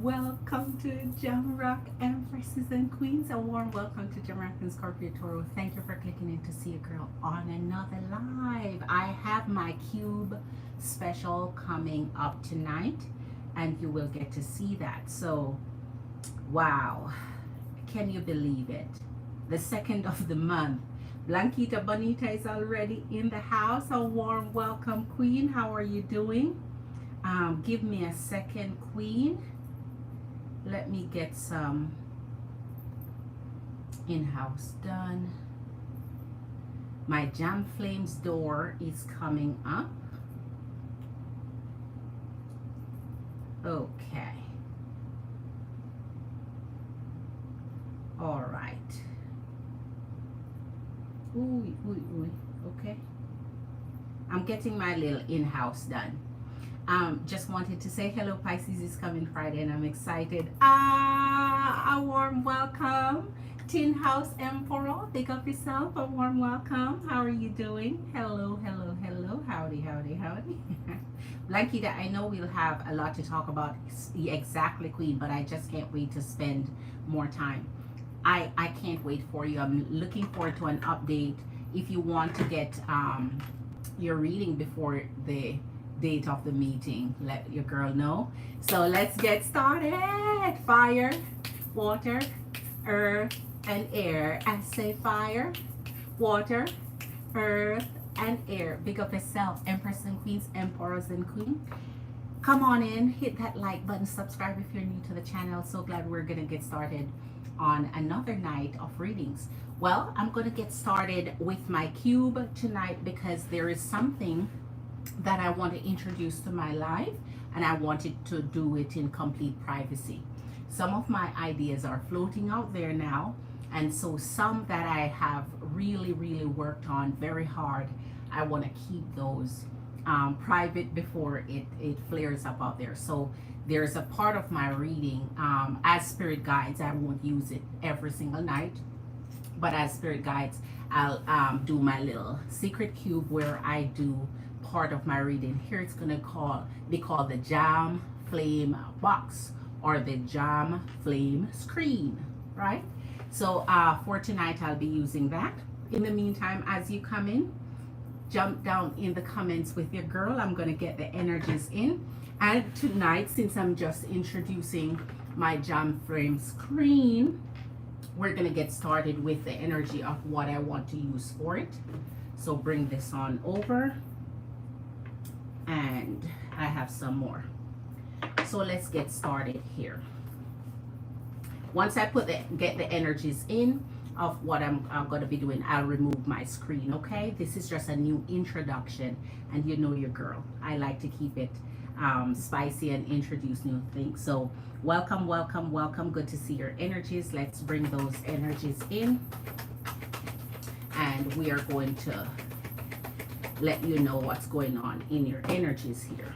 Welcome to Jamrock Empresses and Queens. A warm welcome to JamericanScorpio Toro. Thank you for clicking in to see a girl on another live. I have my cube special coming up tonight, and you will get to see that. So, wow, can you believe it? The second of the month. Blanquita Bonita is already in the house. A warm welcome, Queen. How are you doing? Give me a second, Queen. Let me get some in-house done. My Jam Flames door is coming up. Okay. All right. Ooh, ooh, ooh. Okay. I'm getting my little in-house done. Just wanted to say hello. Pisces is coming Friday and I'm excited. A warm welcome. Tin House Emperor, pick up yourself. A warm welcome. How are you doing? Hello, hello, hello. Howdy, howdy, howdy. Blanquita, I know we'll have a lot to talk about. Exactly, Queen, but I just can't wait to spend more time. I can't wait for you. I'm looking forward to an update. If you want to get your reading before the date of the meeting, let your girl know. So let's get started. Fire, water, earth, and air. I say fire, water, earth, and air. Big up yourself, Empress and Queens, Emperors and Queen. Come on in, hit that like button, subscribe if you're new to the channel. So glad we're gonna get started on another night of readings. Well, I'm gonna get started with my cube tonight because there is something that I want to introduce to my life, and I wanted to do it in complete privacy. Some of my ideas are floating out there now, and so some that I have really worked on very hard, I want to keep those private before it flares up out there. So there's a part of my reading as spirit guides. I won't use it every single night, but as spirit guides, I'll do my little secret cube where I do part of my reading. Here it's gonna be called the Jam Flame box or the Jam Flame screen, right? So for tonight I'll be using that. In the meantime, as you come in, jump down in the comments with your girl. I'm gonna get the energies in. And tonight, since I'm just introducing my Jam Flame screen, we're gonna get started with the energy of what I want to use for it. So bring this on over. And I have some more. So let's get started here. Once I get the energies in of what I'm going to be doing, I'll remove my screen, okay? This is just a new introduction, and you know your girl. I like to keep it spicy and introduce new things. So welcome, welcome, welcome. Good to see your energies. Let's bring those energies in, and we are going to let you know what's going on in your energies here.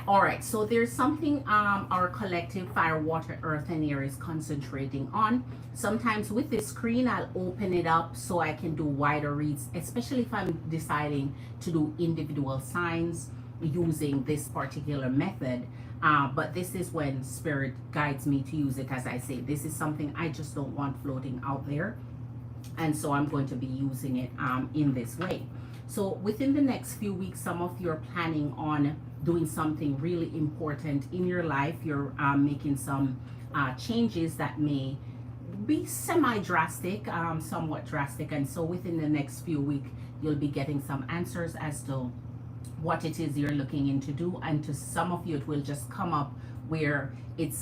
All right, so there's something our collective fire, water, earth, and air is concentrating on. Sometimes with this screen, I'll open it up so I can do wider reads, especially if I'm deciding to do individual signs using this particular method. But this is when spirit guides me to use it. As I say, this is something I just don't want floating out there. And so I'm going to be using it in this way. So within the next few weeks, some of you are planning on doing something really important in your life. You're making some changes that may be semi-drastic, somewhat drastic. And so within the next few weeks, you'll be getting some answers as to what it is you're looking into do. And to some of you, it will just come up where it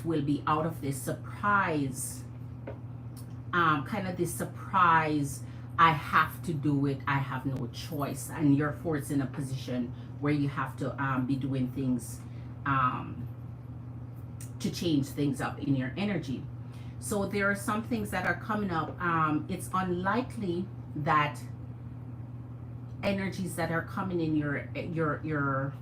will be out of this surprise, kind of this surprise, I have to do it, I have no choice, and you're forced in a position where you have to be doing things to change things up in your energy. So there are some things that are coming up. It's unlikely that energies that are coming in your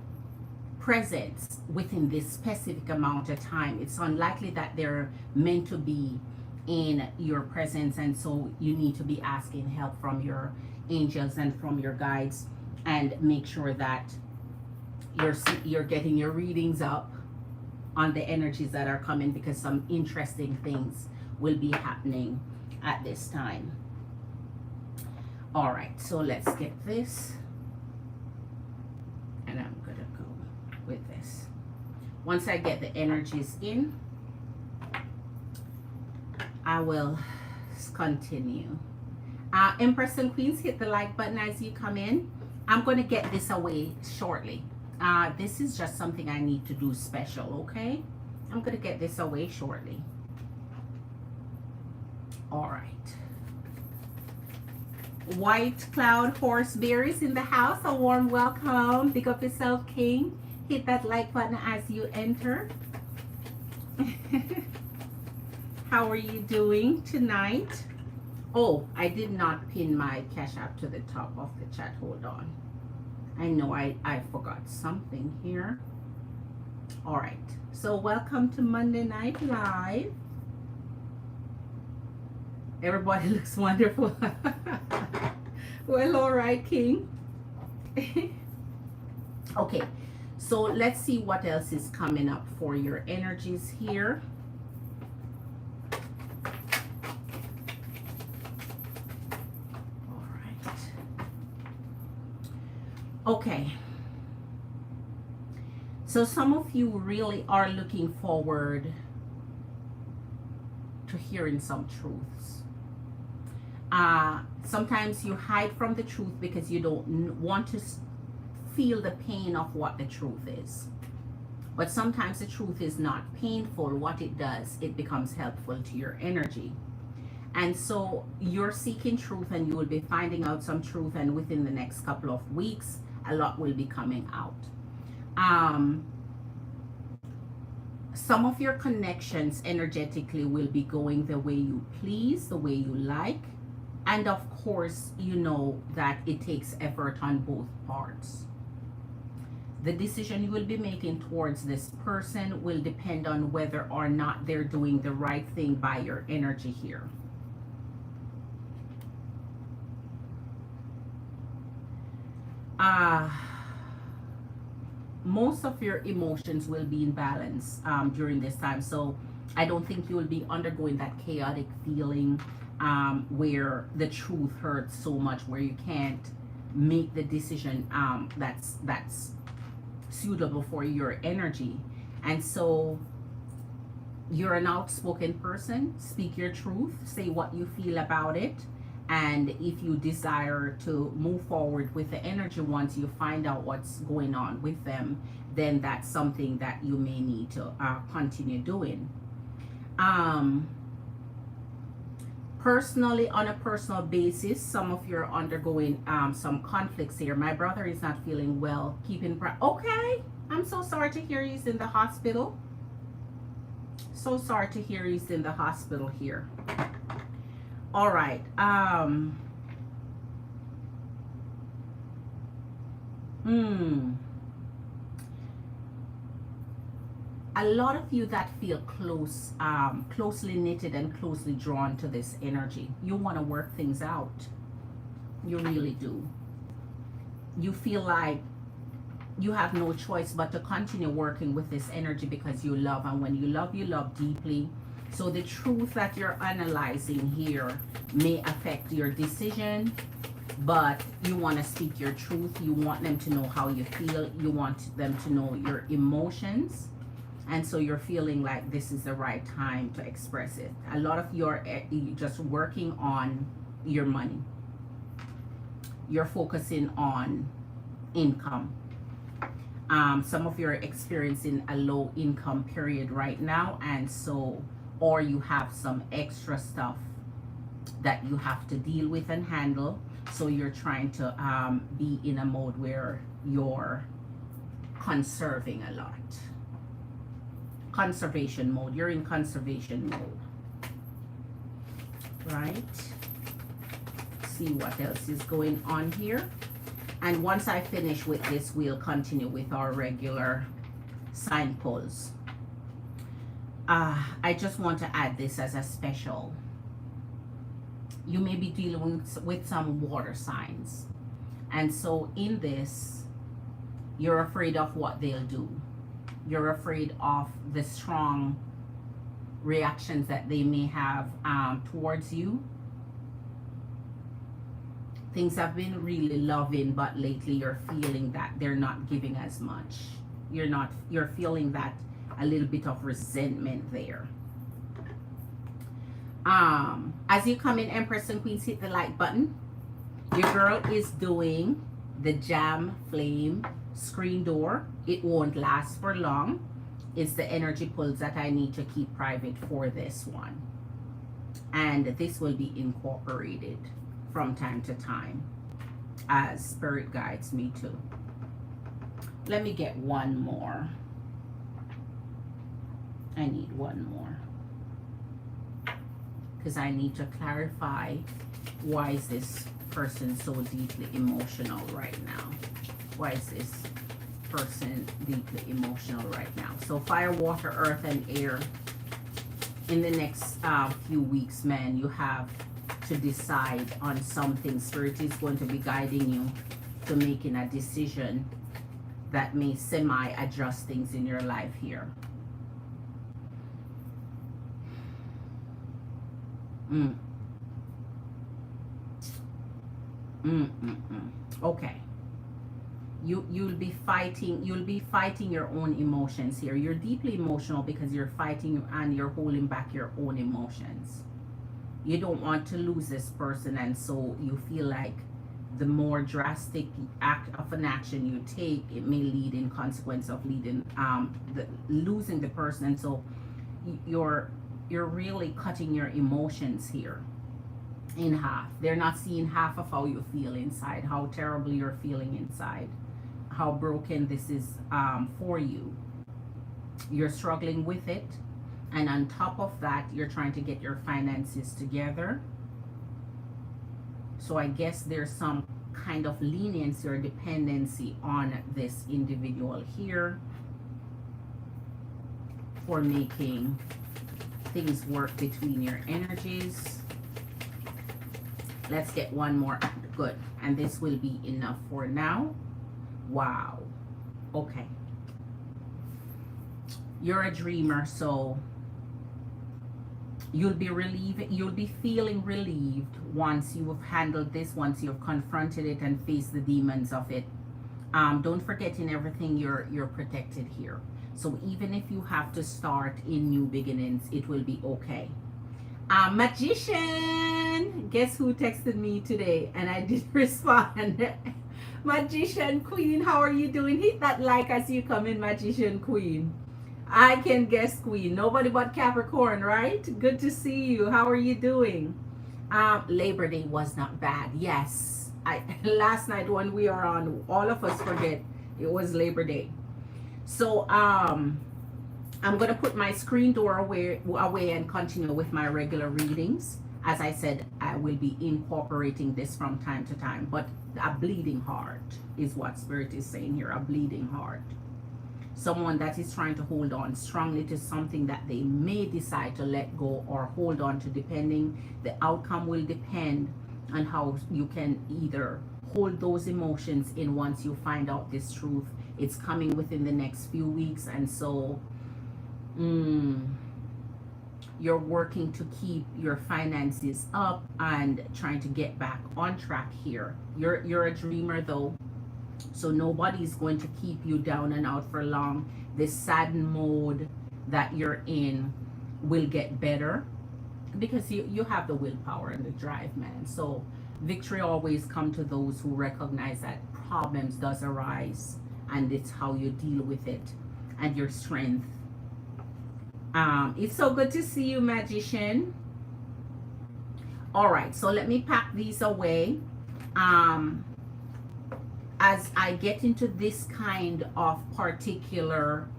presence within this specific amount of time, it's unlikely that they're meant to be in your presence, and so you need to be asking help from your angels and from your guides, and make sure that you're getting your readings up on the energies that are coming, because some interesting things will be happening at this time. All right, so let's get this, and I'm gonna go with this. Once I get the energies in, I will continue. Empress and Queens, hit the like button as you come in. I'm going to get this away shortly. This is just something I need to do special, okay? I'm going to get this away shortly. All right. White Cloud Horse Bear is in the house. A warm welcome. Pick up yourself, King. Hit that like button as you enter. How are you doing tonight? Oh, I did not pin my Cash App to the top of the chat. Hold on. I know I forgot something here. All right. So welcome to Monday Night Live. Everybody looks wonderful. Well, all right, King. Okay. So let's see what else is coming up for your energies here. Okay, so some of you really are looking forward to hearing some truths. Sometimes you hide from the truth because you don't want to feel the pain of what the truth is. But sometimes the truth is not painful. What it does, it becomes helpful to your energy. And so you're seeking truth, and you will be finding out some truth, and within the next couple of weeks, a lot will be coming out. Some of your connections energetically will be going the way you please, the way you like. And of course, you know that it takes effort on both parts. The decision you will be making towards this person will depend on whether or not they're doing the right thing by your energy here. Most of your emotions will be in balance during this time. So I don't think you will be undergoing that chaotic feeling where the truth hurts so much, where you can't make the decision that's suitable for your energy. And so you're an outspoken person. Speak your truth. Say what you feel about it. And if you desire to move forward with the energy, once you find out what's going on with them, then that's something that you may need to continue doing. Personally, on a personal basis, some of you are undergoing some conflicts here. My brother is not feeling well. Okay, I'm so sorry to hear he's in the hospital. So sorry to hear he's in the hospital here. All right. A lot of you that feel closely knitted and closely drawn to this energy, you want to work things out. You really do. You feel like you have no choice but to continue working with this energy because you love, and when you love deeply. So the truth that you're analyzing here may affect your decision, but you want to speak your truth. You want them to know how you feel. You want them to know your emotions. And so you're feeling like this is the right time to express it. A lot of you are just working on your money. You're focusing on income. Some of you are experiencing a low income period right now, and so, or you have some extra stuff that you have to deal with and handle. So you're trying to be in a mode where you're conserving a lot. Conservation mode. You're in conservation mode. Right? See what else is going on here. And once I finish with this, we'll continue with our regular sign pulls. I just want to add this as a special. You may be dealing with some water signs. And so in this, you're afraid of what they'll do. You're afraid of the strong reactions that they may have towards you. Things have been really loving, but lately you're feeling that they're not giving as much. You're feeling that a little bit of resentment there. As you come in, Empress and Queens, hit the like button. Your girl is doing the Jam Flame screen door. It won't last for long. It's the energy pulls that I need to keep private for this one. And this will be incorporated from time to time as Spirit guides me to. Let me get one more. I need one more. Because I need to clarify, why is this person so deeply emotional right now? Why is this person deeply emotional right now? So fire, water, earth, and air. In the next few weeks, man, you have to decide on something. Spirit is going to be guiding you to making a decision that may semi-adjust things in your life here. Okay. You'll be fighting your own emotions here. You're deeply emotional because you're fighting and you're holding back your own emotions. You don't want to lose this person, and so you feel like the more drastic act of an action you take, it may lead in consequence of losing the person. And so you're really cutting your emotions here in half. They're not seeing half of how you feel inside, how terribly you're feeling inside, how broken this is for you. You're struggling with it, and on top of that, you're trying to get your finances together. So I guess there's some kind of leniency or dependency on this individual here for making things work between your energies. Let's get one more. Good. And this will be enough for now. Wow. Okay. You're a dreamer, so you'll be feeling relieved once you have handled this, once you've confronted it and faced the demons of it. Don't forget, in everything you're protected here. So even if you have to start in new beginnings, it will be okay. Magician, guess who texted me today and I did respond? Magician Queen, how are you doing? Hit that like as you come in, Magician Queen. I can guess, Queen. Nobody but Capricorn, right? Good to see you. How are you doing? Labor Day was not bad. Yes. Last night when we are on, all of us forget it was Labor Day. So I'm going to put my screen door away and continue with my regular readings. As I said, I will be incorporating this from time to time. But a bleeding heart is what Spirit is saying here. A bleeding heart. Someone that is trying to hold on strongly to something that they may decide to let go or hold on to, depending. The outcome will depend on how you can either hold those emotions in once you find out this truth. It's coming within the next few weeks, and so you're working to keep your finances up and trying to get back on track here. You're a dreamer though, so nobody's going to keep you down and out for long. This saddened mode that you're in will get better because you have the willpower and the drive, man. So victory always comes to those who recognize that problems does arise, and it's how you deal with it and your strength. It's so good to see you, Magician. All right, so let me pack these away. As I get into this kind of particular,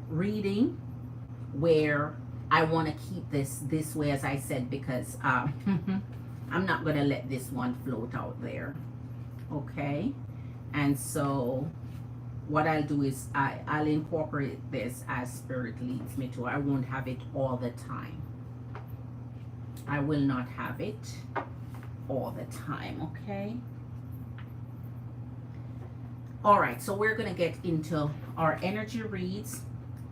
reading, where I want to keep this way, as I said, because I'm not going to let this one float out there. Okay, and so what I'll do is I'll incorporate this as Spirit leads me to. I won't have it all the time. I will not have it all the time, okay? All right, so we're going to get into our energy reads.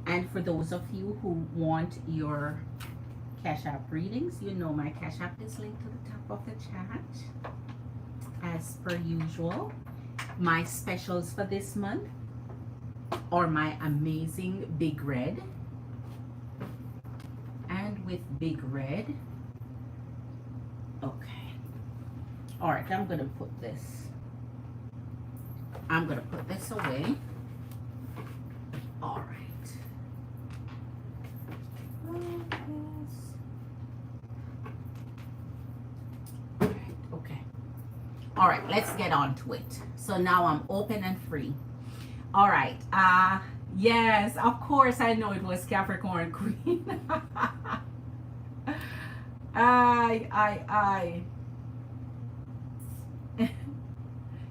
And for those of you who want your Cash App readings, you know my Cash App is linked to the top of the chat. As per usual, my specials for this month are my amazing Big Red. And with Big Red, okay. All right, I'm going to put this away. All right. Okay. All right, let's get on to it. So now I'm open and free. All right. Yes, of course I know it was Capricorn Queen. I.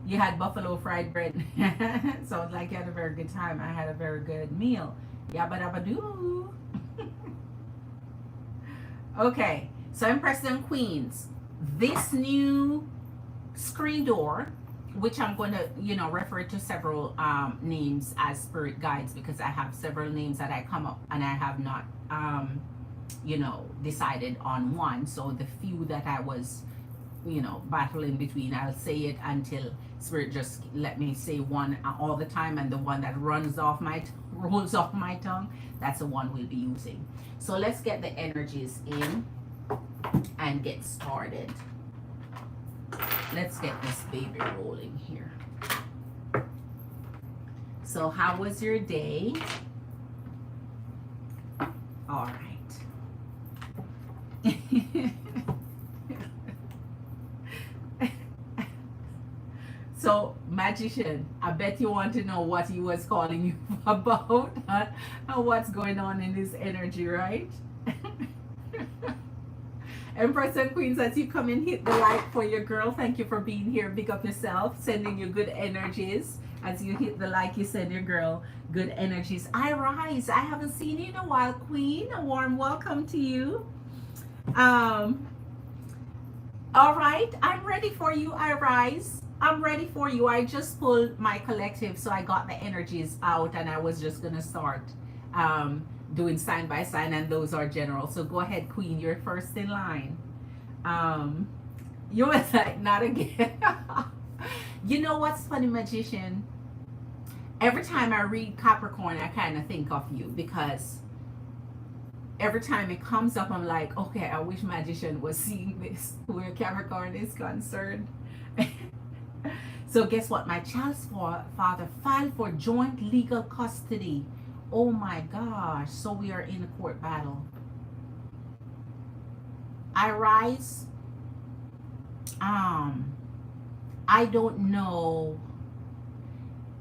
You had buffalo fried bread. Sounds like you had a very good time. I had a very good meal. Yabba dabba doo. Okay, so Empress and Queens. This new screen door, which I'm going to, refer to several names as spirit guides, because I have several names that I come up and I have not, decided on one. So the few that I was, battling between, I'll say it until spirit just let me say one all the time, and the one that rolls off my tongue, that's the one we'll be using. So let's get the energies in and get started. Let's get this baby rolling here. So how was your day? All right. So, Magician, I bet you want to know what he was calling you about and what's going on in this energy, right? Empress and Queens, as you come in, hit the like for your girl. Thank you for being here. Big up yourself, sending you good energies. As you hit the like, you send your girl good energies. I rise. I haven't seen you in a while, Queen. A warm welcome to you. All right, I'm ready for you. I rise. I'm ready for you. I just pulled my collective, so I got the energies out, and I was just gonna start doing sign by sign, and those are general. So go ahead, Queen. You're first in line. You was like, not again. You know what's funny, Magician? Every time I read Capricorn, I kind of think of you, because every time it comes up, I'm like, okay, I wish Magician was seeing this where Capricorn is concerned. So guess what? My child's father filed for joint legal custody. Oh my gosh. So we are in a court battle. I rise. I don't know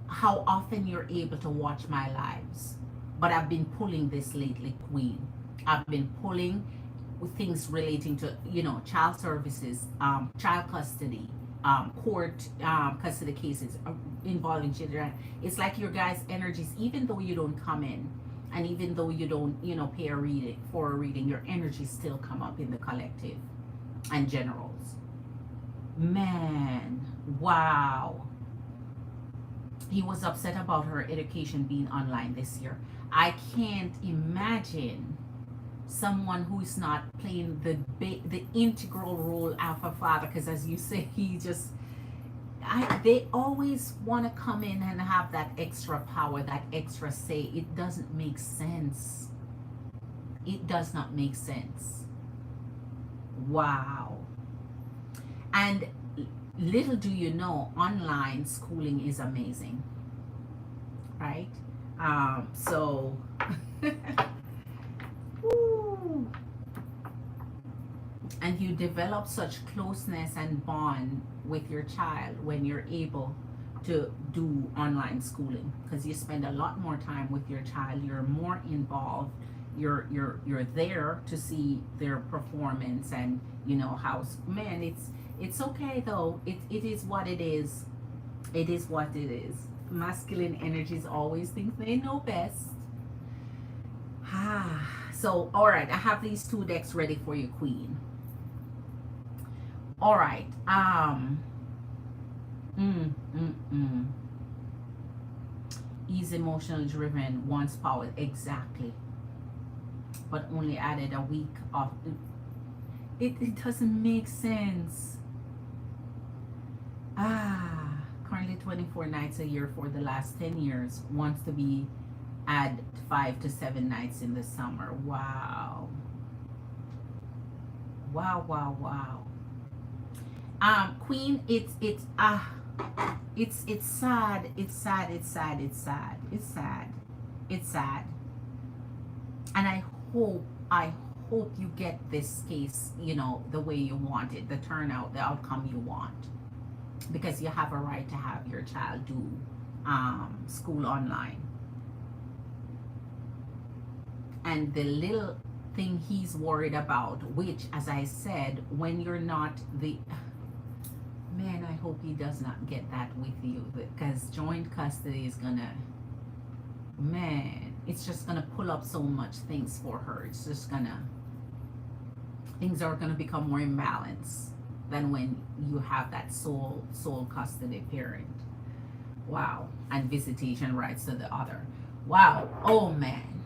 how often you're able to watch my lives, but I've been pulling this lately, Queen. I've been pulling with things relating to, child services, child custody, court custody cases involving children. It's like your guys' energies, even though you don't come in, and even though you don't, pay a reading, your energies still come up in the collective and generals. Man, wow. He was upset about her education being online this year. I can't imagine someone who is not playing the integral role of a father, because as you say, they always want to come in and have that extra power, that extra say. It doesn't make sense. It does not make sense. Wow. And little do you know, online schooling is amazing, right? So Woo. And you develop such closeness and bond with your child when you're able to do online schooling, because you spend a lot more time with your child. You're more involved. You're there to see their performance, and how, man, it's okay though. It is what it is. It is what it is. Masculine energies always think they know best. So, all right, I have these two decks ready for you, Queen. All right. He's emotionally driven, wants power. Exactly. But only added a week of it doesn't make sense. Currently 24 nights a year for the last 10 years. Wants to be add 5 to 7 nights in the summer. Wow. Wow, wow, wow. Queen, it's sad. It's sad. It's sad. It's sad. It's sad. It's sad. And I hope you get this case, you know, the way you want it, the turnout, the outcome you want. Because you have a right to have your child do school online. And the little thing he's worried about, which, as I said, when you're not the man, I hope he does not get that with you, because joint custody is gonna, man, it's just gonna pull up so much things for her. It's just gonna, things are gonna become more imbalanced than when you have that sole custody parent. Wow. And visitation rights to the other. Wow. Oh man.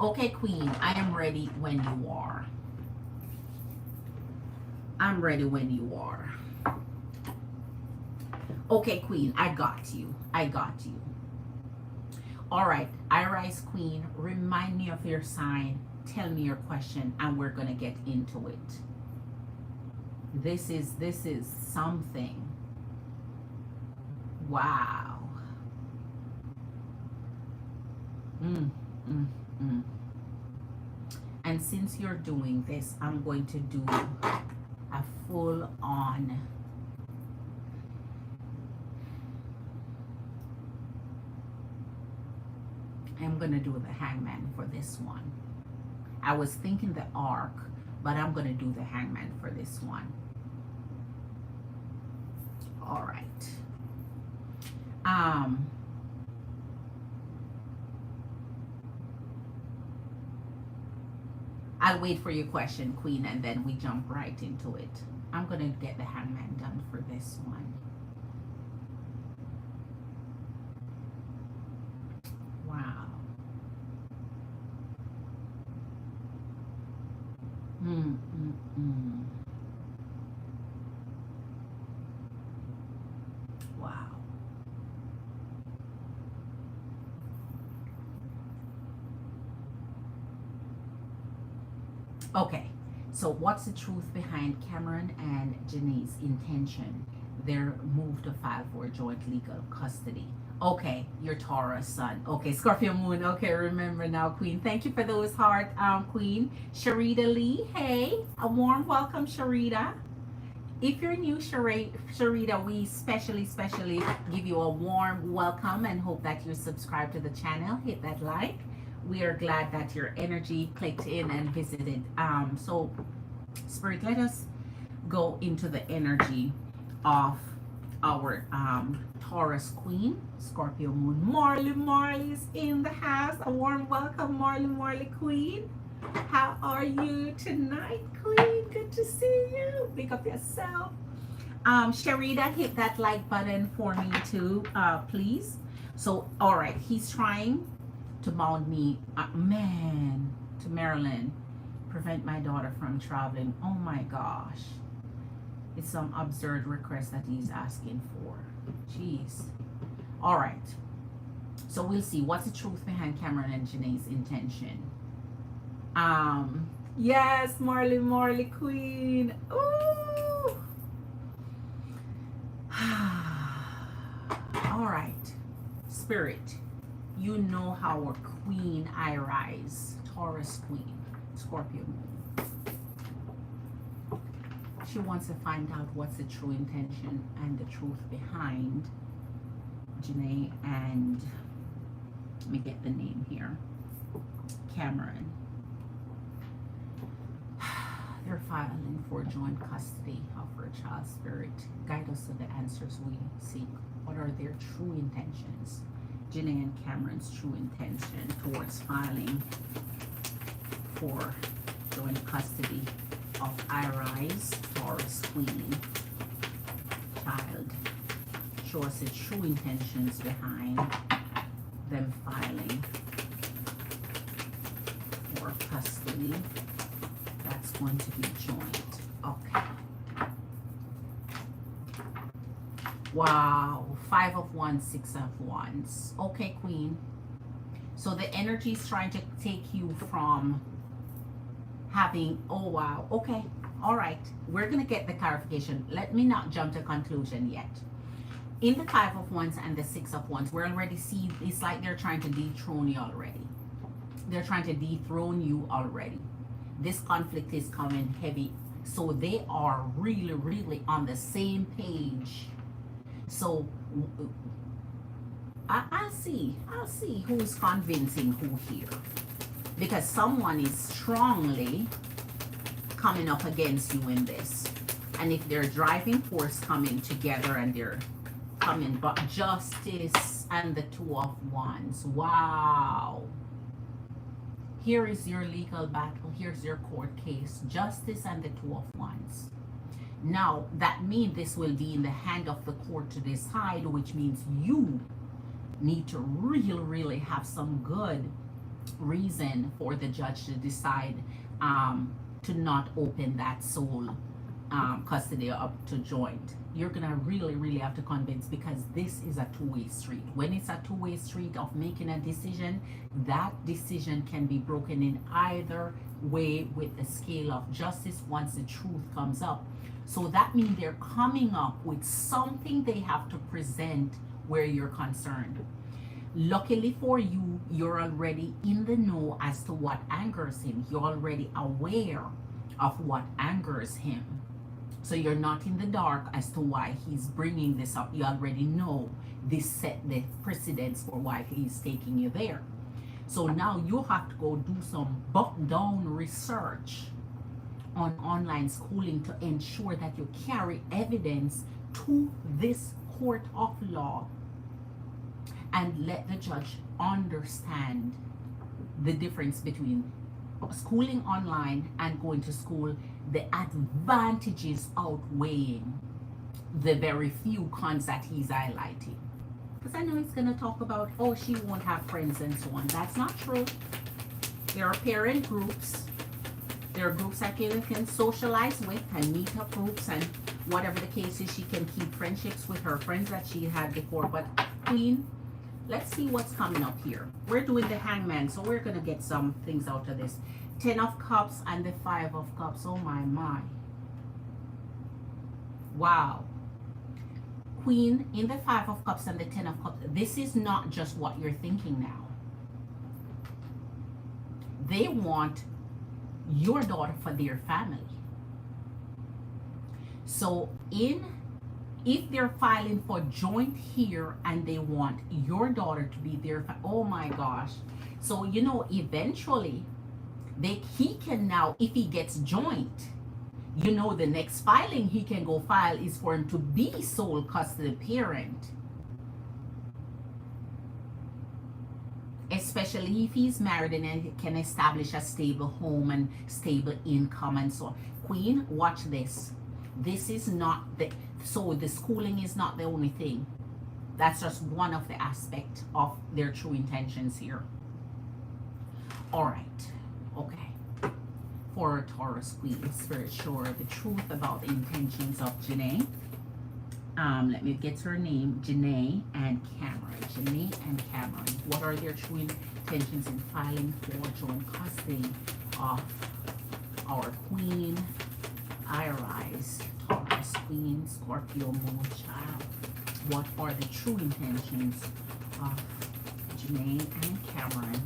Okay, Queen, I am ready when you are. I'm ready when you are. Okay, Queen, I got you. I got you. All right, Iris Queen, remind me of your sign. Tell me your question, and we're gonna get into it. This is something. Wow. And since you're doing this, I'm going to do a full on I'm gonna do the hangman for this one. I was thinking the arc, but I'm gonna do the hangman for this one. All right. I'll wait for your question, Queen, and then we jump right into it. I'm gonna get the hangman done for this one. Wow. Wow. Okay, so what's the truth behind Cameron and Janae's intention? Their move to file for joint legal custody. Okay, your Taurus sun. Okay, Scorpio moon. Okay, remember now, Queen. Thank you for those heart, Queen. Sharita Lee, hey, a warm welcome, Sharita. If you're new, Sharita, we specially give you a warm welcome and hope that you subscribe to the channel. Hit that like. We are glad that your energy clicked in and visited. So, Spirit, let us go into the energy of our Taurus Queen, Scorpio Moon. Marley is in the house. A warm welcome, Marley Queen. How are you tonight, Queen? Good to see you. Pick up yourself. Sharita, hit that like button for me too, please. So, all right, he's trying to bound me, to Maryland, prevent my daughter from traveling. Oh my gosh. It's some absurd request that he's asking for. Jeez. All right. So we'll see. What's the truth behind Cameron and Janae's intention? Yes, Marley Queen. Ooh. All right. Spirit, you know how a Queen I rise. Taurus Queen, Scorpio moon. She wants to find out what's the true intention and the truth behind Janae and, let me get the name here, Cameron. They're filing for joint custody of her child. Spirit, guide us to the answers we seek. What are their true intentions? Janae and Cameron's true intention towards filing for joint custody of Iris, Taurus Queen, child. Show us the true intentions behind them filing for custody. That's going to be joint. Okay. Wow. 5 of Wands, 6 of Wands. Okay, Queen. So the energy is trying to take you from having, oh wow, okay, all right. We're going to get the clarification. Let me not jump to conclusion yet. In the 5 of Wands and the 6 of Wands, we're already see, it's like they're trying to dethrone you already. They're trying to dethrone you already. This conflict is coming heavy. So they are really, really on the same page. So I'll see who's convincing who here. Because someone is strongly coming up against you in this. And if they're driving force coming together and they're coming, but Justice and the 2 of Wands. Wow. Here is your legal battle. Here's your court case. Justice and the 2 of Wands. Now, that means this will be in the hand of the court to decide, which means you need to really, really have some good reason for the judge to decide to not open that sole custody up to joint. You're gonna really, really have to convince, because this is a two-way street. When it's a two-way street of making a decision, that decision can be broken in either way with the scale of justice once the truth comes up. So that means they're coming up with something they have to present where you're concerned. Luckily for you, you're already in the know as to what angers him. You're already aware of what angers him. So you're not in the dark as to why he's bringing this up. You already know this set the precedence for why he's taking you there. So now you have to go do some buck-down research on online schooling to ensure that you carry evidence to this court of law and let the judge understand the difference between schooling online and going to school, the advantages outweighing the very few cons that he's highlighting. Because I know he's going to talk about, oh, she won't have friends and so on. That's not true. There are parent groups. There are groups that you can socialize with and meet up groups, and whatever the case is, she can keep friendships with her friends that she had before. But Queen, let's see what's coming up here. We're doing the Hangman, so we're going to get some things out of this. 10 of Cups and the 5 of Cups. Oh my. Wow. Queen, in the 5 of Cups and the 10 of Cups, this is not just what you're thinking now. They want your daughter for their family. So if they're filing for joint here and they want your daughter to be their oh my gosh. So you know, eventually he can now, if he gets joint, you know, the next filing he can go file is for him to be sole custody parent. Especially if he's married and can establish a stable home and stable income and so on. Queen, watch this. This is not so the schooling is not the only thing. That's just one of the aspects of their true intentions here. All right. Okay. For Taurus Queen, Spirit, show her the truth about the intentions of Janae. Let me get her name. Janae and Cameron. Janae and Cameron. What are their true intentions in filing for joint custody of our Queen? I rise. Taurus Queen, Scorpio Moon Child. What are the true intentions of Janae and Cameron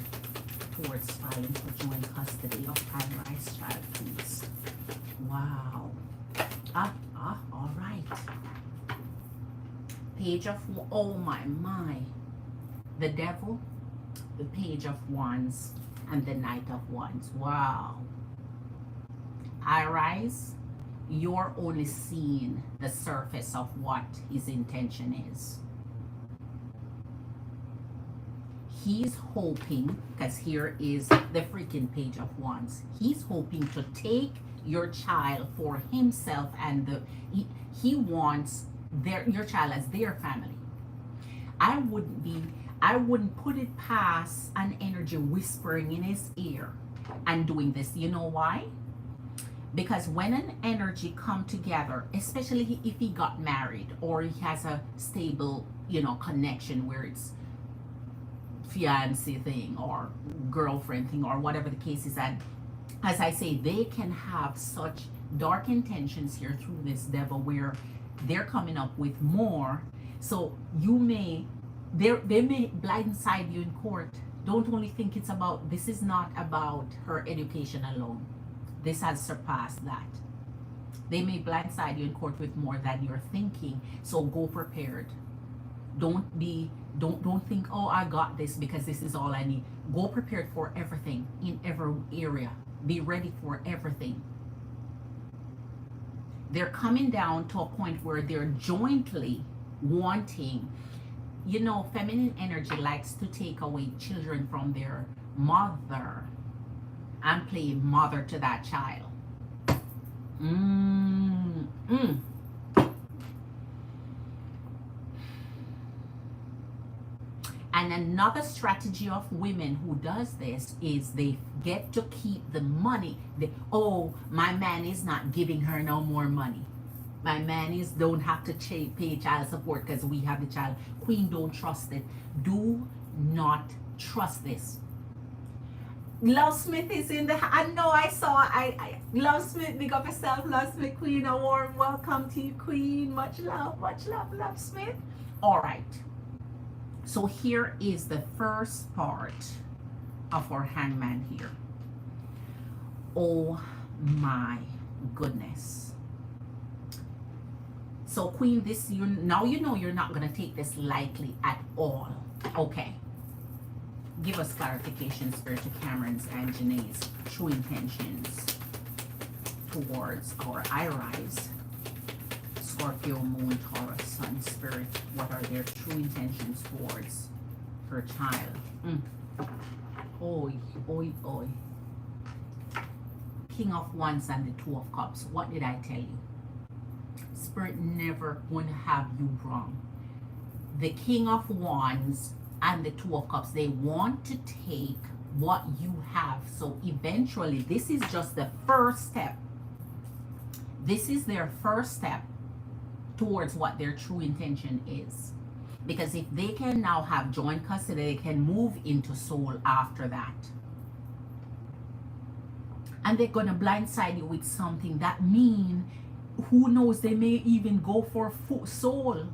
towards filing for joint custody of I rise child, please? Wow. All right. Page of, oh my. The Devil, the Page of Wands, and the Knight of Wands. Wow. I rise. You're only seeing the surface of what his intention is. He's hoping, because here is the freaking Page of Wands. He's hoping to take your child for himself, and he wants your child as their family. I wouldn't put it past an energy whispering in his ear and doing this. You know why? Because when an energy come together, especially if he got married or he has a stable, connection where it's fiance thing or girlfriend thing or whatever the case is, and as I say, they can have such dark intentions here through this devil where they're coming up with more. So they may blindside you in court. Don't only think it's about, this is not about her education alone. This has surpassed that. They may blindside you in court with more than you're thinking. So go prepared. Don't think, oh, I got this because this is all I need. Go prepared for everything in every area. Be ready for everything. They're coming down to a point where they're jointly wanting, feminine energy likes to take away children from their mother and play mother to that child. And another strategy of women who does this is they get to keep the money. My man is not giving her no more money. My man don't have to pay child support because we have the child. Queen, don't trust it. Do not trust this. Love Smith is in the. I know. I saw. I Love Smith. Big up yourself, Love Smith. Queen, a warm welcome to you, Queen. Much love, Love Smith. All right. So here is the first part of our hangman here. Oh my goodness. So Queen, now you know you're not going to take this lightly at all. Okay. Give us clarification, Spirit, to Cameron's and Janae's true intentions towards our Iris, Scorpio, Moon, Taurus, Sun, Spirit. What are their true intentions towards her child? Oi, oi, oi. King of Wands and the Two of Cups. What did I tell you? Spirit never going to have you wrong. The King of Wands and the Two of Cups, they want to take what you have. So eventually, this is just the first step. This is their first step towards what their true intention is. Because if they can now have joint custody, they can move into soul after that. And they're going to blindside you with something that mean, who knows, they may even go for soul.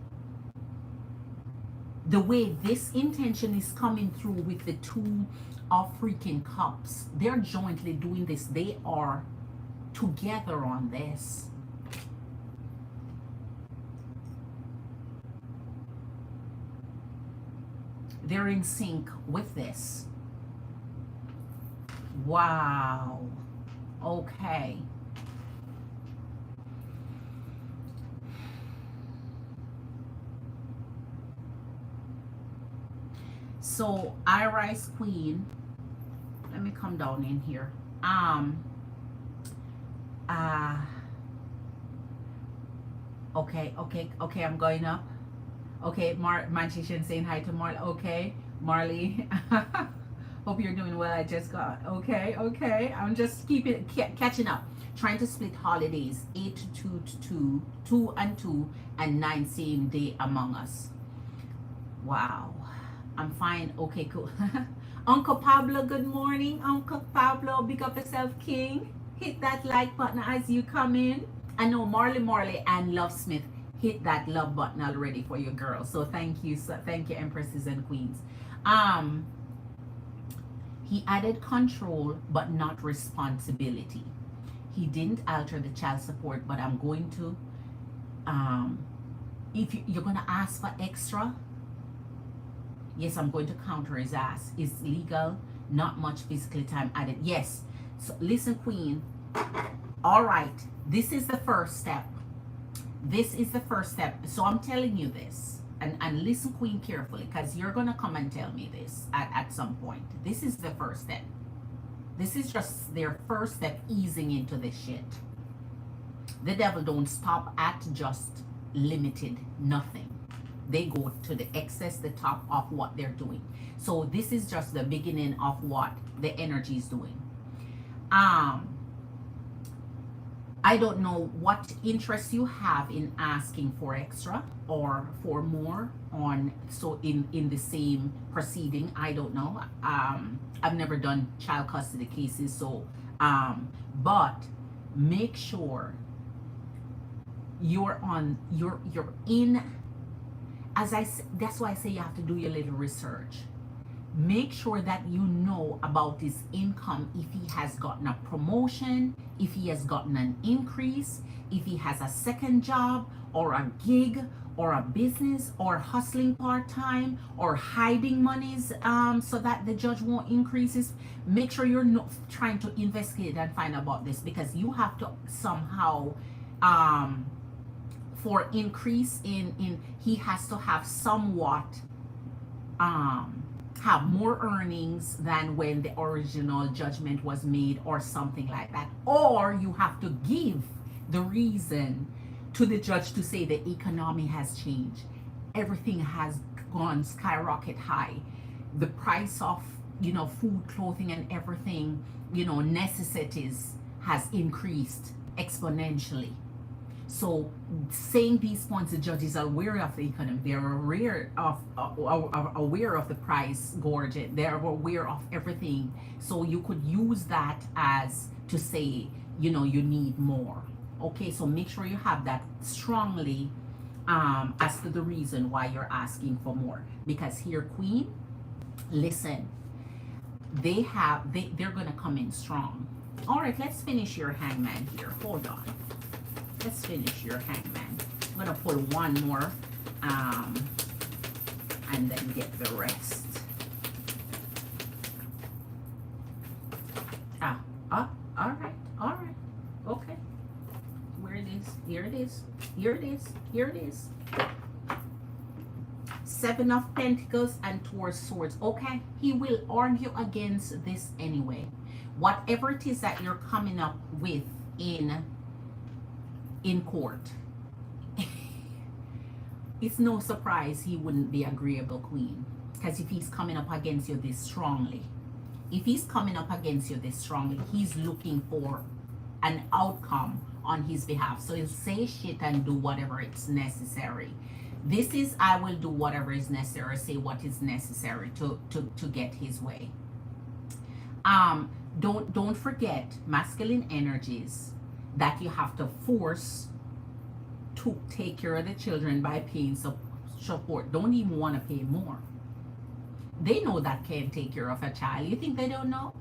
The way this intention is coming through with the Two of freaking Cups, they're jointly doing this. They are together on this. They're in sync with this. Wow. Okay. So Iris Queen, let me come down in here. Okay, I'm going up. Okay, Magician saying hi to Marley. Okay, Marley. Hope you're doing well. I just got, okay. I'm just catching up. Trying to split holidays, 8 to 2, 2 and 2, and 9 same day among us. Wow. I'm fine. Okay, cool. Uncle Pablo, good morning. Uncle Pablo, big up yourself, King. Hit that like button as you come in. I know Marley and Love Smith hit that love button already for your girl. So thank you. Thank you, Empresses and Queens. He added control but not responsibility. He didn't alter the child support, but I'm going to, if you're going to ask for extra, yes, I'm going to counter his ass. It's legal, not much physical time added. Yes. So listen, Queen. All right. This is the first step. This is the first step. So I'm telling you this. And listen, Queen, carefully, because you're going to come and tell me this at some point. This is the first step. This is just their first step easing into this shit. The devil don't stop at just limited nothing. They go to the excess, the top of what they're doing. So this is just the beginning of what the energy is doing. I don't know what interest you have in asking for extra or for more on, so in the same proceeding. I don't know. I've never done child custody cases, so but make sure you're in, that's why I say you have to do your little research. Make sure that you know about his income, if he has gotten a promotion, if he has gotten an increase, if he has a second job or a gig or a business, or hustling part-time, or hiding monies so that the judge won't increase his. Make sure you're not trying to investigate and find about this, because you have to somehow for increase in he has to have somewhat have more earnings than when the original judgment was made, or something like that. Or you have to give the reason to the judge to say the economy has changed, everything has gone skyrocket high, the price of food, clothing, and everything, necessities has increased exponentially. So saying these points, the judges are aware of the economy. They're aware of the price gorging. They're aware of everything. So you could use that as to say, you need more. Okay, so make sure you have that strongly as to the reason why you're asking for more. Because here, Queen, listen, they're gonna come in strong. All right, let's finish your Hangman here. Hold on. Let's finish your Hangman. I'm gonna pull one more and then get the rest. All right, okay. Where it is? Here it is. Here it is. Here it is. Seven of Pentacles and Two of Swords. Okay, he will argue against this anyway. Whatever it is that you're coming up with in court, it's no surprise he wouldn't be agreeable, Queen. Because if he's coming up against you this strongly, he's looking for an outcome on his behalf. So he'll say shit and do whatever it's necessary. This is, I will do whatever is necessary, say what is necessary to get his way. Don't forget, masculine energies, that you have to force to take care of the children by paying support. Don't even want to pay more. They know that can't take care of a child. You think they don't know?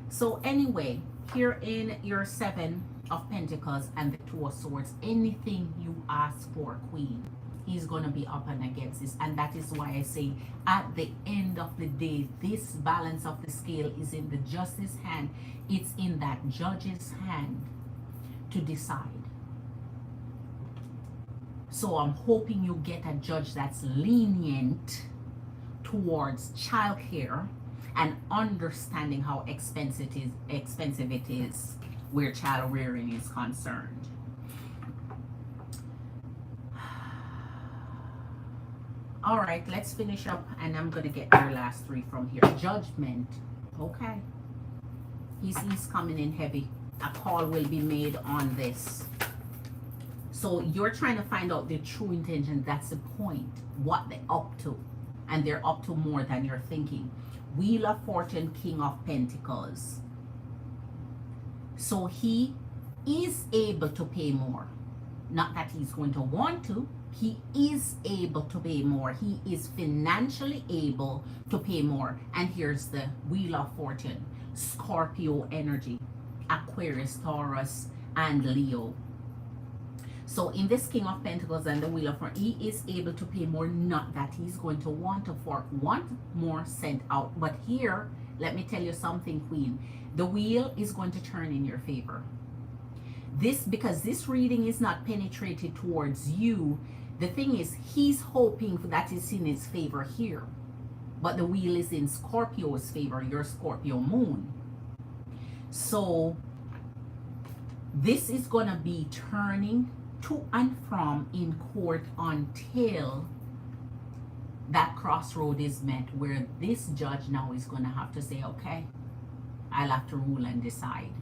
So anyway, here in your Seven of Pentacles and the Two of Swords, anything you ask for, Queen, he's going to be up and against this. And that is why I say, at the end of the day, this balance of the scale is in the justice's hand. It's in that judge's hand to decide. So I'm hoping you get a judge that's lenient towards childcare and understanding how expensive it is where child rearing is concerned. All right, let's finish up, and I'm gonna get your last three from here. Judgment. Okay, he's coming in heavy. A call will be made on this. So you're trying to find out the true intention. That's the point, what they're up to. And they're up to more than you're thinking. Wheel of Fortune, King of Pentacles. So he is able to pay more. Not that he's going to want to. He is able to pay more. He is financially able to pay more. And here's the Wheel of Fortune. Scorpio energy. Aquarius, Taurus, and Leo. So in this King of Pentacles and the Wheel of Fortune, he is able to pay more. Not that he's going to want more sent out. But here, let me tell you something, Queen. The wheel is going to turn in your favor. Because this reading is not penetrated towards you. The thing is, he's hoping that it's in his favor here. But the wheel is in Scorpio's favor, your Scorpio moon. So this is going to be turning to and from in court until that crossroad is met, where this judge now is going to have to say, okay, I'll have to rule and decide.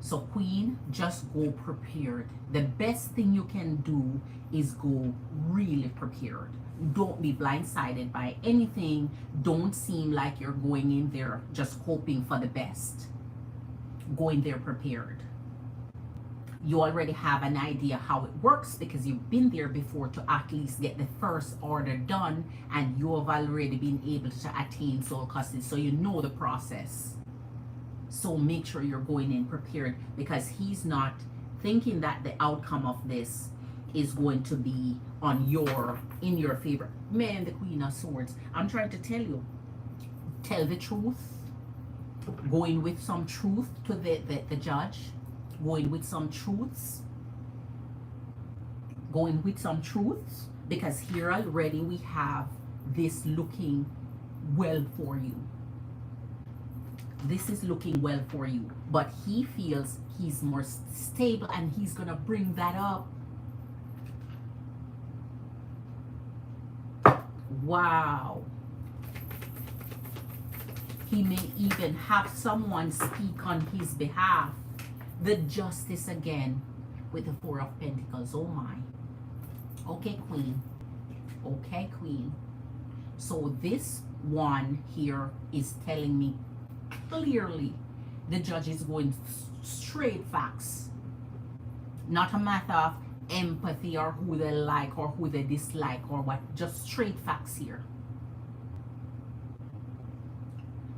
So Queen, just go prepared. The best thing you can do is go really prepared. Don't be blindsided by anything. Don't seem like you're going in there just hoping for the best. Go in there prepared. You already have an idea how it works because you've been there before to at least get the first order done, and you have already been able to attain sole custody, so you know the process. So make sure you're going in prepared, because he's not thinking that the outcome of this is going to be in your favor. Man, the Queen of Swords. I'm trying to tell you, tell the truth. Go in with some truth to the judge. Go in with some truths. Go in with some truths, because here already we have this looking well for you. This is looking well for you, but he feels he's more stable, and he's gonna bring that up. Wow. He may even have someone speak on his behalf. The Justice again with the Four of Pentacles. Oh my. Okay, Queen. Okay, Queen. So this one here is telling me clearly the judge is going straight facts. Not a matter of empathy or who they like or who they dislike or what. Just straight facts here.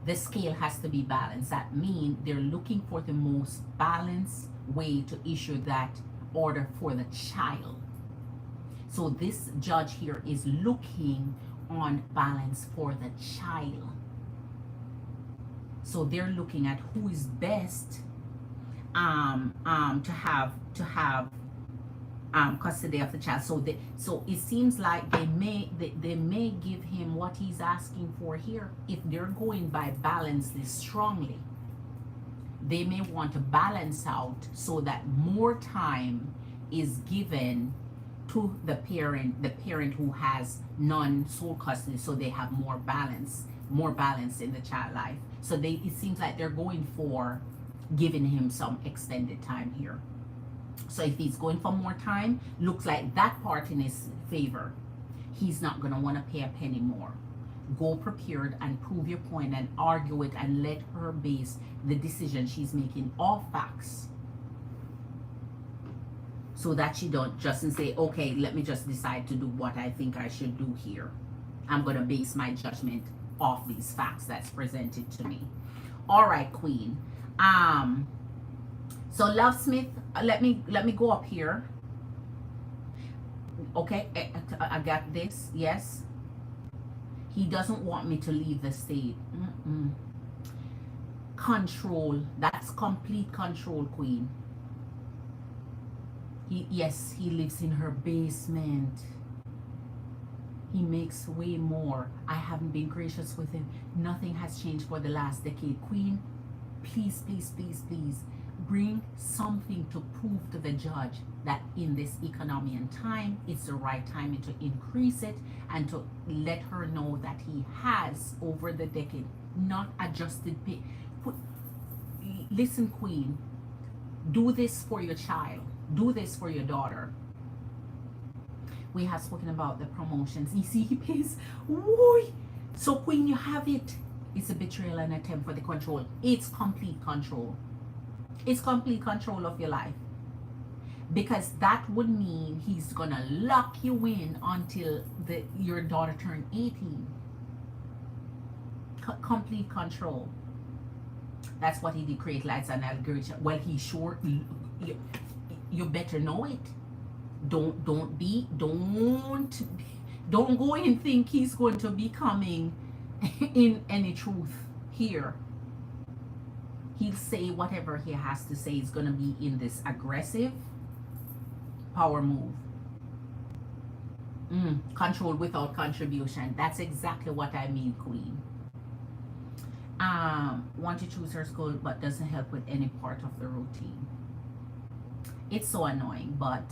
The scale has to be balanced. That means they're looking for the most balanced way to issue that order for the child. So this judge here is looking on balance for the child. So they're looking at who is best to have custody of the child. So it seems like they may give him what he's asking for here. If they're going by balance this strongly, they may want to balance out so that more time is given to the parent who has non-sole custody, so they have more balance in the child life. So it seems like they're going for giving him some extended time here. So if he's going for more time, looks like that part in his favor. He's not going to want to pay a penny more. Go prepared and prove your point and argue it, and let her base the decision she's making off facts, so that she don't just say, okay, let me just decide to do what I think I should do here. I'm going to base my judgment off these facts that's presented to me. All right, Queen. So Lovesmith, let me go up here. Okay, I got this. Yes. He doesn't want me to leave the state. Control. That's complete control, Queen. Yes, he lives in her basement. He makes way more. I haven't been gracious with him. Nothing has changed for the last decade. Queen, please, please, please, please, bring something to prove to the judge that in this economy and time, it's the right time to increase it, and to let her know that he has, over the decade, not adjusted pay. Listen, Queen, do this for your child. Do this for your daughter. We have spoken about the promotions. You see, he pays. Woo! So, Queen, you have it. It's a betrayal and attempt for the control. It's complete control. It's complete control of your life. Because that would mean he's going to lock you in until your daughter turned 18. Complete control. That's what he did, create lights and algorithm. Well, he sure, you better know it. Don't go in and think he's going to be coming in any truth here. He'll say whatever he has to say. Is going to be in this aggressive power move. Control without contribution. That's exactly what I mean, Queen. Want to choose her school, but doesn't help with any part of the routine. It's so annoying, but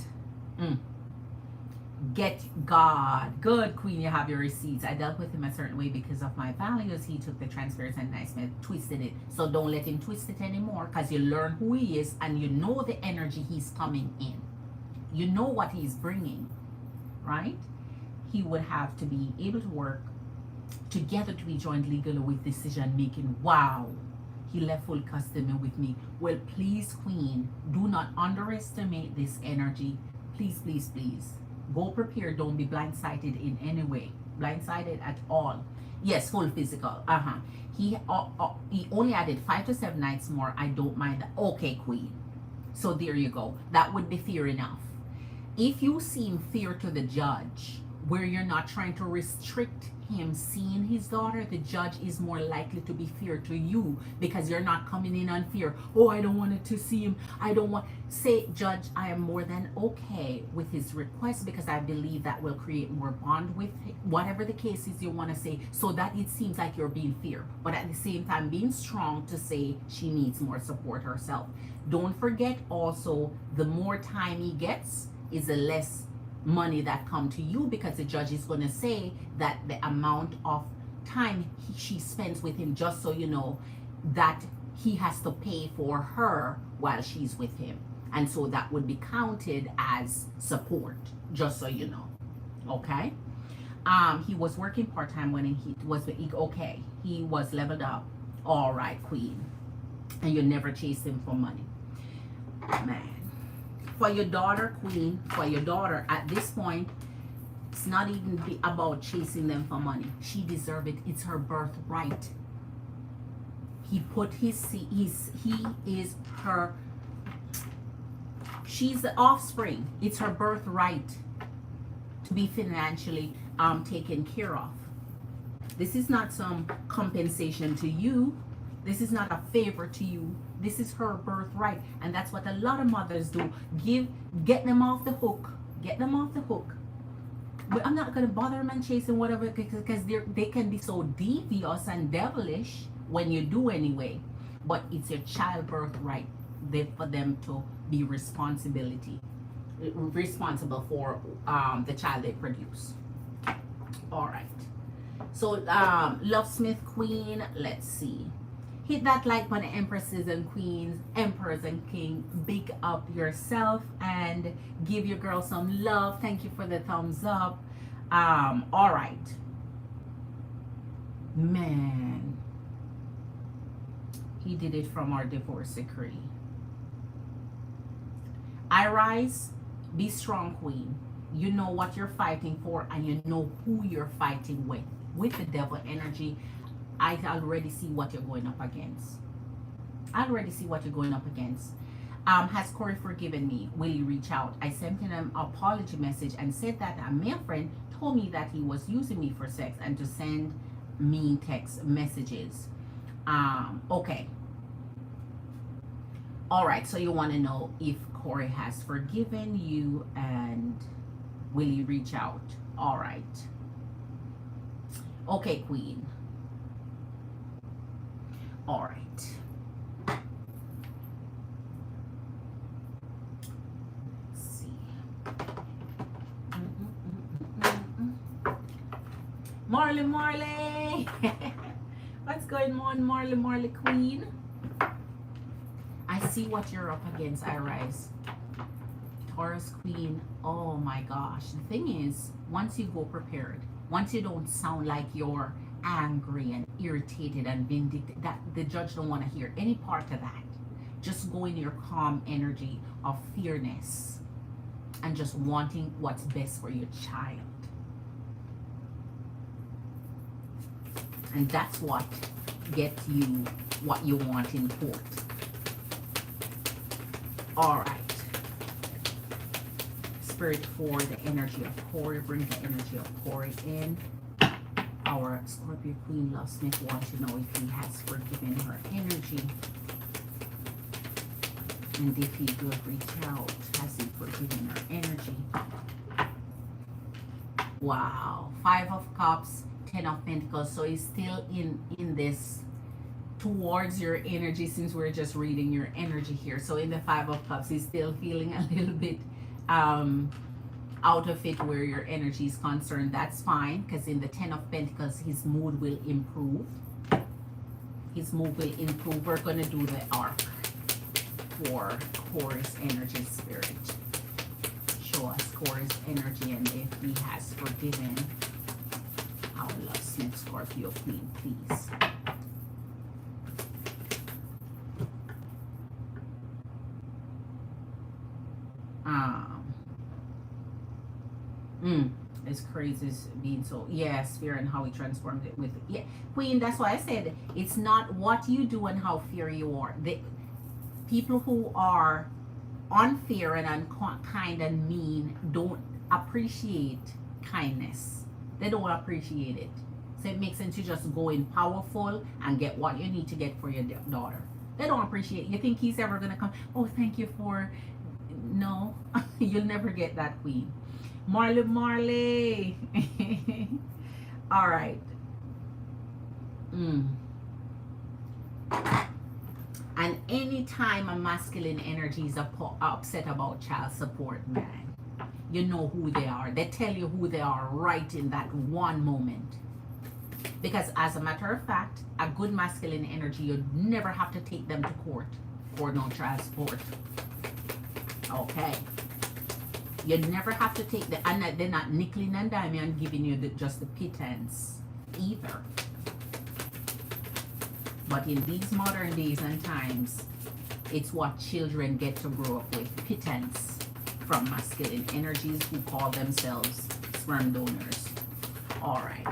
get God. Good, Queen, you have your receipts. I dealt with him a certain way because of my values. He took the transfers and I twisted it. So don't let him twist it anymore, because you learn who he is and you know the energy he's coming in. You know what he's bringing, right? He would have to be able to work together to be joined legally with decision making. Wow. He left full custody with me. Well, please, Queen, do not underestimate this energy. Please, please, please. Go prepared. Don't be blindsided in any way. Blindsided at all. Yes, full physical. He only added 5 to 7 nights more. I don't mind that. Okay, Queen. So there you go. That would be fair enough. If you seem fair to the judge, where you're not trying to restrict him seeing his daughter, the judge is more likely to be fair to you, because you're not coming in on fear. Oh, I don't want it to see him. I don't want. Say, Judge, I am more than okay with his request, because I believe that will create more bond with him. Whatever the case is you want to say, so that it seems like you're being fair, but at the same time being strong to say she needs more support herself. Don't forget also, the more time he gets is the less money that come to you, because the judge is going to say that the amount of time she spends with him, just so you know, that he has to pay for her while she's with him, and so that would be counted as support, just so you know. Okay. He was working part-time when he was okay, he was leveled up. All right, Queen. And you never chased him for money, man. For your daughter, Queen, for your daughter, at this point, it's not even about chasing them for money. She deserves it. It's her birthright. He put he is her, she's the offspring. It's her birthright to be financially taken care of. This is not some compensation to you. This is not a favor to you. This is her birthright. And that's what a lot of mothers do. Get them off the hook. Get them off the hook. But I'm not going to bother them and chasing whatever, because they can be so devious and devilish when you do anyway. But it's your child birthright for them to be responsible for the child they produce. All right. So, Love Smith, Queen, let's see. Hit that like button, empresses and queens, emperors and king. Big up yourself and give your girl some love. Thank you for the thumbs up. All right. Man. He did it from our divorce decree. I rise. Be strong, Queen. You know what you're fighting for, and you know who you're fighting with. With the devil energy, I already see what you're going up against. I already see what you're going up against. Has Corey forgiven me? Will you reach out? I sent him an apology message and said that a male friend told me that he was using me for sex and to send mean text messages. Okay. All right. So you want to know if Corey has forgiven you, and will you reach out? All right. Okay, Queen. All right. Let's see. Marley. What's going on, Marley Queen? I see what you're up against, I rise. Taurus Queen. Oh my gosh. The thing is, once you go prepared, once you don't sound like you're angry and irritated and vindictive, that the judge don't want to hear any part of that. Just go in your calm energy of fairness and just wanting what's best for your child. And that's what gets you what you want in court. All right. Spirit for the energy of Corey. Bring the energy of Corey in. Our Scorpio Queen Love Smith wants to know if he has forgiven her energy. And if he could reach out, has he forgiven her energy? Wow. 5 of Cups, 10 of Pentacles. So he's still in this towards your energy, since we're just reading your energy here. So in the Five of Cups, he's still feeling a little bit out of it where your energy is concerned. That's fine, because in the Ten of Pentacles, his mood will improve. His mood will improve. We're going to do the arc for Taurus energy, spirit. Show us Taurus energy and if he has forgiven our love Smith Scorpio Queen, please. It's crazy being so, yeah, Sphere and how he transformed it with, yeah, Queen. That's why I said it's not what you do and how fair you are. The people who are unfair and unkind and mean don't appreciate kindness. They don't appreciate it. So it makes sense to just go in powerful and get what you need to get for your daughter. They don't appreciate. You think he's ever gonna come, oh, thank you for, no. You'll never get that, Queen. Marley. All right. And anytime a masculine energy is upset about child support, man, you know who they are. They tell you who they are right in that one moment. Because as a matter of fact, a good masculine energy, you never have to take them to court for no child support. Okay. You never have to take the, and they're not nickeling and diming and giving you just the pittance either. But in these modern days and times, it's what children get to grow up with, pittance from masculine energies who call themselves sperm donors. All right.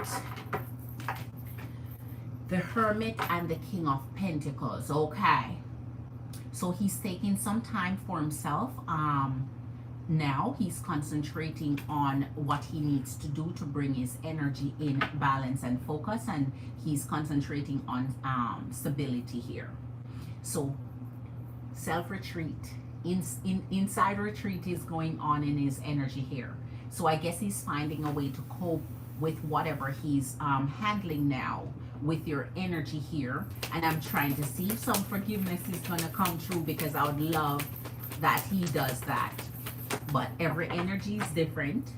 The Hermit and the King of Pentacles. Okay. So he's taking some time for himself. Now he's concentrating on what he needs to do to bring his energy in balance and focus, and he's concentrating on stability here. So self-retreat, inside retreat is going on in his energy here. So I guess he's finding a way to cope with whatever he's handling now with your energy here. And I'm trying to see if some forgiveness is going to come true, because I would love that he does that. But every energy is different.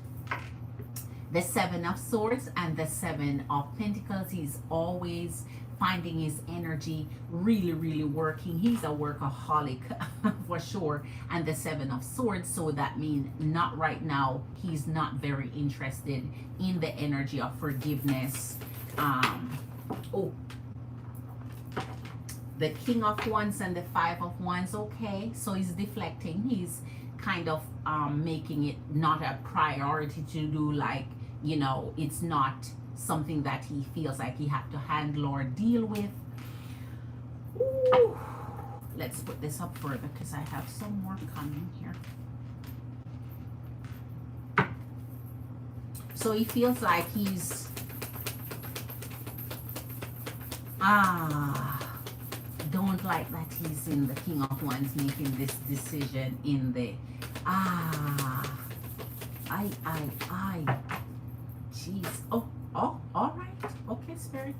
The Seven of Swords and the Seven of Pentacles, he's always finding his energy really working. He's a workaholic for sure. And the Seven of Swords, so that means not right now. He's not very interested in the energy of forgiveness. The King of Wands and the Five of Wands. Okay, so he's deflecting. He's kind of making it not a priority to do, like, you know, it's not something that he feels like he have to handle or deal with. Ooh. Let's put this up further because I have some more coming here. So he feels like he's don't like that he's in the King of Wands making this decision in the jeez. Oh, all right. Okay, Spirit.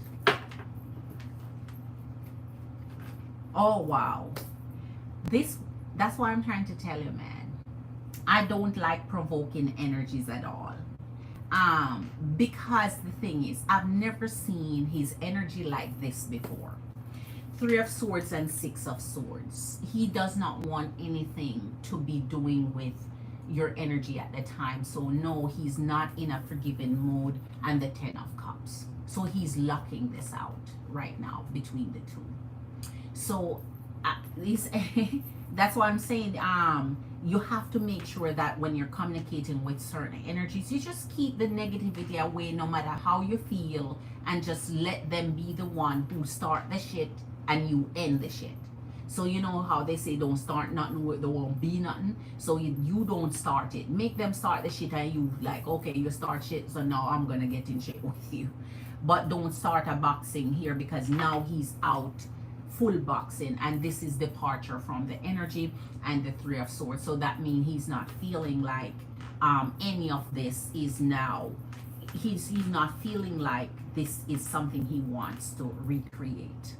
Oh, wow. That's what I'm trying to tell you, man. I don't like provoking energies at all. Because the thing is, I've never seen his energy like this before. Three of Swords and Six of Swords. He does not want anything to be doing with your energy at the time. So no, he's not in a forgiving mode. And the Ten of Cups. So he's locking this out right now between the two. So that's why I'm saying you have to make sure that when you're communicating with certain energies, you just keep the negativity away no matter how you feel, and just let them be the one who start the shit and you end the shit. So you know how they say don't start nothing, there won't be nothing. So you don't start it. Make them start the shit and you like, okay, you start shit, so now I'm gonna get in shit with you. But don't start a boxing here, because now he's out full boxing, and this is departure from the energy and the Three of Swords. So that means he's not feeling like any of this is now, he's not feeling like this is something he wants to recreate.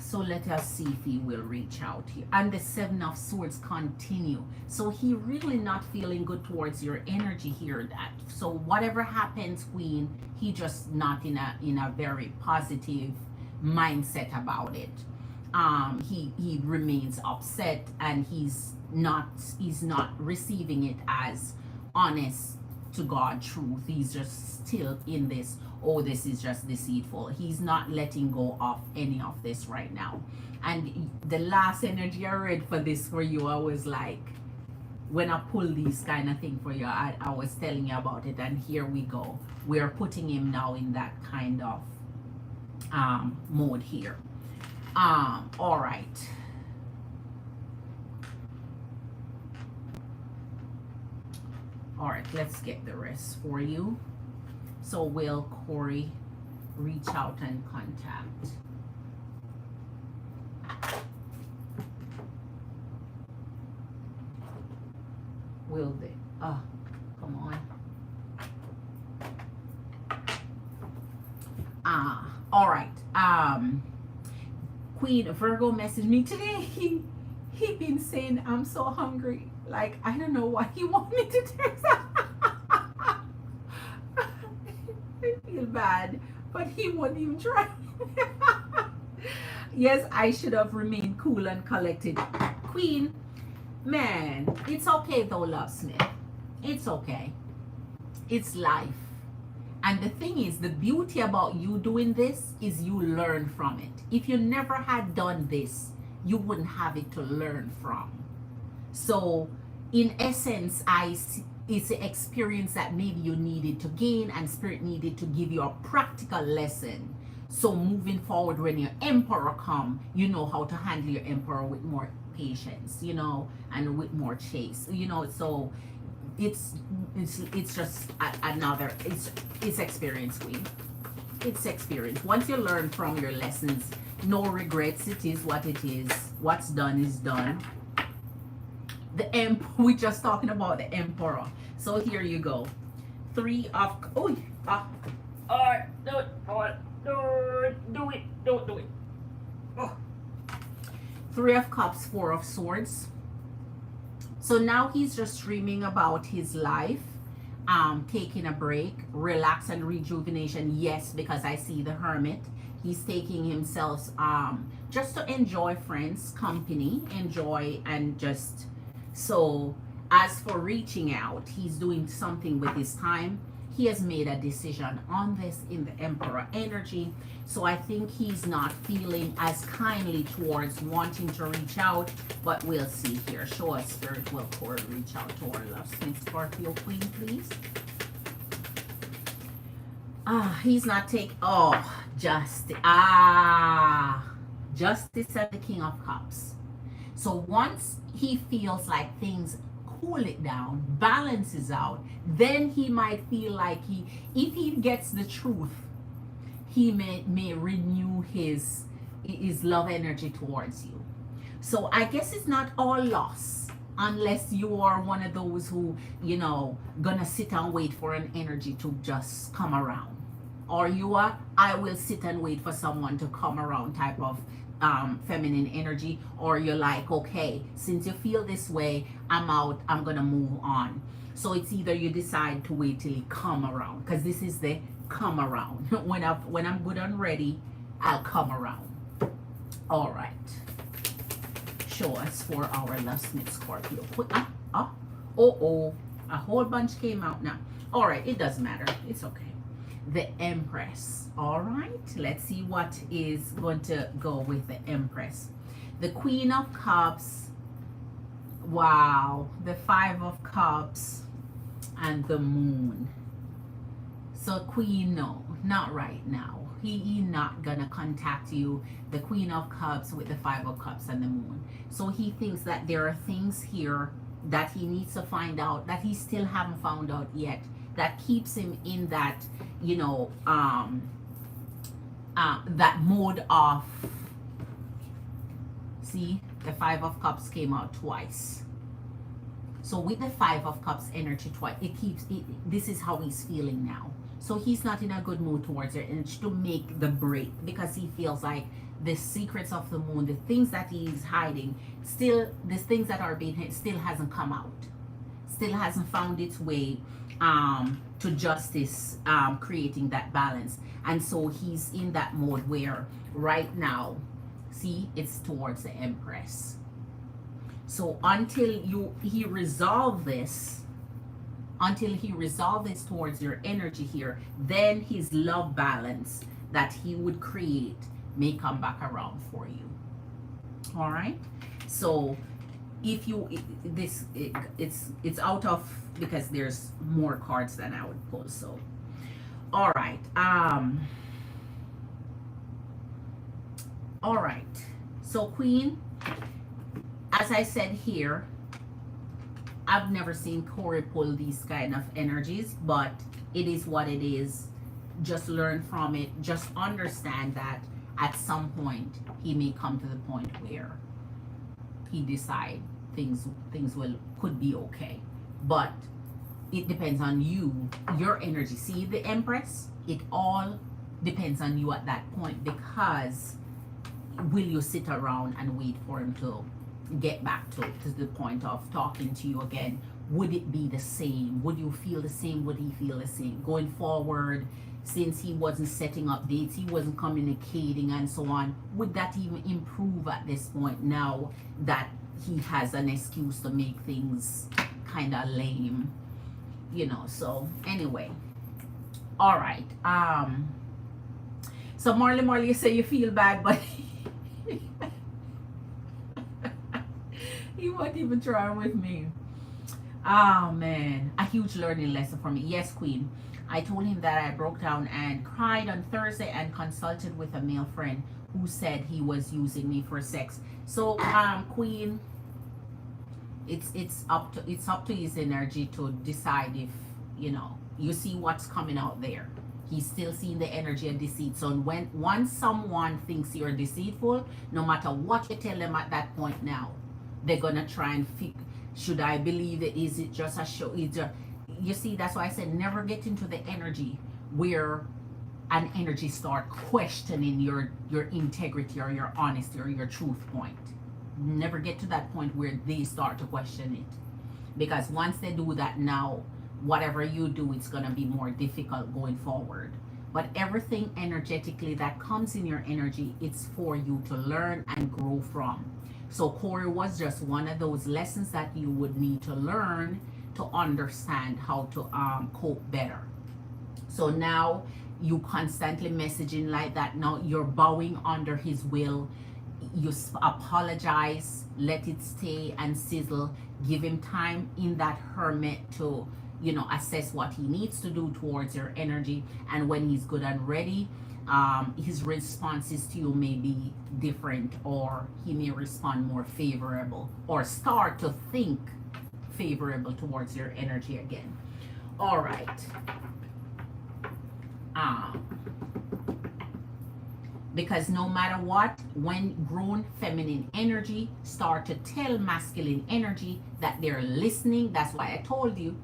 So let us see if he will reach out here. And the Seven of Swords continue. So he really not feeling good towards your energy here. That so whatever happens, Queen, he just not in a very positive mindset about it. He remains upset, and he's not receiving it as honest to God truth. He's just still in this, oh, this is just deceitful. He's not letting go of any of this right now. And the last energy I read for this for you, I was like, when I pull these kind of thing for you, I was telling you about it, and here we go. We're putting him now in that kind of mode here. All right. All right, let's get the rest for you. So will Corey reach out and contact? Will they? Come on. All right. Queen Virgo messaged me today. He been saying I'm so hungry. Like, I don't know why he want me to text. I feel bad, but he won't even try. Yes, I should have remained cool and collected. Queen, man, it's okay though, Love Smith. It's okay. It's life. And the thing is, the beauty about you doing this is you learn from it. If you never had done this, you wouldn't have it to learn from. So, in essence, it's an experience that maybe you needed to gain, and Spirit needed to give you a practical lesson. So, moving forward, when your Emperor come, you know how to handle your Emperor with more patience, you know, and with more chase, you know. So, it's just another, it's experience, Queen. It's experience. Once you learn from your lessons, no regrets. It is what it is. What's done is done. We're just talking about the Emperor. So here you go. Three of do it. Oh. Three of Cups, Four of Swords. So now he's just dreaming about his life, taking a break, relax and rejuvenation. Yes, because I see the Hermit. He's taking himself just to enjoy friends' company, enjoy, and just so. As for reaching out, he's doing something with his time. He has made a decision on this in the Emperor energy. So I think he's not feeling as kindly towards wanting to reach out, but we'll see here. Show us, Spirit, will Corey reach out to our Love Smith Scorpio Queen, please. He's not taking, Justice. Justice and the King of Cups. So once he feels like things cool it down, balances out, then he might feel like if he gets the truth, he may renew his love energy towards you. So I guess it's not all loss, unless you are one of those who, you know, gonna sit and wait for an energy to just come around. Or you are, I will sit and wait for someone to come around type of feminine energy. Or you're like, okay, since you feel this way, I'm out, I'm gonna move on. So it's either you decide to wait till he come around, because this is the come around. when I'm good and ready, I'll come around. All right, show us for our Love Smith Scorpio. A whole bunch came out now. All right, it doesn't matter, it's okay. The Empress. All right, let's see what is going to go with the Empress. The Queen of Cups. Wow, the Five of Cups and the Moon. So Queen, no, not right now. He not gonna contact you. The Queen of Cups with the Five of Cups and the Moon. So he thinks that there are things here that he needs to find out that he still haven't found out yet, that keeps him in that, you know, that mode of, see, the Five of Cups came out twice. So with the Five of Cups energy twice, it keeps it, this is how he's feeling now. So he's not in a good mood towards your energy to make the break, because he feels like the secrets of the moon, the things that he's hiding, still, the things that are being hid, still hasn't come out, still hasn't found its way to justice, creating that balance. And so he's in that mode where right now, see, it's towards the Empress. So until he resolve this, towards your energy here, then his love balance that he would create may come back around for you. All right. So if you it's out of, because there's more cards than I would pull. So all right. All right. So Queen, as I said here, I've never seen Corey pull these kind of energies, but it is what it is. Just learn from it. Just understand that at some point he may come to the point where he decide things could be okay. But it depends on you, your energy. See the Empress? It all depends on you at that point, because will you sit around and wait for him to get back to the point of talking to you again? Would it be the same? Would you feel the same? Would he feel the same going forward? Since he wasn't setting up dates, he wasn't communicating and so on, would that even improve at this point, now that he has an excuse to make things kind of lame, you know? So anyway, all right. So Marley, you say you feel bad, but you won't even try with me. Oh man, a huge learning lesson for me. Yes, Queen. I told him that I broke down and cried on Thursday and consulted with a male friend who said he was using me for sex. So Queen, it's up to his energy to decide if, you know, you see what's coming out there. He's still seeing the energy of deceit. So once someone thinks you're deceitful, no matter what you tell them at that point now, they're gonna try and figure, should I believe it? Is it just a show? You see, that's why I said never get into the energy where an energy start questioning your integrity or your honesty or your truth point. Never get to that point where they start to question it, because once they do that, now whatever you do, it's gonna be more difficult going forward. But everything energetically that comes in your energy, it's for you to learn and grow from. So Corey was just one of those lessons that you would need to learn to understand how to cope better. So now you constantly messaging like that. Now you're bowing under his will. You apologize, let it stay and sizzle. Give him time in that hermit to, you know, assess what he needs to do towards your energy. And when he's good and ready, his responses to you may be different, or he may respond more favorable, or start to think favorable towards your energy again. All right. Because no matter what, when grown feminine energy start to tell masculine energy that they're listening, that's why I told you,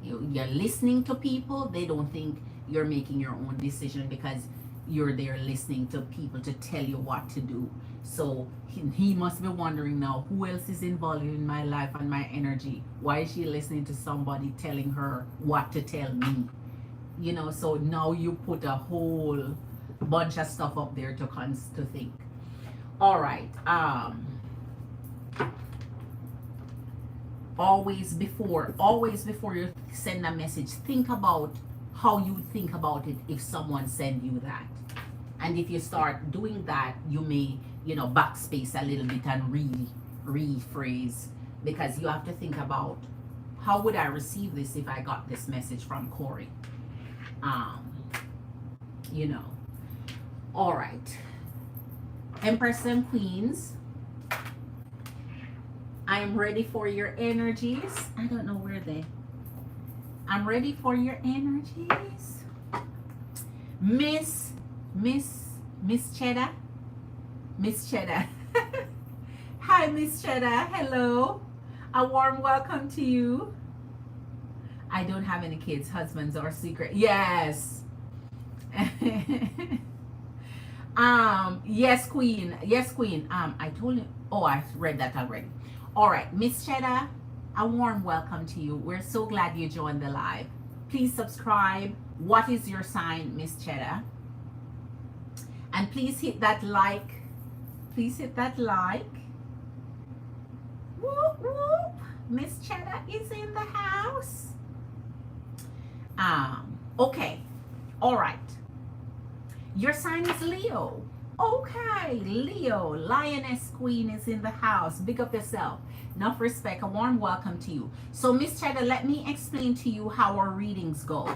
you're listening to people. They don't think you're making your own decision, because you're there listening to people to tell you what to do. So he must be wondering now, who else is involved in my life and my energy? Why is she listening to somebody telling her what to tell me? You know, so now you put a whole bunch of stuff up there to think. All right. Always before you send a message, think about how you would think about it if someone send you that. And if you start doing that, you may, you know, backspace a little bit and rephrase, because you have to think about, how would I receive this if I got this message from Corey? You know. All right. Empress and Queens, I am ready for your energies. I don't know where I'm ready for your energies. Miss Cheddar. Miss Cheddar. Hi, Miss Cheddar. Hello. A warm welcome to you. I don't have any kids. Husbands are secret. Yes. Yes, Queen. Yes, Queen. I told you. Oh, I read that already. All right, Miss Cheddar, a warm welcome to you. We're so glad you joined the live. Please subscribe. What is your sign, Miss Cheddar? And please hit that like. Please hit that like. Whoop, whoop. Miss Cheddar is in the house. Okay. All right. Your sign is Leo. Okay, Leo, Lioness Queen is in the house. Big up yourself. Enough respect. A warm welcome to you. So, Miss Cheddar, let me explain to you how our readings go.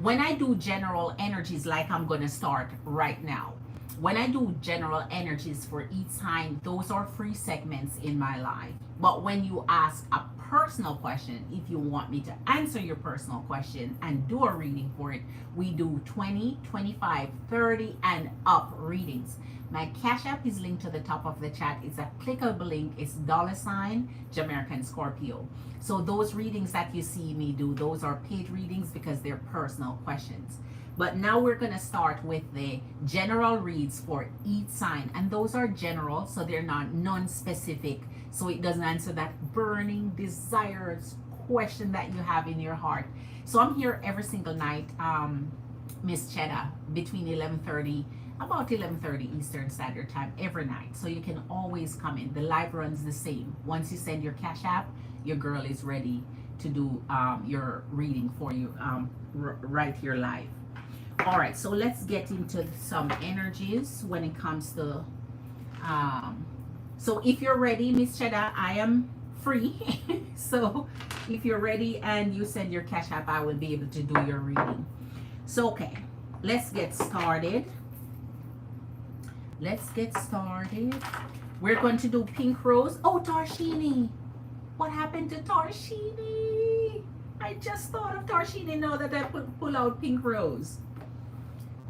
When I do general energies, like I'm going to start right now, when I do general energies for each sign, those are free segments in my life. But when you ask a personal question, if you want me to answer your personal question and do a reading for it, we do 20, 25, 30 and up readings. My Cash App is linked to the top of the chat. It's a clickable link. It's $ JamericanScorpio. So those readings that you see me do, those are paid readings because they're personal questions. But now we're going to start with the general reads for each sign. And those are general, so they're not non-specific. So it doesn't answer that burning desires question that you have in your heart. So I'm here every single night, Miss Cheddar, between 11:30, about 11:30 Eastern Standard Time every night. So you can always come in. The live runs the same. Once you send your Cash App, your girl is ready to do your reading for you right here live. All right, so let's get into some energies when it comes to so if you're ready, Miss Cheddar, I am free. So if you're ready and you send your Cash App, I will be able to do your reading. So okay, let's get started. Let's get started. We're going to do Pink Rose. Oh, Tarshini, what happened to Tarshini? I just thought of Tarshini now that I pull out Pink Rose.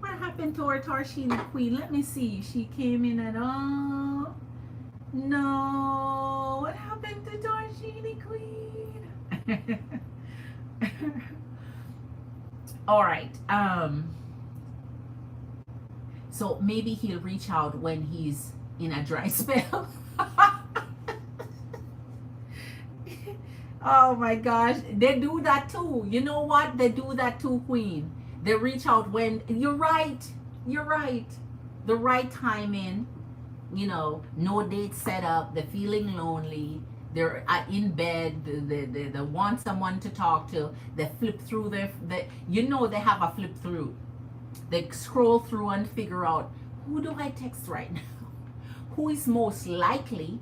What happened to our Tarshini Queen? Let me see. She came in and oh no. What happened to Tarshini Queen? All right. So maybe he'll reach out when he's in a dry spell. Oh my gosh. They do that too. You know what? They do that too, Queen. They reach out when you're right. You're right. The right timing, you know, no date set up, they're feeling lonely, they're in bed, they want someone to talk to, they flip through you know, they have a flip through. They scroll through and figure out, who do I text right now? Who is most likely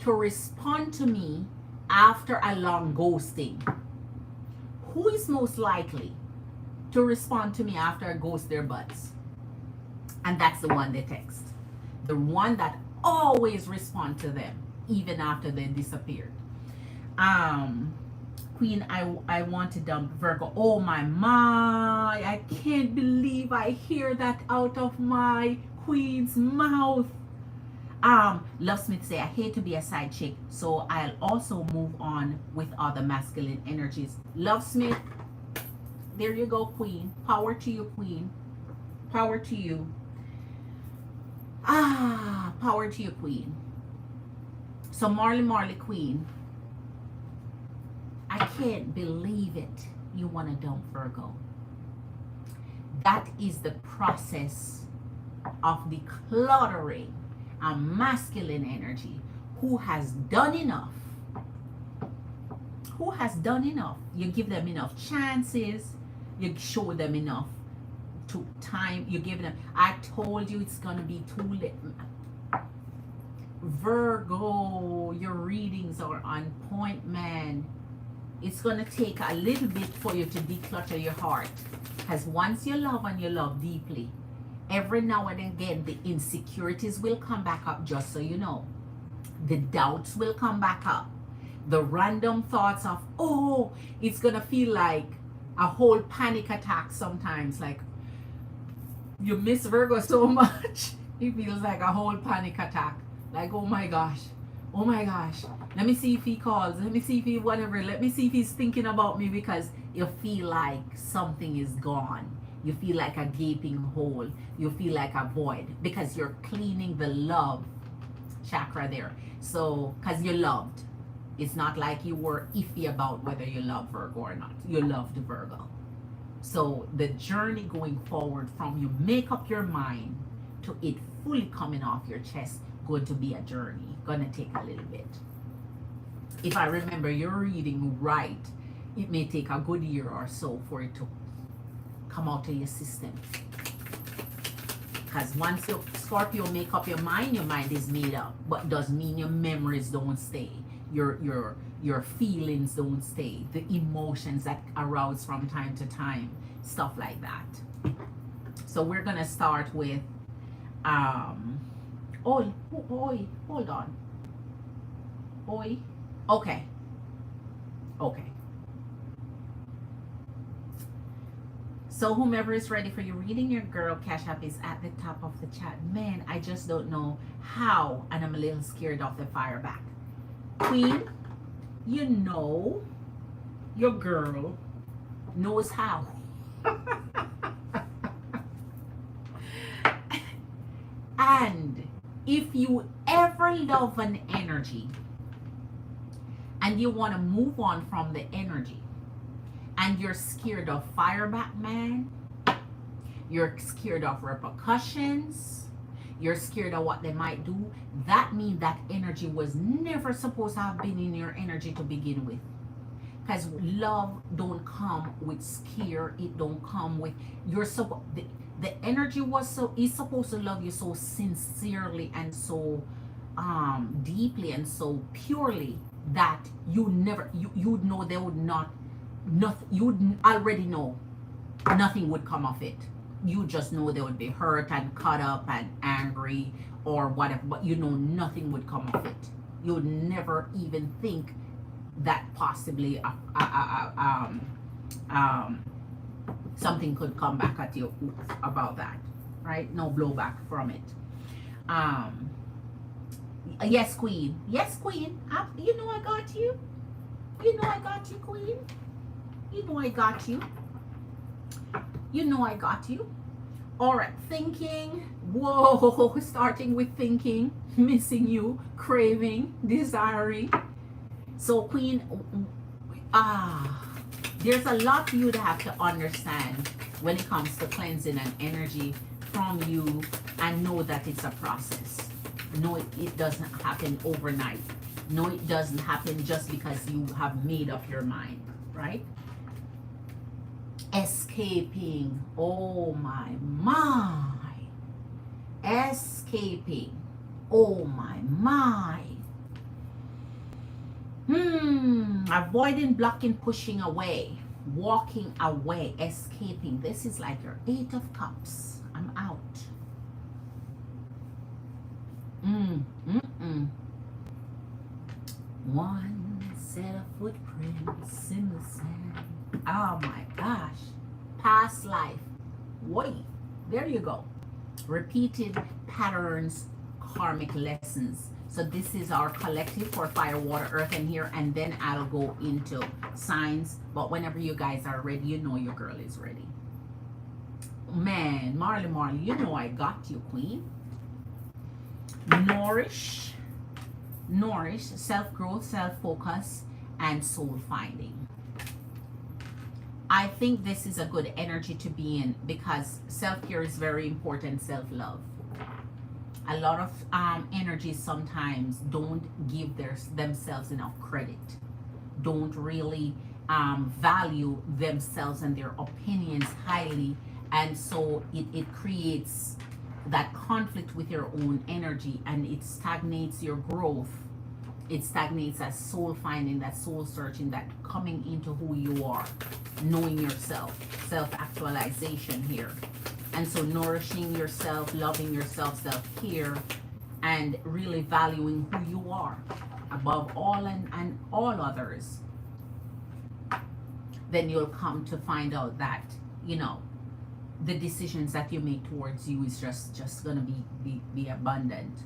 to respond to me after a long ghosting? Who is most likely to respond to me after I ghost their butts? And that's the one they text. The one that always respond to them, even after they disappeared. Queen, I want to dump Virgo. Oh my, I can't believe I hear that out of my Queen's mouth. Love Smith say, I hate to be a side chick, so I'll also move on with other masculine energies. Love Smith, there you go, Queen. Power to you, Queen. Power to you. Power to you, Queen. So Marley Queen, I can't believe it. You want to dump Virgo. That is the process of decluttering a masculine energy who has done enough. Who has done enough. You give them enough chances. You show them enough time. You give them, I told you it's gonna be too late. Virgo, your readings are on point, man. It's gonna take a little bit for you to declutter your heart, because once you love and you love deeply, every now and again the insecurities will come back up, just so you know. The doubts will come back up. The random thoughts of, oh, it's gonna feel like a whole panic attack sometimes, like you miss Virgo so much. It feels like a whole panic attack. Like, oh my gosh. Let me see if he calls. Let me see if he whatever. Let me see if he's thinking about me, because you feel like something is gone. You feel like a gaping hole. You feel like a void because you're cleaning the love chakra there. So, because you loved. It's not like you were iffy about whether you love Virgo or not. You loved Virgo. So, the journey going forward from you make up your mind to it fully coming off your chest going to be a journey. Going to take a little bit. If I remember your reading right, it may take a good year or so for it to come out of your system. Because once you Scorpio make up your mind is made up. But doesn't mean your memories don't stay. Your feelings don't stay. The emotions that arouse from time to time. Stuff like that. So we're gonna start with hold on. Okay. So whomever is ready for your reading, your girl Cash App is at the top of the chat. Man, I just don't know how, and I'm a little scared of the fire back. Queen, you know your girl knows how. And if you ever love an energy and you want to move on from the energy, and you're scared of fireback, man, you're scared of repercussions, you're scared of what they might do, that means that energy was never supposed to have been in your energy to begin with. Because love don't come with scare, it don't come with, the energy is supposed to love you so sincerely and so deeply and so purely that you'd know they would not, nothing, you'd already know nothing would come of it. You just know they would be hurt and caught up and angry or whatever, but you know nothing would come of it. You'd never even think that possibly something could come back at you about that, right? No blowback from it. Yes, Queen. Yes, Queen. You know I got you. You know I got you, Queen. You know I got you. You know I got you. All right, thinking. Whoa, starting with thinking, missing you, craving, desiring. So, Queen, there's a lot you'd have to understand when it comes to cleansing an energy from you, and know that it's a process. No, it doesn't happen overnight. No, it doesn't happen just because you have made up your mind, right? Escaping. Oh my. Escaping. Oh my. Avoiding, blocking, pushing away, walking away, escaping. This is like your 8 of Cups. I'm out. One set of footprints in the sand. Oh my gosh. Past life. Wait, there you go. Repeated patterns, karmic lessons. So this is our collective for fire, water, earth, and here, and then I'll go into signs. But whenever you guys are ready, you know your girl is ready. Man, Marley, you know I got you, Queen. Nourish, self-growth, self-focus, and soul finding. I think this is a good energy to be in because self-care is very important, self-love. A lot of energies sometimes don't give themselves enough credit, don't really value themselves and their opinions highly, and so it creates that conflict with your own energy, and it stagnates your growth. It stagnates that soul finding, that soul searching, that coming into who you are, knowing yourself, self-actualization here. And so nourishing yourself, loving yourself, self-care, and really valuing who you are above all and all others. Then you'll come to find out that, you know, the decisions that you make towards you is just gonna be abundant.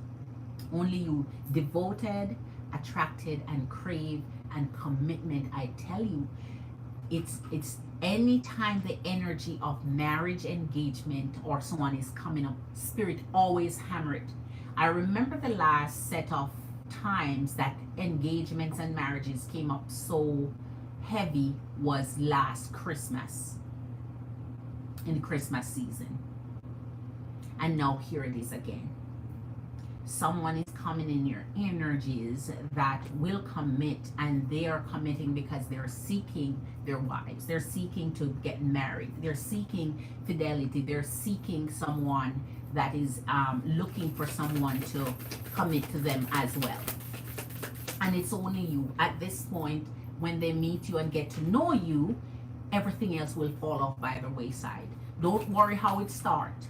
Only you devoted, attracted, and crave, and commitment. I tell you, It's anytime the energy of marriage, engagement, or someone is coming up, spirit always hammer it. I remember the last set of times that engagements and marriages came up so heavy was last Christmas, in the Christmas season. And now here it is again. Someone is coming in your energies that will commit, and they are committing because they're seeking their wives. They're seeking to get married. They're seeking fidelity. They're seeking someone that is looking for someone to commit to them as well. And it's only you. At this point, when they meet you and get to know you, everything else will fall off by the wayside. Don't worry how it starts.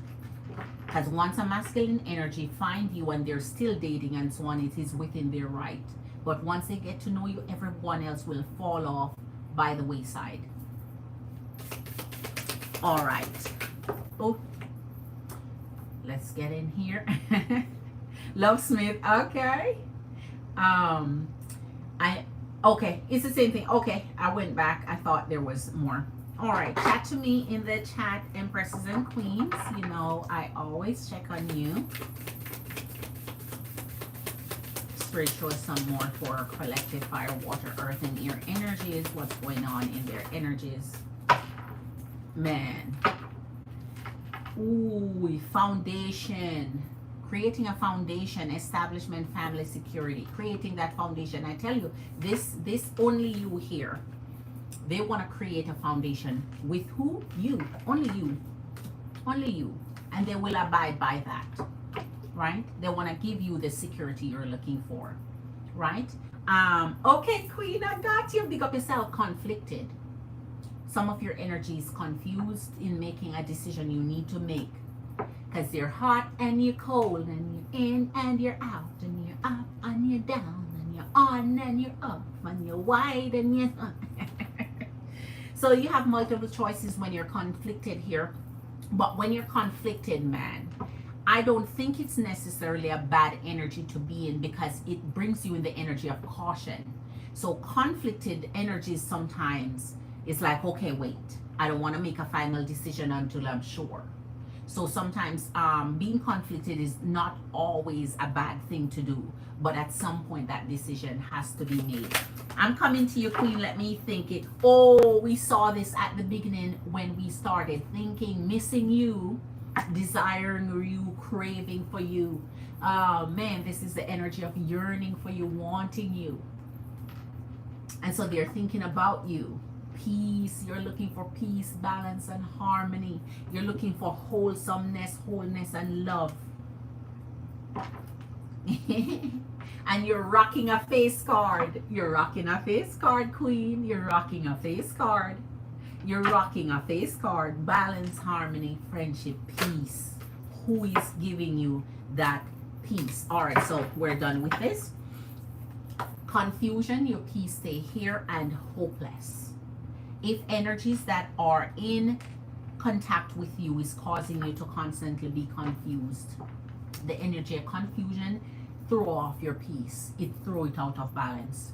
Because once a masculine energy find you and they're still dating and so on, it is within their right. But once they get to know you, everyone else will fall off by the wayside. All right. Oh, let's get in here. Love Smith. Okay. Okay, it's the same thing. Okay, I went back. I thought there was more. All right, chat to me in the chat, Empresses and Queens. You know, I always check on you. Spirit, show us some more for collective fire, water, earth, and air energies. What's going on in their energies? Man. Ooh, foundation. Creating a foundation, establishment, family, security. Creating that foundation. I tell you, this only you here. They want to create a foundation with who? You. Only you. Only you. And they will abide by that. Right? They want to give you the security you're looking for. Right? Okay, Queen, I got you. Big up yourself. Conflicted. Some of your energy is confused in making a decision you need to make. Because you're hot and you're cold and you're in and you're out and you're up and you're down and you're on and you're up and you're wide and you're... So you have multiple choices when you're conflicted here. But when you're conflicted, man, I don't think it's necessarily a bad energy to be in because it brings you in the energy of caution. So conflicted energies sometimes is like, okay, wait, I don't want to make a final decision until I'm sure. So sometimes being conflicted is not always a bad thing to do. But at some point that decision has to be made. I'm coming to you, Queen. Let me think it. Oh, we saw this at the beginning when we started thinking, missing you, desiring you, craving for you. Man, this is the energy of yearning for you, wanting you. And so they're thinking about you. Peace. You're looking for peace, balance, and harmony. You're looking for wholesomeness, wholeness, and love. And you're rocking a face card. You're rocking a face card, Queen. You're rocking a face card. You're rocking a face card. Balance, harmony, friendship, peace. Who is giving you that peace? All right, so we're done with this. Confusion, your peace stay here, and hopeless. If energies that are in contact with you is causing you to constantly be confused, the energy of confusion throw off your peace. It throw it out of balance.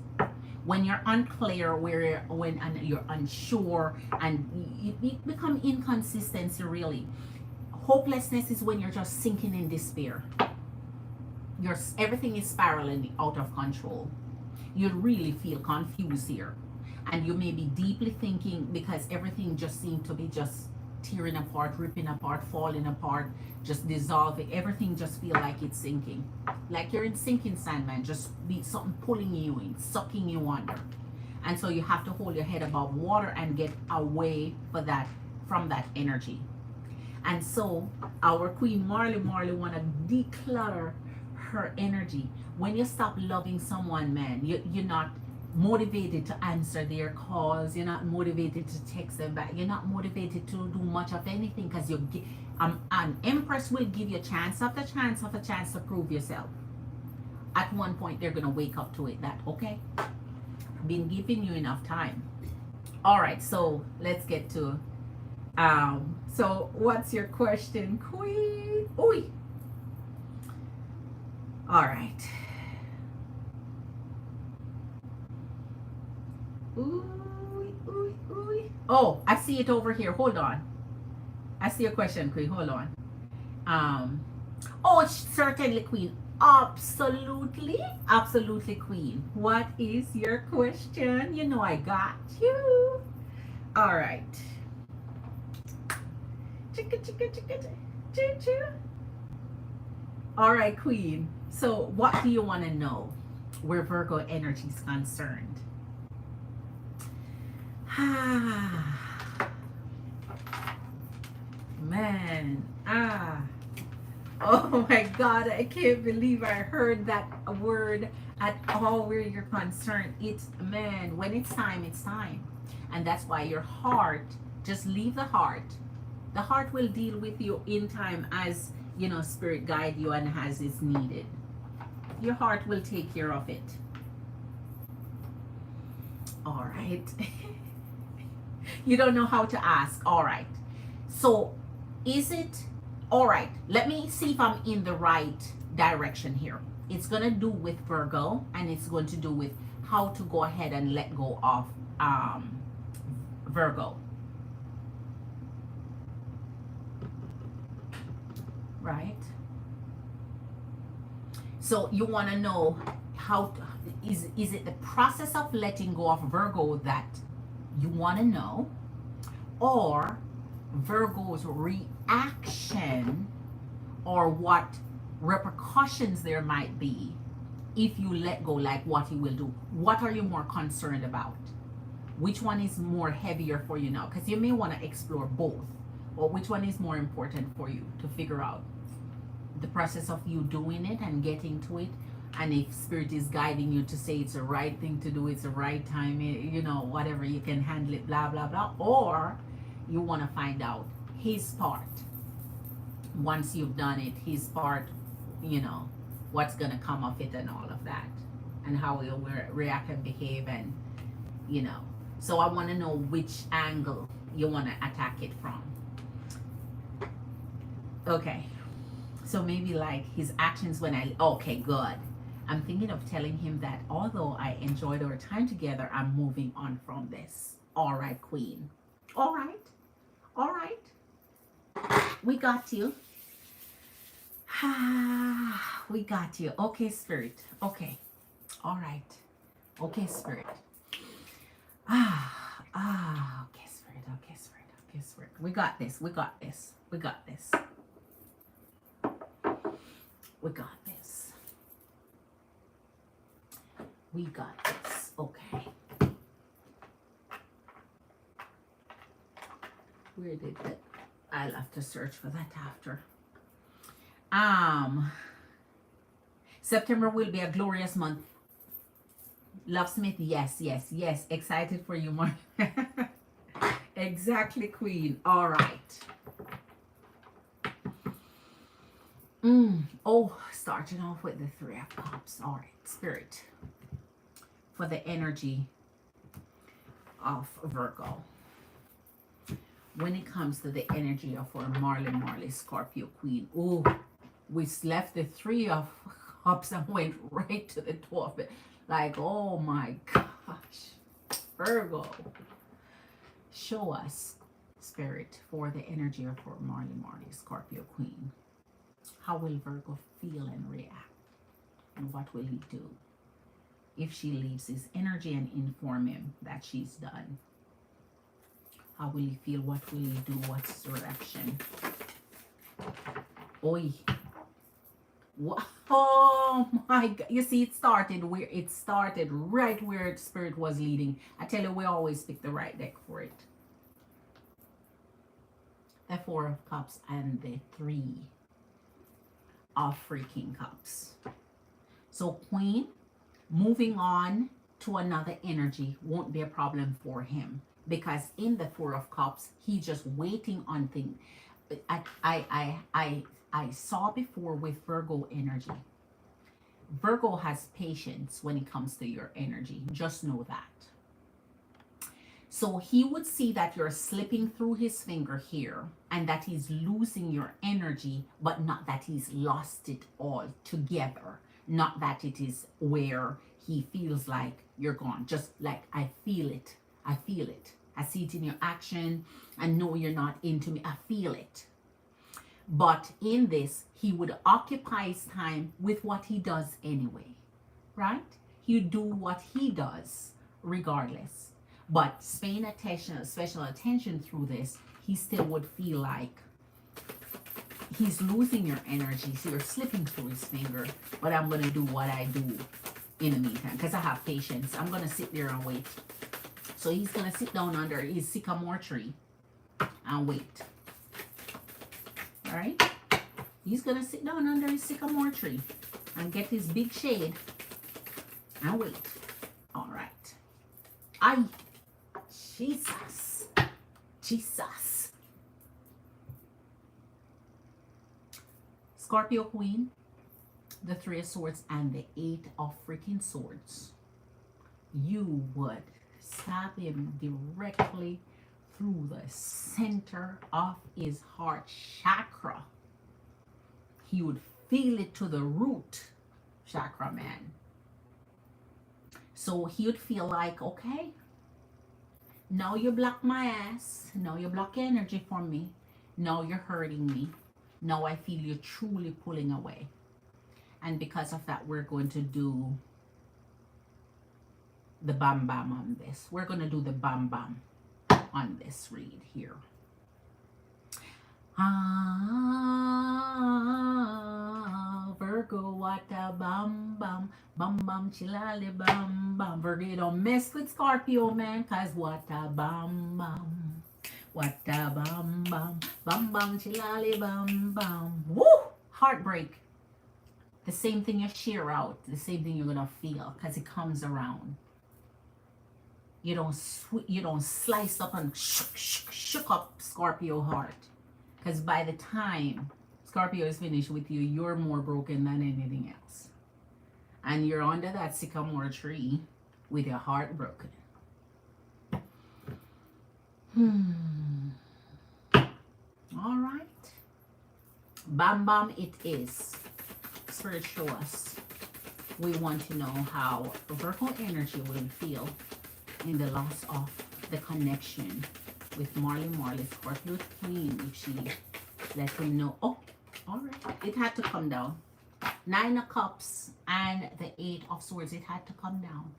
When you're unclear, when you're unsure, and you become inconsistency, really. Hopelessness is when you're just sinking in despair. Everything is spiraling out of control. You really feel confused here. And you may be deeply thinking because everything just seems to be just tearing apart, ripping apart, falling apart, just dissolving. Everything just feel like it's sinking. Like you're in sinking sand, man. Just be something pulling you in, sucking you under. And so you have to hold your head above water and get away from that energy. And so our Queen Marley want to declutter her energy. When you stop loving someone, man, you're not motivated to answer their calls. You're not motivated to text them back. You're not motivated to do much of anything because an Empress will give you chance after chance after chance to prove yourself. At one point, they're going to wake up to it that, okay, been giving you enough time. All right, so let's get to, so what's your question, Queen? Ooh. All right. Ooh, ooh, ooh. Oh, I see it over here. Hold on. I see a question, Queen. Hold on. Um, oh, certainly, Queen. Absolutely, absolutely, Queen. What is your question? You know I got you. All right. Chicka, chicka, chicka, choo, choo. All right, Queen. So, what do you want to know where Virgo energy is concerned? Man. Oh my God, I can't believe I heard that word at all where you're concerned. It's, man, when it's time, it's time. And that's why your heart, just leave the heart. The heart will deal with you in time as, you know, spirit guide you and as is needed. Your heart will take care of it. All right. You don't know how to ask. All right. So, is it all right? Let me see if I'm in the right direction here. It's going to do with Virgo, and it's going to do with how to go ahead and let go of Virgo. Right? So you want to know how is it the process of letting go of Virgo that you want to know, or Virgo's reaction, or what repercussions there might be if you let go, like what he will do? What are you more concerned about? Which one is more heavier for you now? Because you may want to explore both, or which one is more important for you to figure out the process of you doing it and getting to it, and if spirit is guiding you to say it's the right thing to do, it's the right time, you know, whatever, you can handle it, blah blah blah, or you want to find out his part. Once you've done it, his part, you know, what's gonna come of it and all of that, and how he'll react and behave, and you know. So I want to know which angle you want to attack it from. Okay. So maybe like his actions when okay, good. I'm thinking of telling him that although I enjoyed our time together, I'm moving on from this. All right, Queen. All right. All right. We got you. We got you. Okay, Spirit. Okay. All right. Okay, Spirit. Okay, Spirit. Okay, Spirit. Okay, Spirit. We got this. We got this. We got this. We got this. We got this. Okay. Where did that? I'll have to search for that after. September will be a glorious month. Love Smith, yes, yes, yes. Excited for you, Mark. Exactly, Queen. All right. Oh, starting off with the Three of Cups. All right, Spirit, for the energy of Virgo. When it comes to the energy of our Marley Scorpio Queen, oh, we left the Three of Cups and went right to the Two of it. Like, oh my gosh, Virgo, show us, Spirit, for the energy of our Marley Scorpio Queen. How will Virgo feel and react? And what will he do if she leaves his energy and inform him that she's done? How will he feel? What will he do? What's his reaction? Oi. What? Oh my God. You see, it started right where Spirit was leading. I tell you, we always pick the right deck for it. The Four of Cups and the Three of freaking Cups. So Queen, moving on to another energy won't be a problem for him, because in the Four of Cups, he's just waiting on things. I saw before with Virgo energy. Virgo has patience when it comes to your energy. Just know that. So he would see that you're slipping through his finger here, and that he's losing your energy, but not that he's lost it all together. Not that it is where he feels like you're gone. Just like, I feel it. I feel it. I see it in your action. I know you're not into me. I feel it. But in this, he would occupy his time with what he does anyway, right? He'd do what he does regardless. But paying attention, special attention through this, he still would feel like he's losing your energy. So you're slipping through his finger. But I'm going to do what I do in the meantime because I have patience. I'm going to sit there and wait. So he's going to sit down under his sycamore tree and wait. All right? He's going to sit down under his sycamore tree and get his big shade and wait. All right. Jesus. Jesus. Scorpio Queen, the Three of Swords, and the Eight of freaking Swords. You would stab him directly through the center of his heart chakra. He would feel it to the root chakra, man. So he would feel like, okay, now you block my ass. Now you block energy from me. Now you're hurting me. Now I feel you truly pulling away. And because of that, we're going to do the bam bam on this. We're going to do the bam bam on this read here. Virgo, what a bam bam, bam bam, chilali bam bam. Virgo, you don't mess with Scorpio, man, cause what a bam bam, what a bam bam, bam bam, chilali bam bam. Woo! Heartbreak. The same thing you share out, the same thing you're gonna feel, cause it comes around. You don't slice up and shook up Scorpio heart. Because by the time Scorpio is finished with you, you're more broken than anything else. And you're under that sycamore tree with your heart broken. All right. Bam bam it is. Spirit, show us. We want to know how Virgo energy will feel in the loss of the connection with Marley, Scorpio Queen, if she let him know. Oh, all right. It had to come down. 9 of Cups and the 8 of Swords. It had to come down.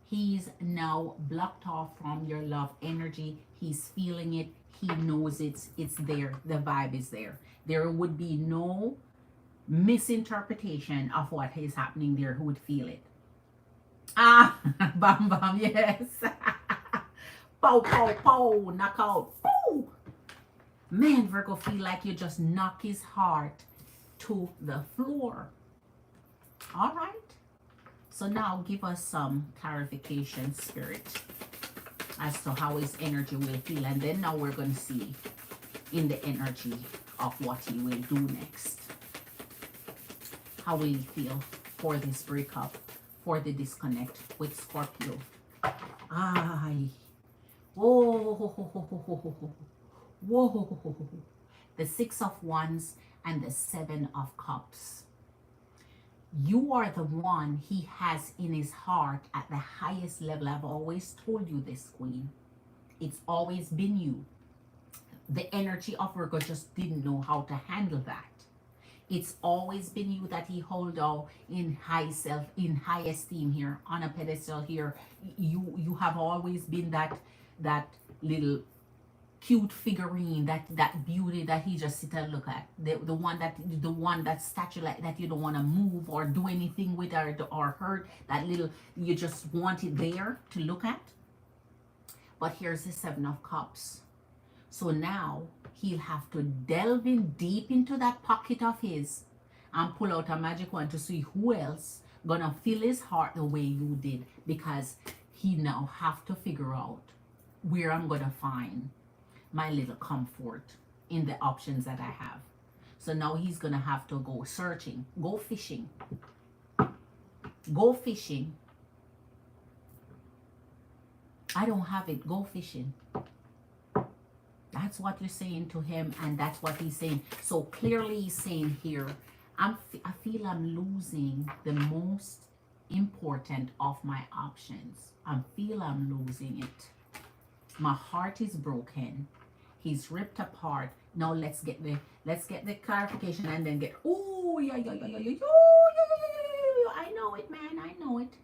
He's now blocked off from your love energy. He's feeling it. He knows it's there. The vibe is there. There would be no misinterpretation of what is happening there. Who would feel it? Ah, bam bam, yes. Pow, pow, pow, knock out. Pow. Man, Virgo feel like you just knock his heart to the floor. All right. So now give us some clarification, Spirit, as to how his energy will feel. And then now we're going to see in the energy of what he will do next. How will he feel for this breakup, for the disconnect with Scorpio? Ay. Whoa. Whoa. The 6 of Wands and the 7 of Cups. You are the one he has in his heart at the highest level. I've always told you this, Queen. It's always been you. The energy of Virgo just didn't know how to handle that. It's always been you that he hold out in high self, in high esteem here, on a pedestal here. You have always been that little cute figurine, that beauty that he just sit and look at. The one that statue like that you don't want to move or do anything with or hurt. That little, you just want it there to look at. But here's the 7 of Cups. So now he'll have to delve in deep into that pocket of his and pull out a magic wand to see who else gonna fill his heart the way you did, because he now have to figure out where I'm gonna find my little comfort in the options that I have. So now he's gonna have to go searching, go fishing. I don't have it. Go fishing. That's what you're saying to him, and that's what he's saying. So clearly he's saying here, I feel I'm losing the most important of my options. I feel I'm losing it. My heart is broken. He's ripped apart. Now let's get the clarification and then get, oh yeah, I know it, man, I know it.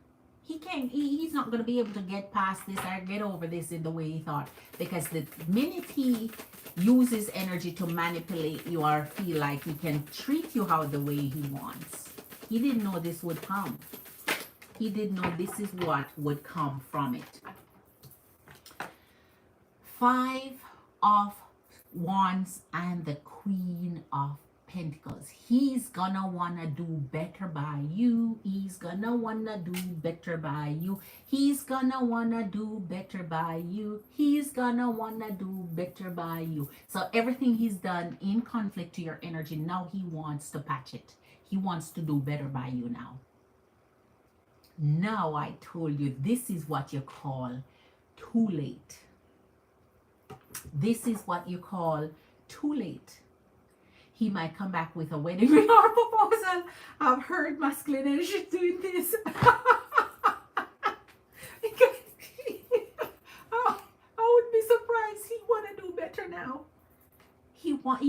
He's not going to be able to get past this or get over this in the way he thought, because the minute he uses energy to manipulate you or feel like he can treat you how the way he wants, he didn't know this would come. He didn't know this is what would come from it. 5 of Wands and the Queen of Pentacles. He's gonna wanna do better by you. He's gonna wanna do better by you. He's gonna wanna do better by you. He's gonna wanna do better by you. So everything he's done in conflict to your energy, now he wants to patch it. He wants to do better by you now. Now I told you, this is what you call too late. This is what you call too late. He might come back with a wedding ring or proposal. I've heard masculine energy doing this. I would be surprised. He want to do better now. He want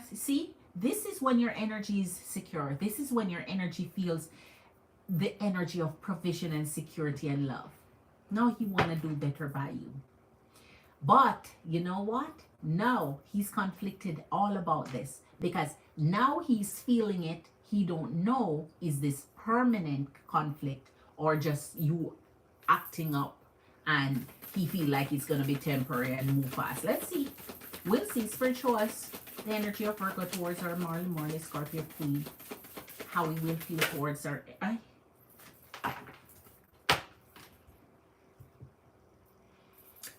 to see. This is when your energy is secure. This is when your energy feels the energy of provision and security and love. Now he want to do better by you. But you know what? Now he's conflicted all about this, because now he's feeling it. He don't know, is this permanent conflict or just you acting up, and he feel like it's going to be temporary and move fast. Let's see. We'll see. Spirit, show us the energy of Virgo towards our Marley Scorpio Queen. How we will feel towards our...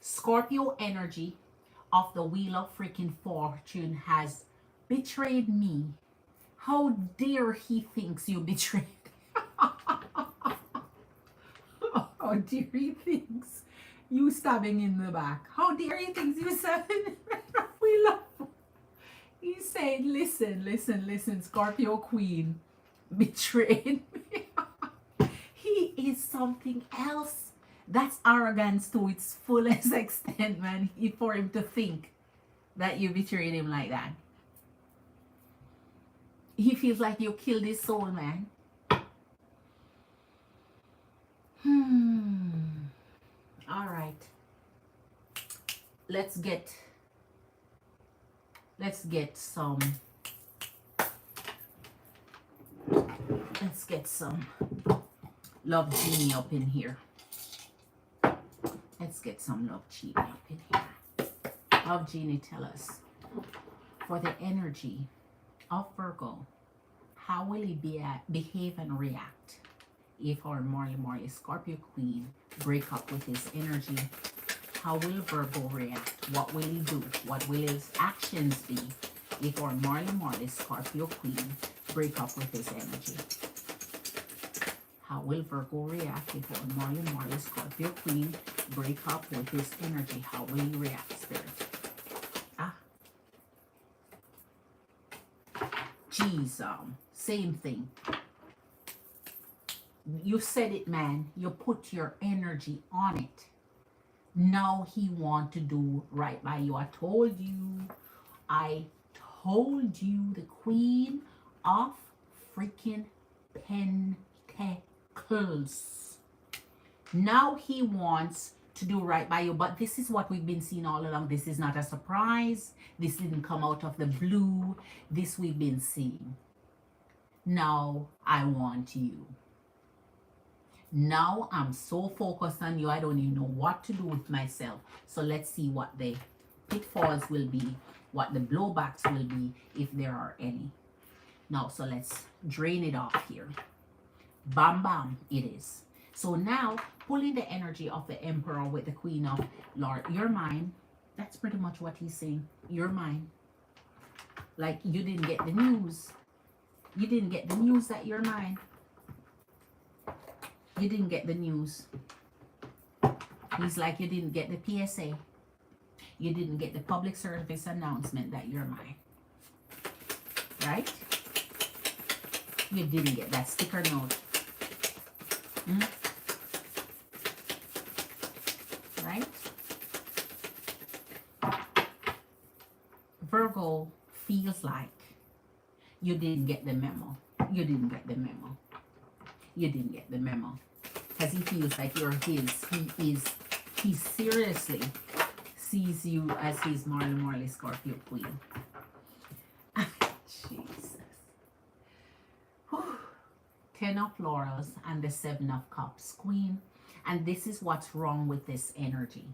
Scorpio energy of the Wheel of freaking Fortune has betrayed me. How dare he thinks you betrayed? How dare he thinks you stabbing in the back? How dare he thinks you stabbing in the back? We love. He said, listen, Scorpio Queen betrayed me. He is something else. That's arrogance to its fullest extent, man. For him to think that you betrayed him like that. He feels like you killed his soul, man. All right. Let's get some love genie up in here. Let's get some love genie up in here. Love genie, tell us, for the energy of Virgo, how will he behave and react if our Marley Scorpio Queen break up with his energy? How will Virgo react? What will he do? What will his actions be if our Marley Scorpio Queen break up with his energy? How will Virgo react if our Marley Scorpio Queen break up with his energy? How will he react, Spirit? Geez, same thing. You said it, man. You put your energy on it. Now he want to do right by you. I told you, the Queen of freaking Pentacles. Now he wants to do right by you, but this is what we've been seeing all along. This is not a surprise. This didn't come out of the blue. This we've been seeing. Now I want you. Now I'm so focused on you, I don't even know what to do with myself. So let's see what the pitfalls will be, what the blowbacks will be, if there are any. Now, so let's drain it off here. Bam, bam, it is. So now, pulling the energy of the Emperor with the Queen of Lord, you're mine. That's pretty much what he's saying. You're mine. Like, you didn't get the news. You didn't get the news that you're mine. You didn't get the news. He's like, you didn't get the PSA. You didn't get the public service announcement that you're mine. Right? You didn't get that sticker note. Right? You didn't get the memo. You didn't get the memo. You didn't get the memo. Because he feels like you're his. He seriously sees you as his Marley Scorpio queen. Jesus. Whew. 10 of Laurels and the 7 of Cups, queen. And this is what's wrong with this energy.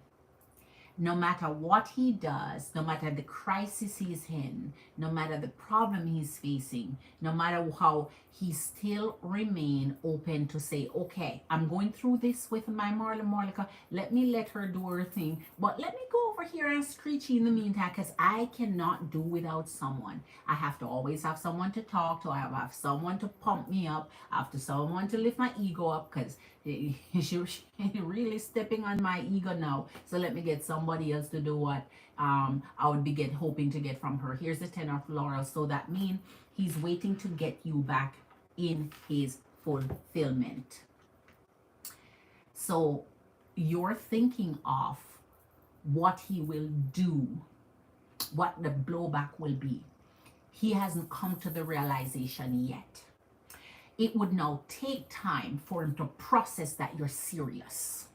No matter what he does, no matter the crisis he's in, no matter the problem he's facing, no matter how, he still remain open to say, okay, I'm going through this with my Marlica. Let me let her do her thing. But let me go over here and screechy in the meantime, because I cannot do without someone. I have to always have someone to talk to. I have someone to pump me up. I have to someone to lift my ego up, because she's really stepping on my ego now. So let me get somebody else to do what I would be hoping to get from her. Here's the 10 of Laurels. So that means he's waiting to get you back in his fulfillment. So you're thinking of what he will do, what the blowback will be. He hasn't come to the realization yet. It would now take time for him to process that you're serious.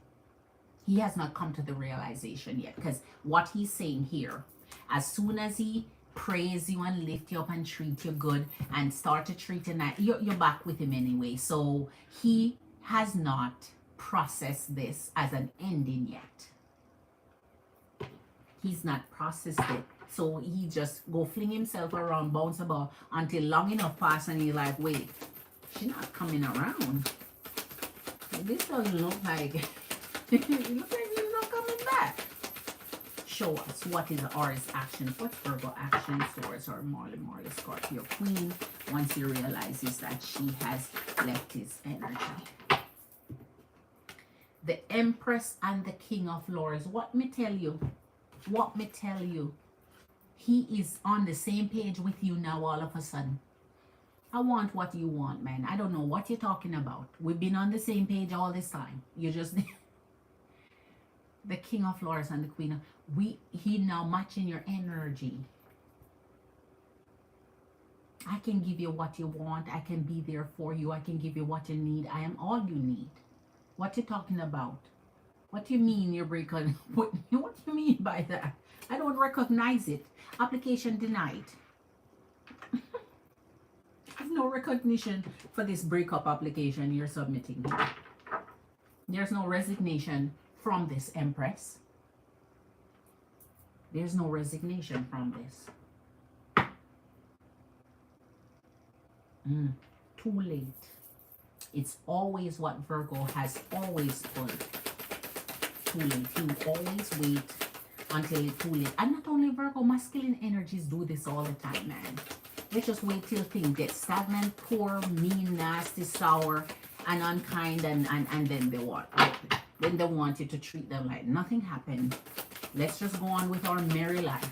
He has not come to the realization yet, because what he's saying here, as soon as he praise you and lift you up and treat you good and start to treat you nice, you're back with him anyway. So he has not processed this as an ending yet. He's not processed it. So he just go fling himself around, bounce about until long enough pass and he's like, wait, she's not coming around. This doesn't look like it looks like she's not coming back. Show us what is Aries action. What's Virgo action towards our Marley Scorpio queen once he realizes that she has left his energy. The Empress and the King of Laurels. What me tell you? What me tell you? He is on the same page with you now all of a sudden. I want what you want, man. I don't know what you're talking about. We've been on the same page all this time. You just the King of Laurels and the Queen of he now matching your energy. I can give you what you want. I can be there for you. I can give you what you need. I am all you need. What you talking about? What do you mean you're breaking? What do you mean by that? I don't recognize it. Application denied. There's no recognition for this breakup application you're submitting. There's no resignation from this, Empress. There's no resignation from this. Too late. It's always what Virgo has always pulled. Too late. He will always wait until it's too late. And not only Virgo, masculine energies do this all the time, man. They just wait till things get stagnant, poor, mean, nasty, sour, and unkind, and then they want. Then they want you to treat them like nothing happened. Let's just go on with our merry life.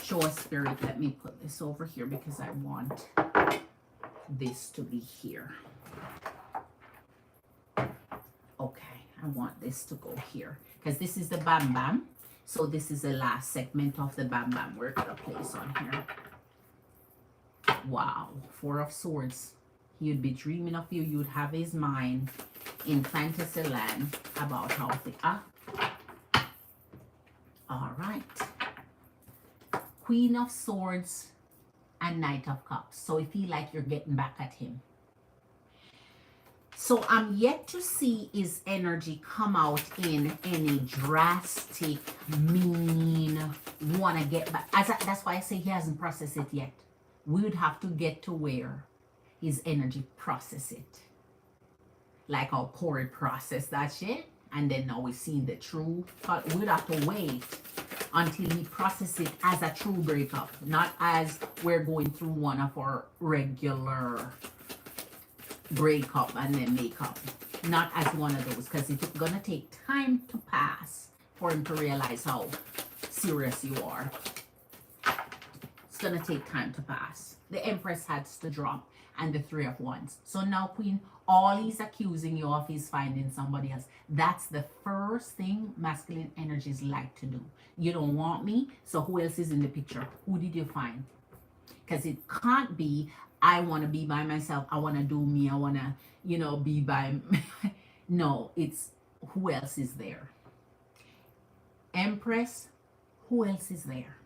Show us, Spirit. Let me put this over here because I want this to be here. Okay, I want this to go here because this is the Bam Bam. So this is the last segment of the Bam Bam we're going to place on here. Wow, 4 of Swords. He'd be dreaming of you. You'd have his mind in fantasy land about how they are. All right. Queen of Swords and Knight of Cups. So it feel like you're getting back at him. So I'm yet to see his energy come out in any drastic, mean, want to get back. That's why I say he hasn't processed it yet. We would have to get to where his energy process it. Like how Corey processed that shit. And then now we're seeing the true. But we'd have to wait until he processes it as a true breakup. Not as we're going through one of our regular breakup and then makeup. Not as one of those. Because it's going to take time to pass for him to realize how serious you are. It's going to take time to pass. The Empress has to drop. And the 3 of Wands. So now, Queen, all he's accusing you of is finding somebody else. That's the first thing masculine energies like to do. You don't want me, so who else is in the picture? Who did you find? Because it can't be, I want to be by myself, I want to do me, I want to, be by. No, it's who else is there? Empress, who else is there?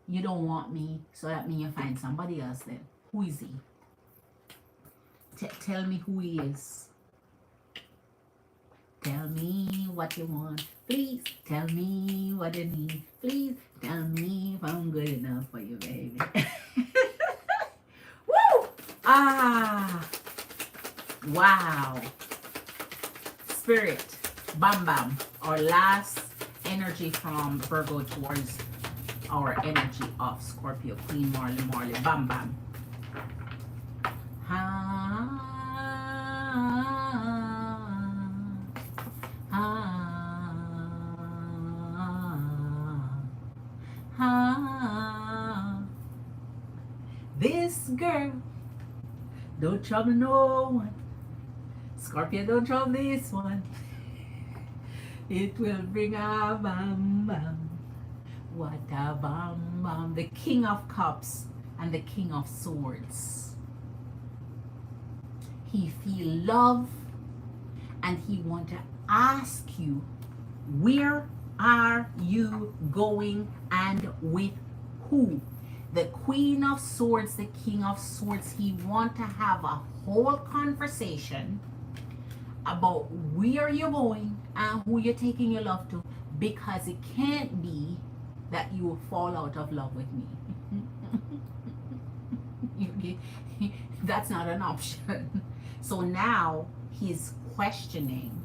You don't want me, so that means you find somebody else then. Who is he? Tell me who he is. Tell me what you want. Please tell me what you need. Please tell me if I'm good enough for you, baby. Woo! Ah! Wow. Spirit. Bam bam. Our last energy from Virgo towards our energy of Scorpio. Queen Marley. Bam bam. This girl don't trouble no one. Scorpio don't trouble this one. It will bring a bam bam. What a bam bam. The King of Cups and the King of Swords. He feel love and he want to ask you, where are you going and with who? The Queen of Swords, the King of Swords, he want to have a whole conversation about where you're going and who you're taking your love to, because it can't be that you will fall out of love with me. That's not an option. So now he's questioning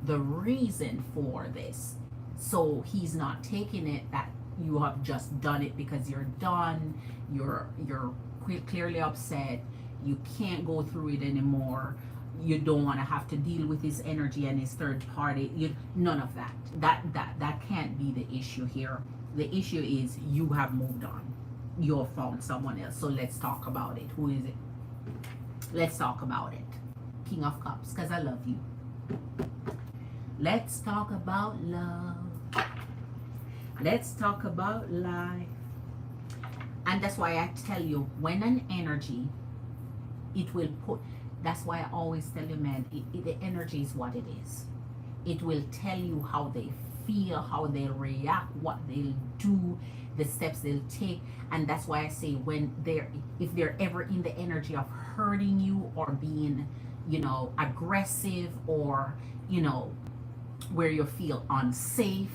the reason for this. So he's not taking it that you have just done it because you're done, you're clearly upset, you can't go through it anymore, you don't want to have to deal with his energy and his third party. None of that. That can't be the issue here. The issue is you have moved on, you have found someone else. So let's talk about it. Who is it? Let's talk about it. King of Cups, because I love you. Let's talk about love. Let's talk about life. And that's why I tell you, when an energy, it will put, that's why I always tell you, man, the energy is what it is. It will tell you how they feel, how they react, what they'll do, the steps they'll take. And that's why I say, if they're ever in the energy of hurting you or being, aggressive, or, where you feel unsafe,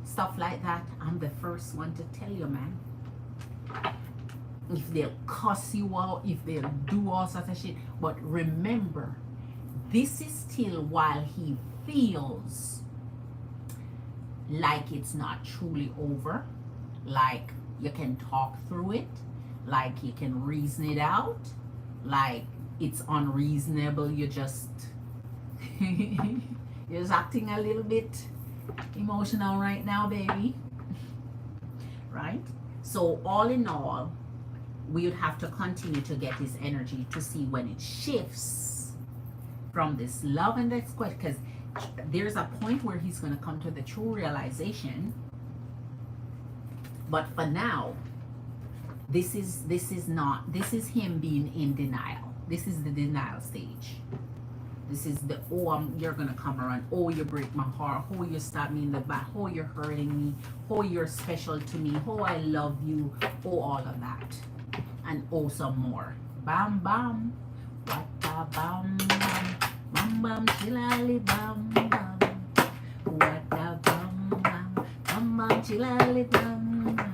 stuff like that, I'm the first one to tell you, man. If they'll cuss you out, if they'll do all sorts of shit. But remember, this is still while he feels like it's not truly over, like you can talk through it, like you can reason it out, like it's unreasonable, you're just you're just acting a little bit emotional right now, baby. Right? So all in all, we would have to continue to get his energy to see when it shifts from this love and this question, because there's a point where he's going to come to the true realization. But for now, this is him being in denial. This is the denial stage. This is the, you're gonna come around, you break my heart, you stab me in the back, you're hurting me, you're special to me, I love you, all of that, and some more. Bam bam, what a bam bam, bam bam, chilali bam bam, what a bam bam, bam bam, chilali bam bam,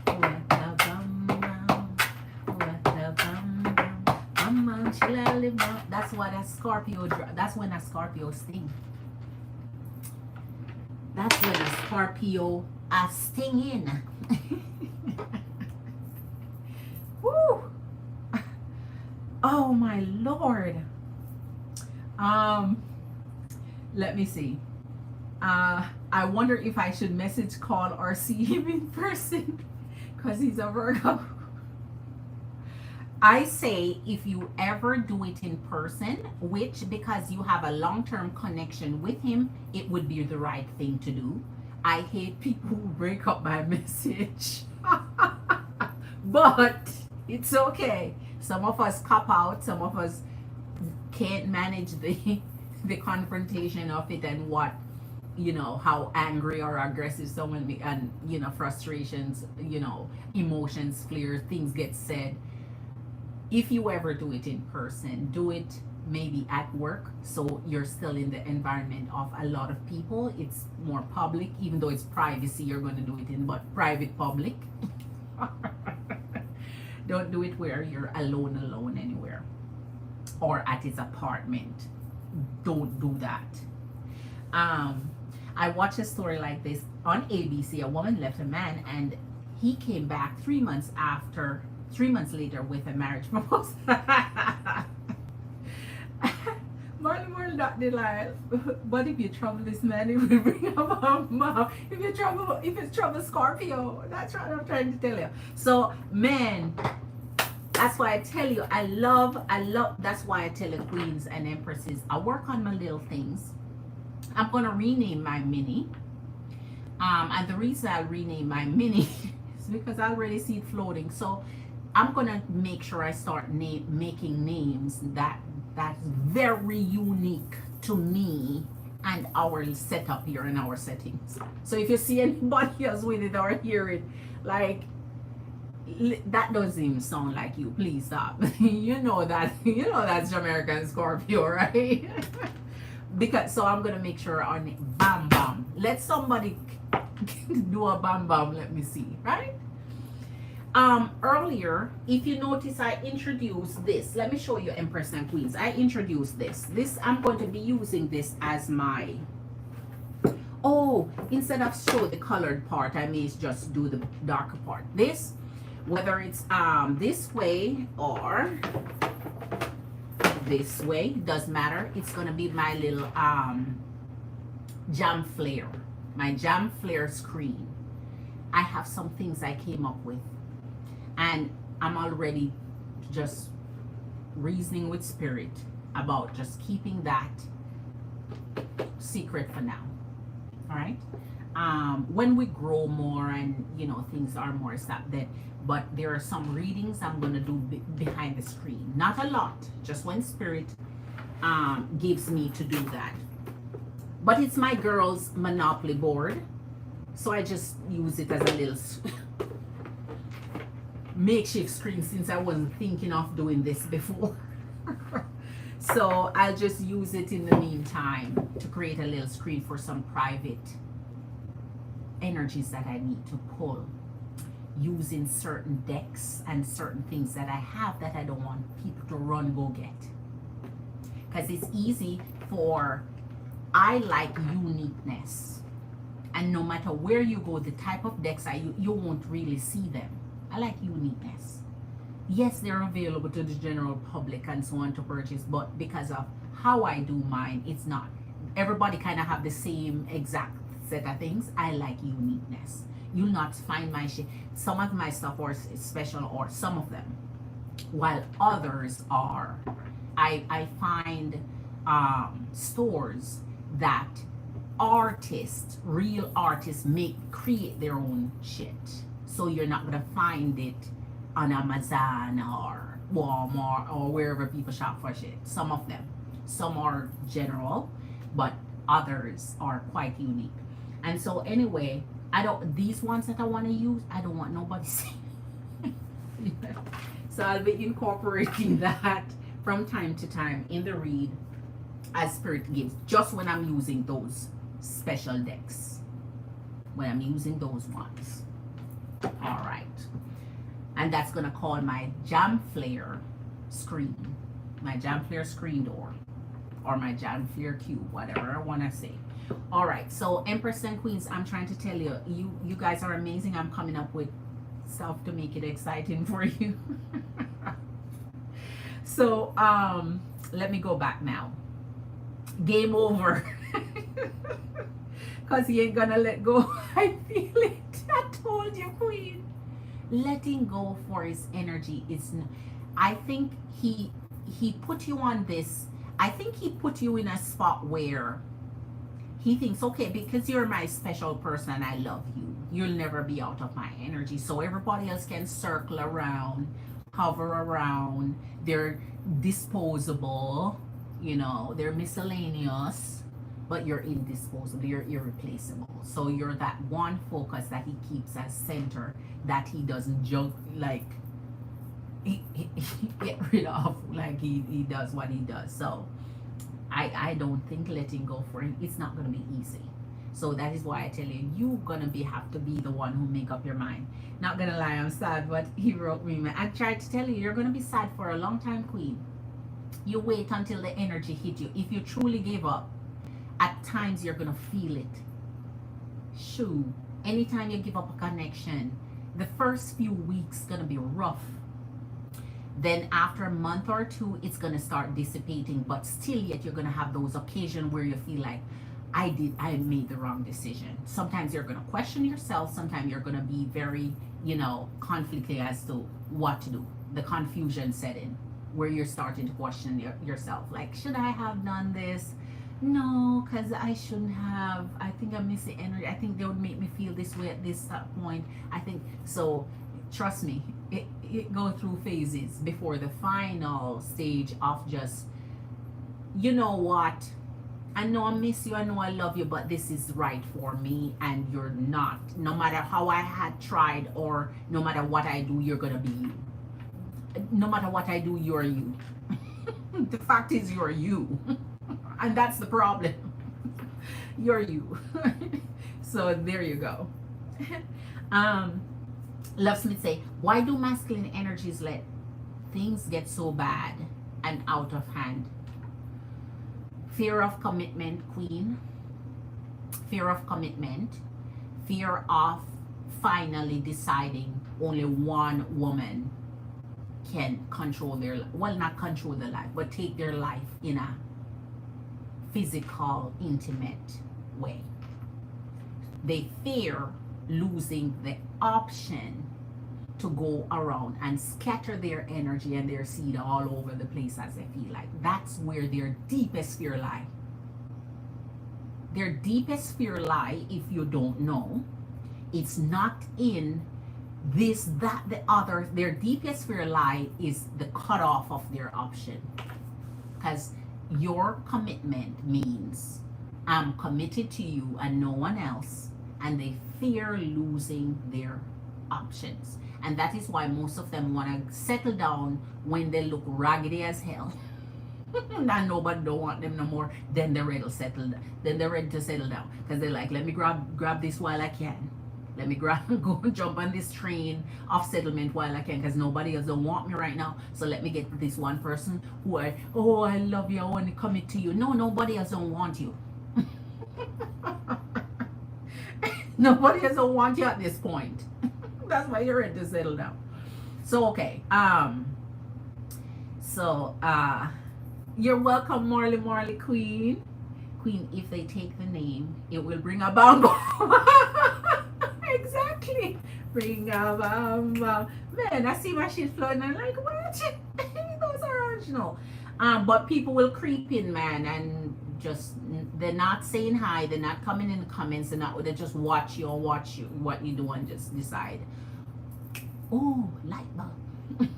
what a bam bam, what a bam bam, bam bam, chilali bam. That's what a Scorpio, that's when a Scorpio sting. That's when a Scorpio sting in. Woo! Oh my Lord. Let me see. I wonder if I should message, call, or see him in person, because he's a Virgo. I say, if you ever do it in person, which, because you have a long-term connection with him, it would be the right thing to do. I hate people who break up by message. But it's okay. Some of us cop out, some of us can't manage the the confrontation of it, and what, how angry or aggressive someone and frustrations, emotions flare, things get said. If you ever do it in person, do it maybe at work, so you're still in the environment of a lot of people. It's more public, even though it's privacy, you're going to do it in, but private public. Don't do it where you're alone anywhere, or at his apartment. Don't do that. I watched a story like this on ABC. A woman left a man, and he came back 3 months later with a marriage proposal. Marley not denial. But if you trouble this man, it will bring up a mom. If it's trouble Scorpio, that's what I'm trying to tell you. So, man, that's why I tell you, I love, that's why I tell the queens and empresses, I work on my little things. I'm going to rename my mini. And the reason I rename my mini is because I already see it floating. So I'm going to make sure I start making names that's very unique to me and our setup here in our settings. So if you see anybody else with it or hear it, like, that doesn't even sound like you, please stop. you know that's Jamerican Scorpio, right? Because so I'm gonna make sure on it, bam bam. Let somebody do a bam bam, let me see, right? Earlier, if you notice, I introduced this. Let me show you, Empress and Queens. I introduced this. I'm going to be using this as my, instead of show the colored part, I may just do the darker part. This, whether it's this way or this way, doesn't matter. It's gonna be my little jam flare, my jam flare screen. I have some things I came up with, and I'm already just reasoning with spirit about just keeping that secret for now. All right. When we grow more and things are more established, but there are some readings I'm going to do behind the screen. Not a lot, just when spirit gives me to do that. But it's my girl's Monopoly board, so I just use it as a little makeshift screen, since I wasn't thinking of doing this before. So I'll just use it in the meantime to create a little screen for some private energies that I need to pull, using certain decks and certain things that I have that I don't want people to go get. Because it's easy I like uniqueness. And no matter where you go, the type of decks you won't really see them. I like uniqueness. Yes, they're available to the general public and so on to purchase, but because of how I do mine, it's not. Everybody kind of have the same exact set of things. I like uniqueness. You'll not find my shit. Some of my stuff are special, or some of them, while others are. I find stores that real artists create their own shit. So you're not gonna find it on Amazon or Walmart or wherever people shop for shit. Some of them. Some are general, but others are quite unique. And so anyway, these ones that I want to use, I don't want nobody seeing. So I'll be incorporating that from time to time in the read as spirit gives, just when I'm using those special decks, when I'm using those ones. All right. And that's going to call my jam flare screen, my jam flare screen door, or my jam flare cube, whatever I want to say. All right, so Empress and Queens, I'm trying to tell you, you guys are amazing. I'm coming up with stuff to make it exciting for you. So let me go back now. Game over. Because he ain't gonna let go. I feel it. I told you, Queen. Letting go for his energy is, I think he put you on this. I think he put you in a spot where he thinks, okay, because you're my special person, I love you. you'll never be out of my energy. So everybody else can circle around, hover around, they're disposable, you know, they're miscellaneous, but you're indisposable, you're irreplaceable. So you're that one focus that he keeps as center, that he doesn't jump like he get rid of, like he does what he does. So I don't think letting go for him, it's not going to be easy. So that is why I tell you, you're going to have to be the one who make up your mind. Not going to lie, I'm sad, but he wrote me, I tried to tell you, you're going to be sad for a long time, Queen. You wait until the energy hit you. If you truly give up, at times you're going to feel it. Shoo. Anytime you give up a connection, the first few weeks going to be rough. Then after a month or two, it's going to start dissipating, but still yet you're going to have those occasions where you feel like, I made the wrong decision. Sometimes you're going to question yourself. Sometimes you're going to be very, you know, conflicted as to what to do. The confusion set in, where you're starting to question yourself. Like, should I have done this? No, because I shouldn't have. I think I miss the energy. I think they would make me feel this way at this point. I think so. Trust me, it goes through phases before the final stage of just, you know what, I know I miss you, I know I love you, but this is right for me, and you're not. No matter how I had tried, or no matter what I do, you're gonna be you. No matter what I do, you're you. The fact is, you're you. And that's the problem. You're you. So there you go. Love Smith say, why do masculine energies let things get so bad and out of hand? Fear of commitment, Queen. Fear of commitment. Fear of finally deciding only one woman can control their, well, not control their life, but take their life in a physical, intimate way. They fear losing the option to go around and scatter their energy and their seed all over the place as they feel like. That's where their deepest fear lie. Their deepest fear lie, if you don't know, it's not in this, that, the other. Their deepest fear lie is the cutoff of their option. Because your commitment means I'm committed to you and no one else, and they fear losing their options. And that is why most of them want to settle down when they look raggedy as hell. And nobody don't want them no more. Then they're ready to settle. Then they're ready to settle down, because they're like, let me grab this while I can. Let me go jump on this train of settlement while I can, because nobody else don't want me right now. So let me get this one person who I love you, I want to commit to you. No, nobody else don't want you. Nobody else don't want you at this point. That's why you're ready to settle down. So okay, you're welcome, Marley Queen. If they take the name, it will bring a bongo. Exactly. Bring a bongo. Man, I see my shit floating. I'm like, what? Those are original. But people will creep in, man, and just, they're not saying hi, they're not coming in the comments, they just watch you what you do and just decide, oh, light bulb.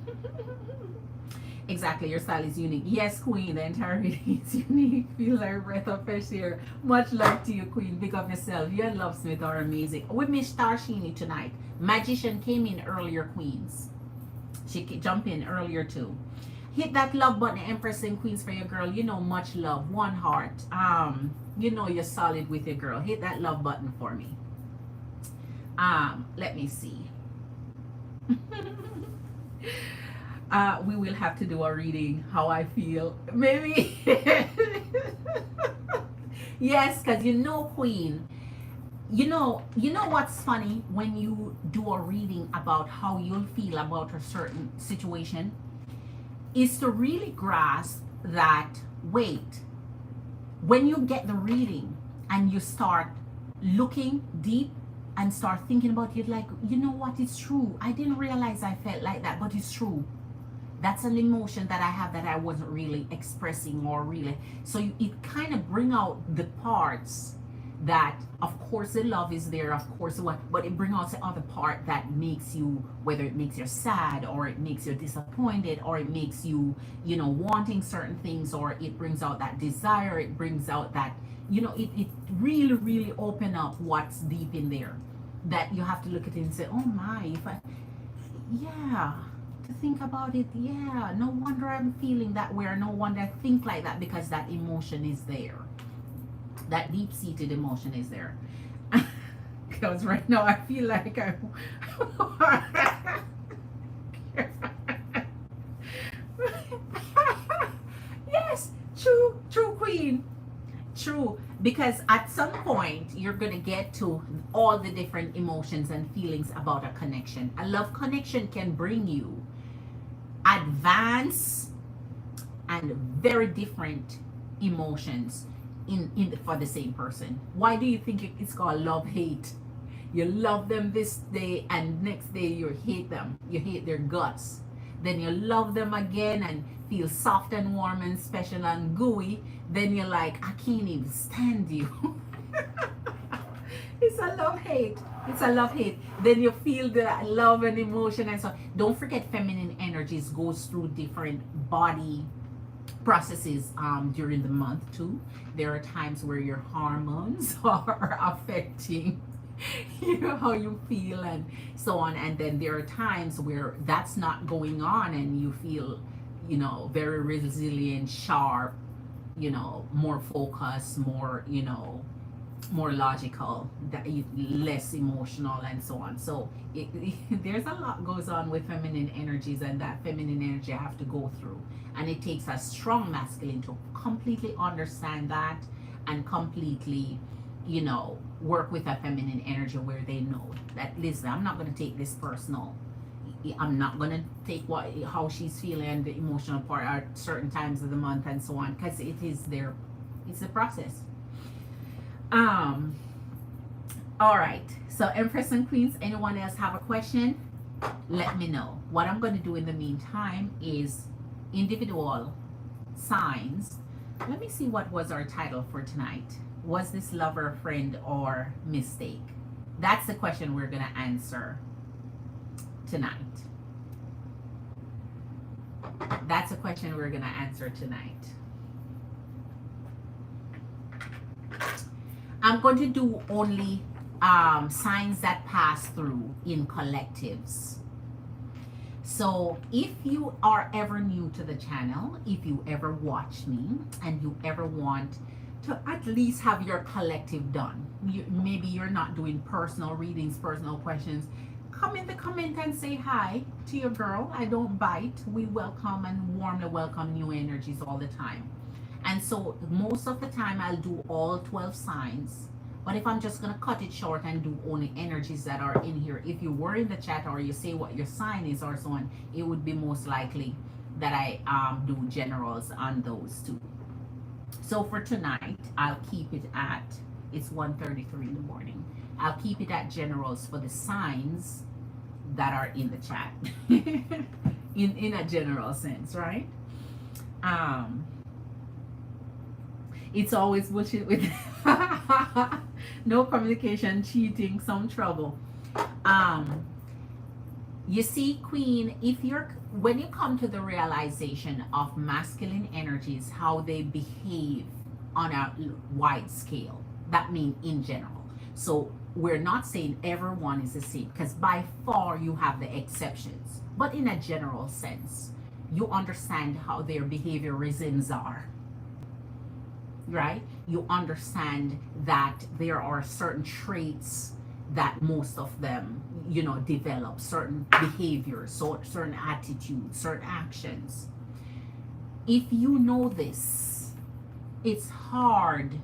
Exactly, your style is unique. Yes, Queen, the entire reading is unique. Feel like a breath of fresh air. Much love to you, Queen. Big up yourself. You and Love Smith are amazing. We missed Starshini tonight. Magician came in earlier, Queens. She jumped in earlier too. Hit that love button, Empress and Queens, for your girl. You know, much love, one heart. You know you're solid with your girl. Hit that love button for me. Let me see. We will have to do a reading, how I feel. Maybe. Yes, because you know, Queen, you know what's funny? When you do a reading about how you'll feel about a certain situation, is to really grasp that, wait, when you get the reading and you start looking deep and start thinking about it, like, you know what, it's true. I didn't realize I felt like that, but it's true. That's an emotion that I have that I wasn't really expressing, or really. So it kind of bring out the parts that of course the love is there, of course what, but it brings out the other part that makes you, whether it makes you sad or it makes you disappointed or it makes you, you know, wanting certain things, or it brings out that desire, it brings out that, you know, it really really open up what's deep in there, that you have to look at it and say, oh my, if I, yeah, to think about it, yeah, no wonder I'm feeling that way, or no wonder I think like that, because that emotion is there, that deep-seated emotion is there. Because right now I feel like I yes, true queen, true, because at some point you're gonna get to all the different emotions and feelings about a connection. A love connection can bring you advanced and very different emotions for the same person. Why do you think it's called love hate? You love them this day and next day you hate them, you hate their guts. Then you love them again and feel soft and warm and special and gooey. Then you're like, I can't even stand you. It's a love hate. It's a love hate. Then you feel the love and emotion and so. Don't forget, feminine energies goes through different body processes during the month too. There are times where your hormones are affecting you know how you feel and so on, and then there are times where that's not going on and you feel, you know, very resilient, sharp, you know, more focused, more, you know, more logical, that less emotional and so on. So there's a lot goes on with feminine energies, and that feminine energy I have to go through, and it takes a strong masculine to completely understand that and completely, you know, work with a feminine energy where they know that, listen, I'm not going to take this personal. I'm not going to take how she's feeling, the emotional part at certain times of the month and so on, because it is their, it's the process. All right, so Empress and Queens, anyone else have a question? Let me know. What I'm going to do in the meantime is individual signs. Let me see, what was our title for tonight? Was this lover, friend, or mistake? That's the question we're going to answer tonight. That's a question we're going to answer tonight. I'm going to do only signs that pass through in collectives. So if you are ever new to the channel, if you ever watch me and you ever want to at least have your collective done, maybe you're not doing personal readings, personal questions, come in the comment and say hi to your girl. I don't bite. We welcome and warmly welcome new energies all the time. And so most of the time I'll do all 12 signs. But if I'm just going to cut it short and do only energies that are in here, if you were in the chat or you say what your sign is or so on, it would be most likely that I do generals on those too. So for tonight, I'll keep it at, it's 1:33 in the morning. I'll keep it at generals for the signs that are in the chat. in a general sense, right? It's always bullshit with no communication, cheating, some trouble. You see, Queen, when you come to the realization of masculine energies, how they behave on a wide scale, that means in general. So we're not saying everyone is the same, because by far you have the exceptions. But in a general sense, you understand how their behaviorisms are. Right? You understand that there are certain traits that most of them, you know, develop, certain behaviors, certain attitudes, certain actions. If you know this, it's hard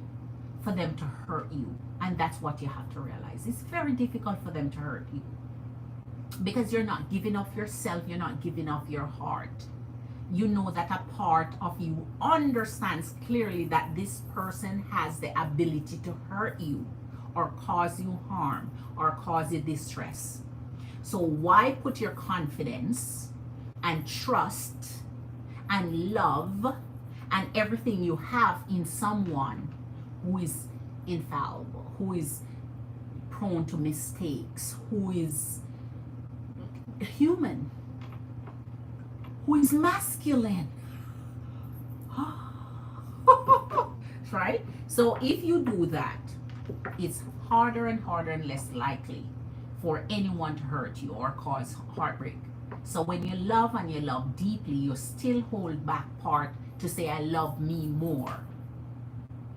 for them to hurt you. And that's what you have to realize. It's very difficult for them to hurt you, because you're not giving up yourself, you're not giving up your heart. You know that a part of you understands clearly that this person has the ability to hurt you or cause you harm or cause you distress. So why put your confidence and trust and love and everything you have in someone who is infallible, who is prone to mistakes, who is human, who is masculine. Right? So if you do that, it's harder and harder and less likely for anyone to hurt you or cause heartbreak. So when you love and you love deeply, you still hold back part to say, I love me more.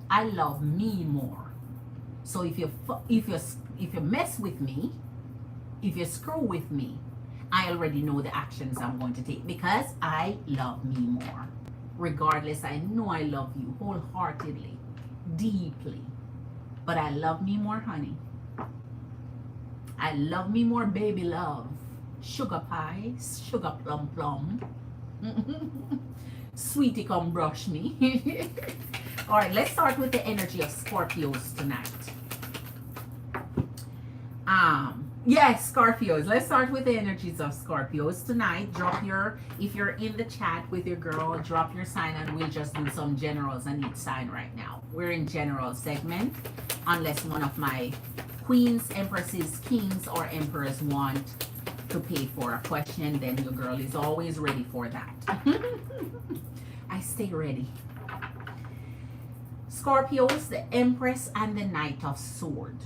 I love me more. So if you mess with me, if you screw with me, I already know the actions I'm going to take because I love me more. Regardless, I know I love you wholeheartedly, deeply. But I love me more, honey. I love me more, baby love. Sugar pie, sugar plum plum. Sweetie, come brush me. All right, let's start with the energy of Scorpios tonight. Yes, Scorpios. Let's start with the energies of Scorpios tonight. Drop your, if you're in the chat with your girl, drop your sign and we'll just do some generals on each sign right now. We're in general segment, unless one of my queens, empresses, kings, or emperors want to pay for a question, then your girl is always ready for that. I stay ready. Scorpios, the Empress and the Knight of Swords.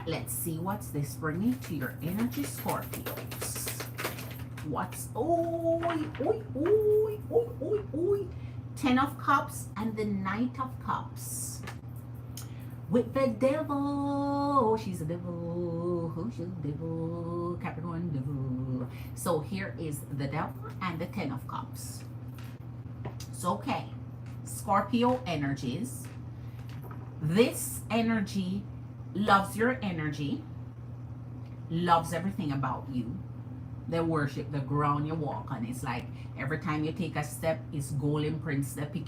Let's see what's this bringing to your energy, Scorpios. What's oi, oi, oi, oi, oi, oi. 10 of Cups and the Knight of Cups. With the Devil. Oh, she's a devil. Oh, she's a devil. Capricorn devil. So here is the Devil and the 10 of Cups. So, okay. Scorpio energies. This energy loves your energy, loves everything about you. They worship the ground you walk on. It's like every time you take a step, it's gold imprints that pick.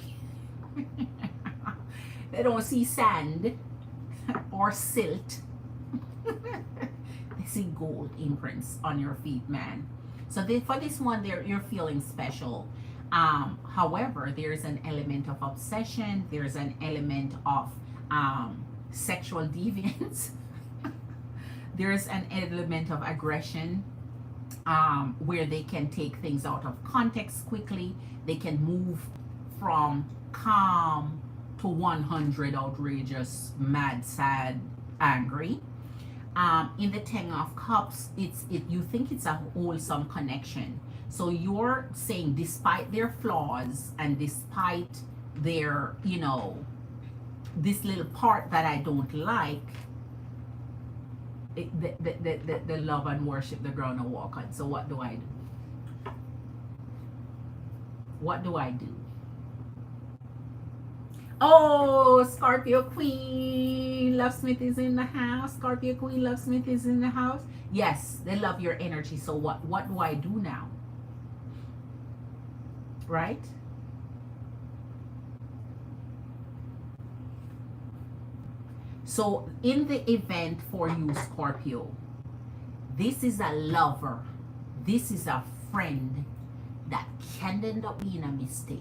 They don't see sand or silt. They see gold imprints on your feet, man. So for this one, you're feeling special. However, there's an element of obsession. There's an element of sexual deviance. There's an element of aggression, where they can take things out of context quickly. They can move from calm to 100 outrageous, mad, sad, angry. In the 10 of Cups, you think it's a wholesome connection. So you're saying, despite their flaws and despite their, this little part that I don't like, the love and worship the ground I walk on. So what do I do? What do I do? Oh, Scorpio Queen Lovesmith is in the house. Scorpio Queen Lovesmith is in the house. Yes, they love your energy. So what do I do now? Right? So in the event for you, Scorpio, this is a lover, this is a friend that can end up being a mistake.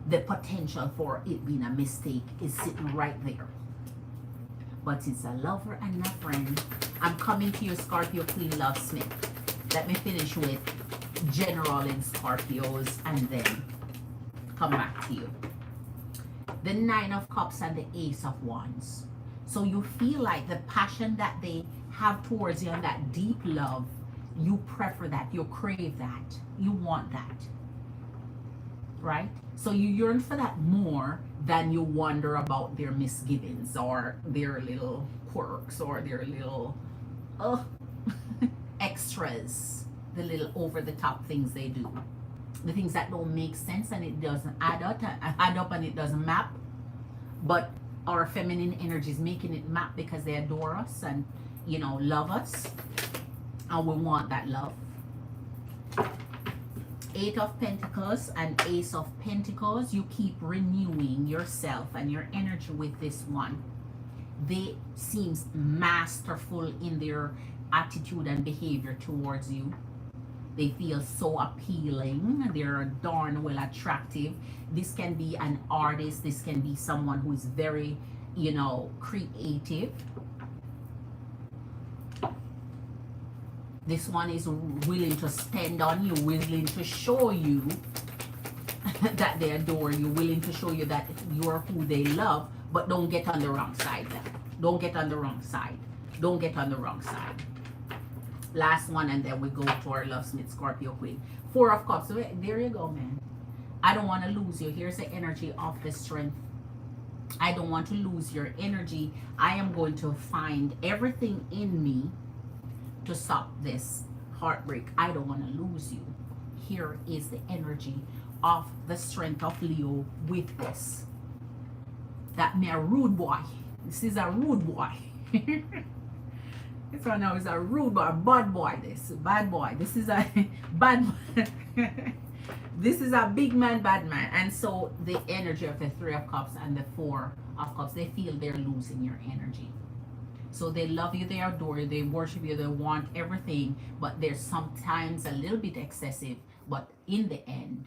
The potential for it being a mistake is sitting right there. But it's a lover and a friend. I'm coming to you, Scorpio Queen Lovesmith. Let me finish with general in Scorpios and then come back to you. The 9 of Cups and the Ace of Wands. So you feel like the passion that they have towards you and that deep love, you prefer that, you crave that, you want that, right? So you yearn for that more than you wonder about their misgivings or their little quirks or their little extras, the little over-the-top things they do. The things that don't make sense and it doesn't add up and it doesn't map, but our feminine energy is making it map because they adore us and love us, and we want that love. 8 of Pentacles and Ace of Pentacles. You keep renewing yourself and your energy with this one. They seems masterful in their attitude and behavior towards you. They feel so appealing. They're darn well attractive. This can be an artist. This can be someone who is very, you know, creative. This one is willing to spend on you, willing to show you that they adore you, willing to show you that you're who they love, but don't get on the wrong side. Don't get on the wrong side. Don't get on the wrong side. Last one, and then we go to our Love Smith Scorpio Queen. 4 of Cups. So there you go, man. I don't want to lose you. Here's the energy of the Strength. I don't want to lose your energy. I am going to find everything in me to stop this heartbreak. I don't want to lose you. Here is the energy of the Strength of Leo with this. That me a rude boy. This is a rude boy. This one now is a rude boy, bad boy. This bad boy. This is a bad. This is a big man, bad man. And so the energy of the 3 of Cups and the 4 of Cups, they feel they're losing your energy. So they love you, they adore you, they worship you, they want everything, but they're sometimes a little bit excessive. But in the end,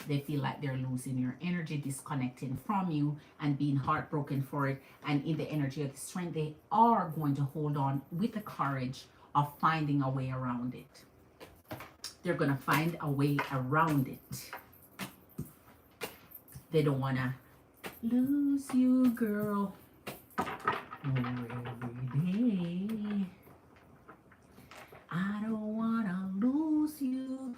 they feel like they're losing your energy, disconnecting from you and being heartbroken for it. And in the energy of the Strength, they are going to hold on with the courage of finding a way around it. They're going to find a way around it. They don't want to lose you, girl. Every day. I don't want to lose you.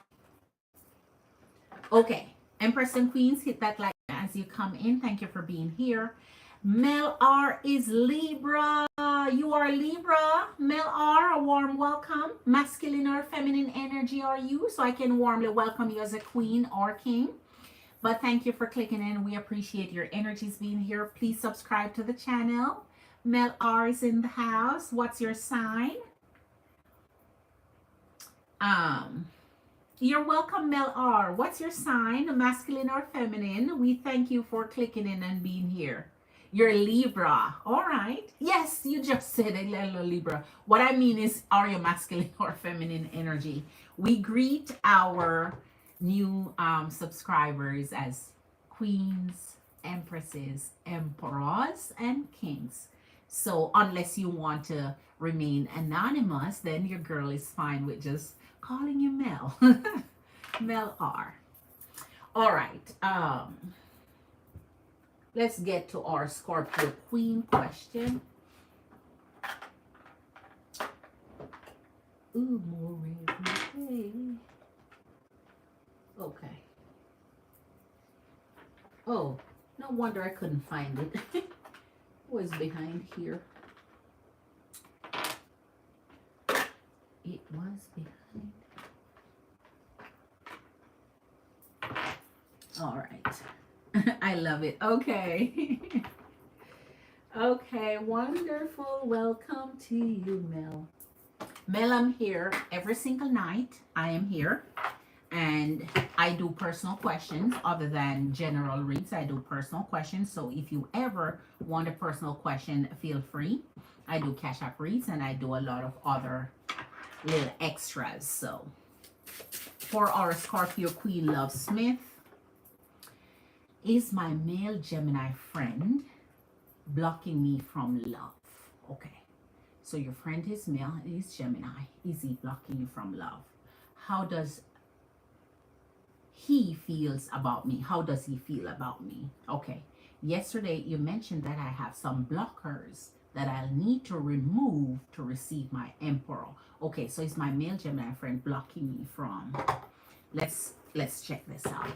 Okay. Empress and Queens, hit that like as you come in. Thank you for being here. Mel R is Libra. You are Libra. Mel R, a warm welcome. Masculine or feminine energy are you? So I can warmly welcome you as a queen or king. But thank you for clicking in. We appreciate your energies being here. Please subscribe to the channel. Mel R is in the house. What's your sign? You're welcome, Mel R. What's your sign? Masculine or feminine? We thank you for clicking in and being here. You're Libra. All right. Yes, you just said it, hello, Libra. What I mean is, are you masculine or feminine energy? We greet our new subscribers as queens, empresses, emperors, and kings. So unless you want to remain anonymous, then your girl is fine with just calling you Mel. Mel R. All right. Let's get to our Scorpio Queen question. Ooh, more every day. Okay. Oh, no wonder I couldn't find it. It was behind here. It was behind. All right. I love it. Okay. Okay, wonderful. Welcome to you, Mel. Mel, I'm here every single night. I am here. And I do personal questions other than general reads. I do personal questions. So if you ever want a personal question, feel free. I do cash app reads and I do a lot of other little extras. So for our Scorpio Queen Love Smith, is my male Gemini friend blocking me from love? Okay. So your friend is male, is Gemini. Is he blocking you from love? How does he feels about me? How does he feel about me? Okay. Yesterday you mentioned that I have some blockers that I'll need to remove to receive my emperor. Okay, so is my male Gemini friend blocking me from? Let's check this out.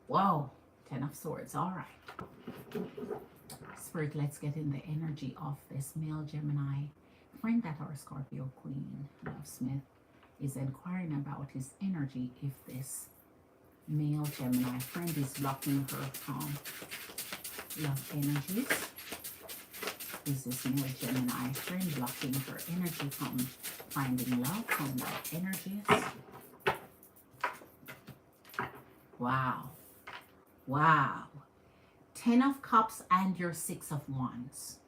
Whoa, 10 of Swords. All right. Spirit, let's get in the energy of this male Gemini friend that our Scorpio Queen Love Smith is inquiring about his energy. If this male Gemini friend is blocking her from love energies. Is this male Gemini friend blocking her energy from Finding love from love energies. Wow. Wow. 10 of Cups and your 6 of Wands.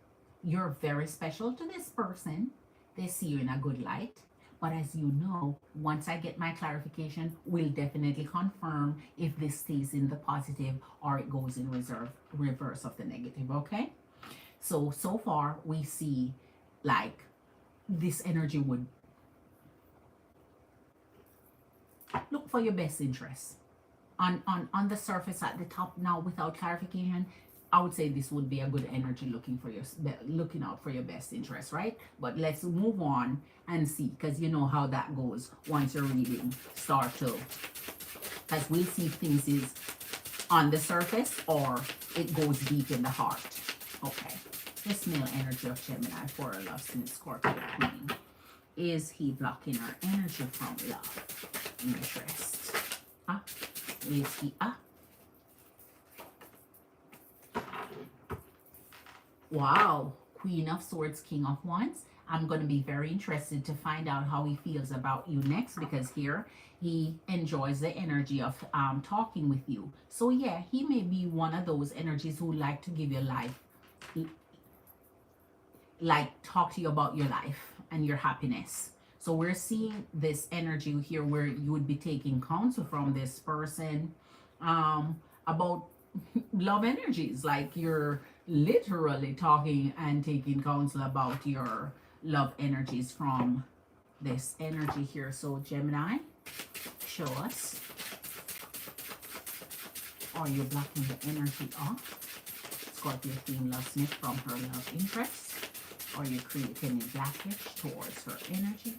You're very special to this person. They see you in a good light. But as you know, once I get my clarification, we'll definitely confirm if this stays in the positive or it goes in reverse of the negative, okay? So far we see like this energy would look for your best interest. On the surface at the top now without clarification, I would say this would be a good energy looking out for your best interest, right? But let's move on and see, because you know how that goes once your reading start to, because we'll see if things is on the surface or it goes deep in the heart. Okay, this male energy of Gemini for a love since Scorpio Queen. Is he blocking our energy from love? Interest. Is he Wow, Queen of Swords, King of Wands. I'm going to be very interested to find out how he feels about you next, because here he enjoys the energy of talking with you. So yeah, he may be one of those energies who like to give you life, like talk to you about your life and your happiness. So we're seeing this energy here where you would be taking counsel from this person about love energies, like you're literally talking and taking counsel about your love energies from this energy here. So Gemini, show us, are you blocking the energy off Scorpio Queen Love Smith from her love interest? Are you creating a blockage towards her energy?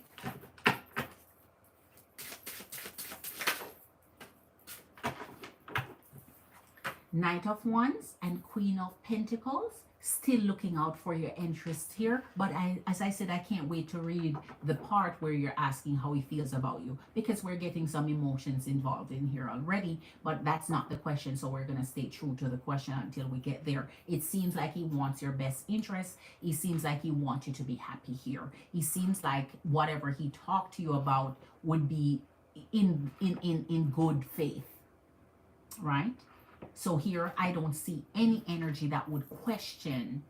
Knight of Wands and Queen of Pentacles, still looking out for your interest here. But as I said, I can't wait to read the part where you're asking how he feels about you, because we're getting some emotions involved in here already, but that's not the question. So we're going to stay true to the question until we get there. It seems like he wants your best interest. He seems like he wants you to be happy here. He seems like whatever he talked to you about would be in good faith, right? So here, I don't see any energy that would question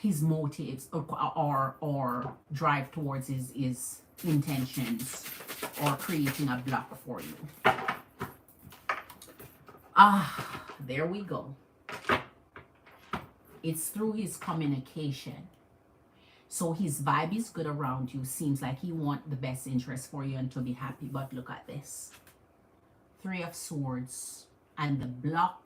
his motives or drive towards his intentions or creating a block for you. There we go. It's through his communication. So his vibe is good around you. Seems like he wants the best interest for you and to be happy. But look at this. 3 of Swords. And the block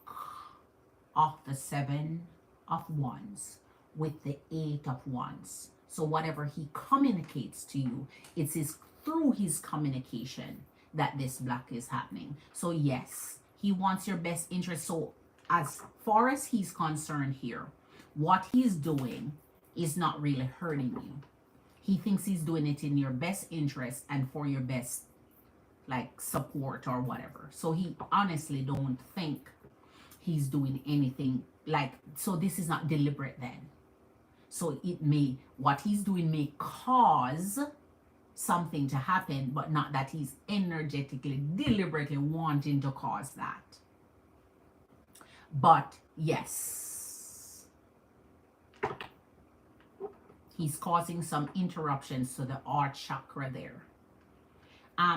of the 7 of Wands with the 8 of Wands. So whatever he communicates to you, it's through his communication that this block is happening. So yes, he wants your best interest. So as far as he's concerned here, what he's doing is not really hurting you. He thinks he's doing it in your best interest and for your best like support or whatever. So he honestly don't think he's doing anything like, so this is not deliberate then. So what he's doing may cause something to happen, but not that he's energetically, deliberately wanting to cause that. But yes, he's causing some interruptions to the heart chakra there.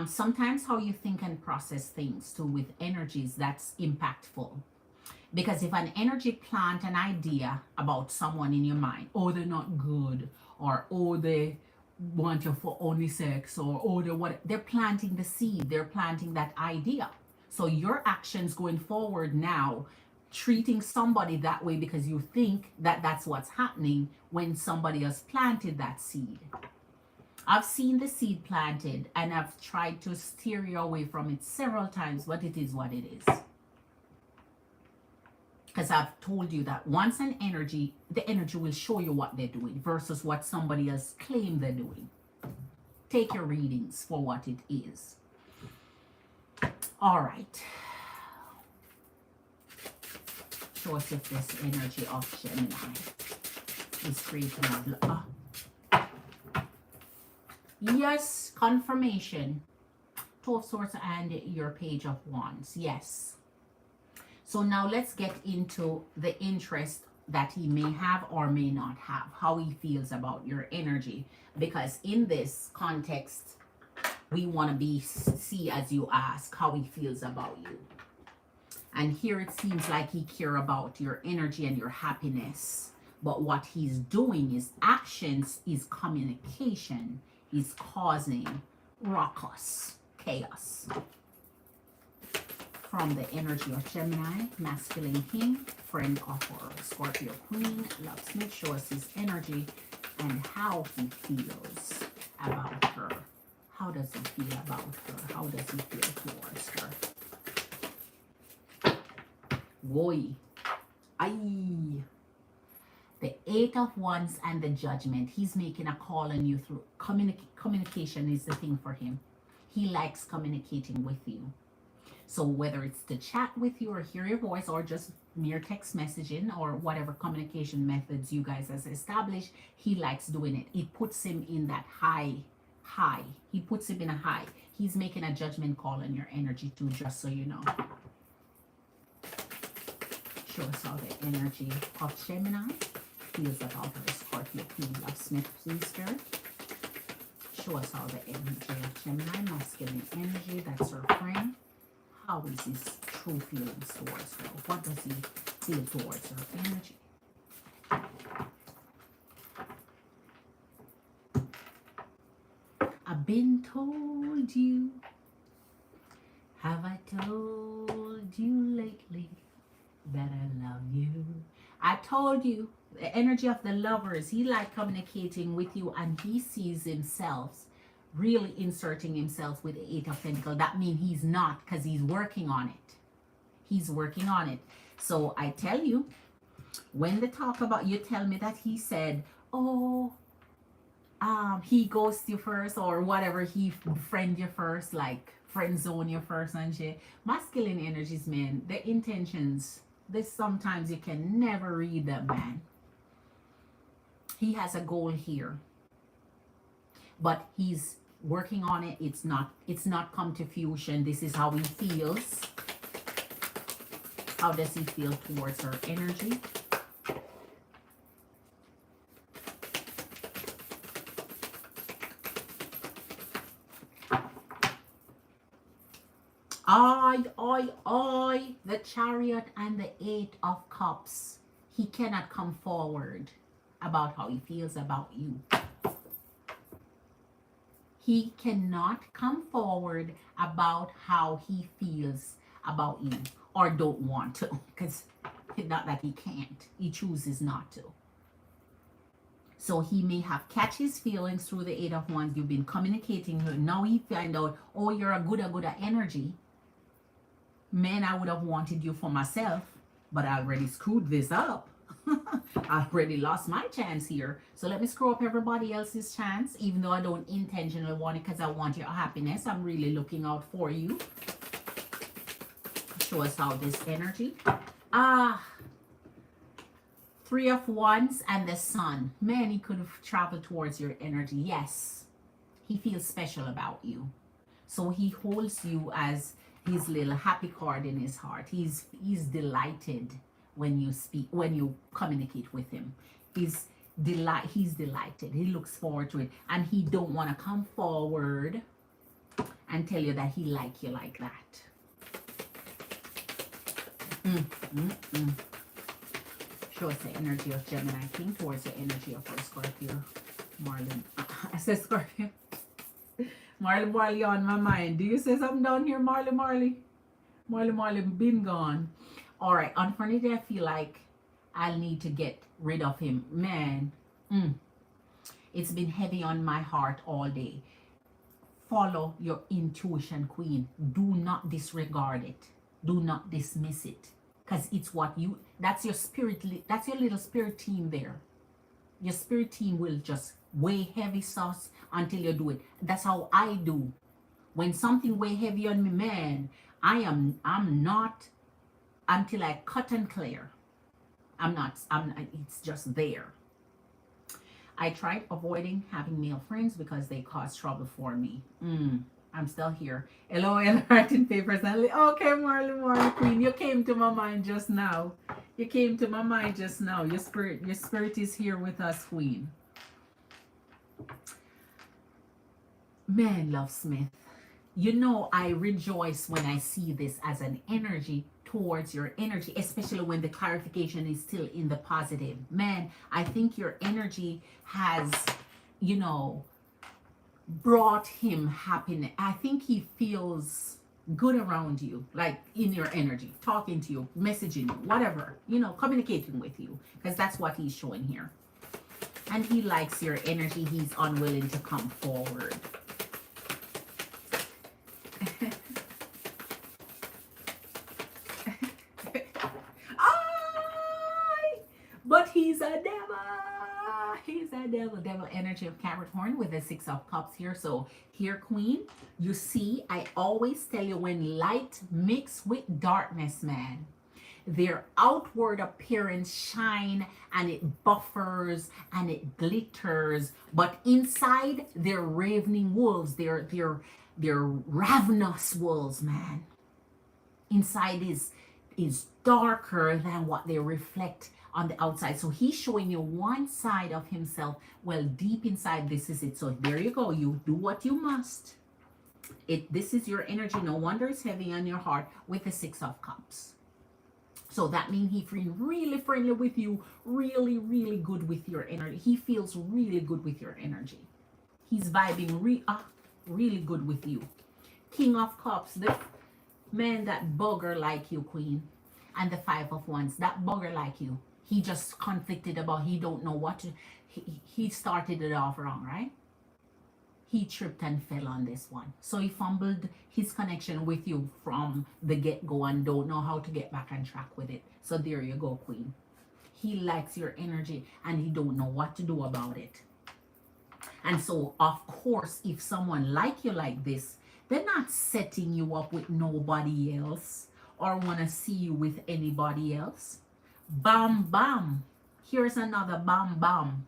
Sometimes how you think and process things too with energies, that's impactful. Because if an energy plant an idea about someone in your mind, oh, they're not good, or oh, they want you for only sex, or oh, they're planting the seed, they're planting that idea. So your actions going forward now, treating somebody that way because you think that that's what's happening when somebody else planted that seed. I've seen the seed planted and I've tried to steer you away from it several times, but it is what it is. Because I've told you that once the energy will show you what they're doing versus what somebody else claimed they're doing. Take your readings for what it is. All right. Show us if this energy of Gemini is creating a Yes, confirmation. Two of Swords and your Page of Wands. Yes. So now let's get into the interest that he may have or may not have, how he feels about your energy. Because in this context, we want to see as you ask how he feels about you. And here it seems like he cares about your energy and your happiness. But what he's doing is actions, is communication, is causing ruckus, chaos. From the energy of Gemini, masculine king, friend of her, Scorpio queen, locksmith, show us his energy and how he feels about her. How does he feel about her? How does he feel towards her? Boy. Aye. The Eight of Wands and the Judgment. He's making a call on you through communication is the thing for him. He likes communicating with you. So whether it's to chat with you or hear your voice or just mere text messaging or whatever communication methods you guys has established, he likes doing it. It puts him in that high. He puts him in a high. He's making a judgment call on your energy too, just so you know. Show us how the energy of Gemini feels about her, Scorpio queen, locksmith, please, spirit. Show us how the energy of Gemini, masculine energy, that's her friend. How is his true feelings towards her? What does he feel towards her energy? I've been told you. Have I told you lately that I love you? I told you. The energy of the lovers. He like communicating with you and he sees himself really inserting himself with the Eight of Pentacles. That means he's not, because he's working on it. He's working on it. So I tell you, when they talk about, you tell me that he said, oh, he goes you first or whatever, he friend you first, like friend zone you first and shit. Masculine energies, man, the intentions, this sometimes you can never read them, man. He has a goal here, but he's working on it. It's not come to fruition. This is how he feels. How does he feel towards her energy? The Chariot and the Eight of Cups. He cannot come forward about how he feels about you. He cannot come forward about how he feels about you, or don't want to, because not that he can't, he chooses not to. So he may have catch his feelings through the Eight of Wands. You've been communicating with him. Now he find out, oh, you're a good energy. Man, I would have wanted you for myself, but I already screwed this up. I already lost my chance here. So let me screw up everybody else's chance, even though I don't intentionally want it, because I want your happiness. I'm really looking out for you. Show us how this energy. Three of Wands and the Sun. Man, he could have traveled towards your energy. Yes, he feels special about you. So he holds you as his little happy card in his heart. He's delighted when you speak, when you communicate with him. He's delighted. He looks forward to it, and he don't want to come forward and tell you that he like you like that. Show us the energy of Gemini King towards the energy of our Scorpio. Marlon. I said Scorpio. Marley on my mind. Do you say something down here, Marley? Marley been gone. All right, unfortunately, I feel like I'll need to get rid of him. Man, it's been heavy on my heart all day. Follow your intuition, Queen. Do not disregard it. Do not dismiss it. Because it's what you, that's your spirit, that's your little spirit team there. Your spirit team will just weigh heavy sauce until you do it. That's how I do. When something weigh heavy on me, man, I'm not, until I cut and clear. I'm not, it's just there. I tried avoiding having male friends because they cause trouble for me. I'm still here. LOL, writing papers. Okay, Marley Queen, you came to my mind just now. You came to my mind just now. Your spirit is here with us, Queen. Man, Love Smith. You know, I rejoice when I see this as an energy towards your energy, especially when the clarification is still in the positive. Man, I think your energy has, you know, brought him happiness. I think he feels good around you, like in your energy, talking to you, messaging you, whatever, you know, communicating with you, because that's what he's showing here. And he likes your energy. He's unwilling to come forward. But he's a devil. He's a devil. Devil energy of Capricorn with the 6 of Cups here. So here, Queen, you see, I always tell you, when light mix with darkness, man, their outward appearance shine and it buffers and it glitters, but inside they're ravening wolves. They're ravenous wolves, man. Inside is darker than what they reflect on the outside. So he's showing you one side of himself. Well, deep inside, this is it. So there you go. You do what you must. This is your energy. No wonder it's heavy on your heart with the 6 of Cups. So that means he feels really friendly with you, really, really good with your energy. He feels really good with your energy. He's vibing really good with you. King of Cups, the man that bugger like you, Queen. And the 5 of Wands, that bugger like you. He just conflicted about, he don't know what to, he started it off wrong, right? He tripped and fell on this one. So he fumbled his connection with you from the get-go and don't know how to get back on track with it. So there you go, Queen. He likes your energy and he don't know what to do about it. And so, of course, if someone like you like this, they're not setting you up with nobody else or want to see you with anybody else. Bam, bam. Here's another bam, bam.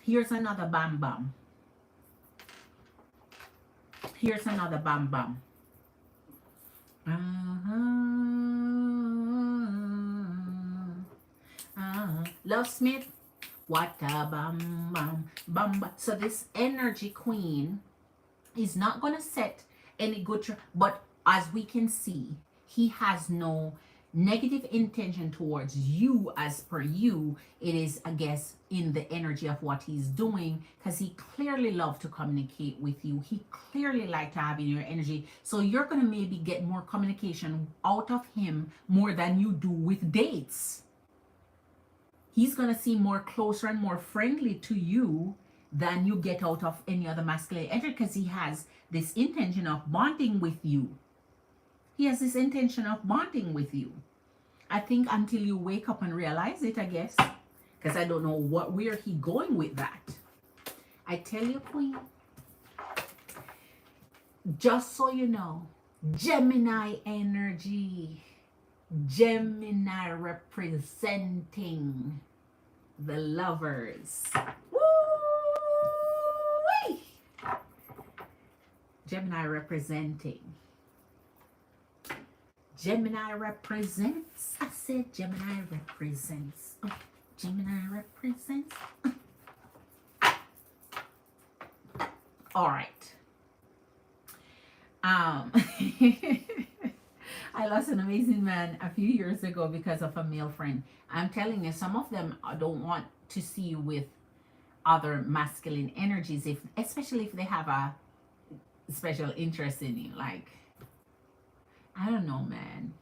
Here's another bam, bam. Here's another bam, bam. Love Smith. What a bam, bam, bam, bam. So this energy, Queen, is not going to set any good, but as we can see, he has no negative intention towards you. As per you, it is, I guess, in the energy of what he's doing, because he clearly loves to communicate with you. He clearly likes to have in your energy. So you're going to maybe get more communication out of him more than you do with dates. He's going to seem more closer and more friendly to you than you get out of any other masculine energy, because he has this intention of bonding with you. He has this intention of bonding with you. I think until you wake up and realize it, I guess. Because I don't know where he going with that. I tell you, Queen, just so you know, Gemini energy. Gemini representing the lovers. Woo-wee! Gemini representing. Gemini represents. I said Gemini represents. Oh, Gemini represents. All right. I lost an amazing man a few years ago because of a male friend. I'm telling you, some of them don't want to see you with other masculine energies, especially if they have a special interest in you. Like, I don't know, man.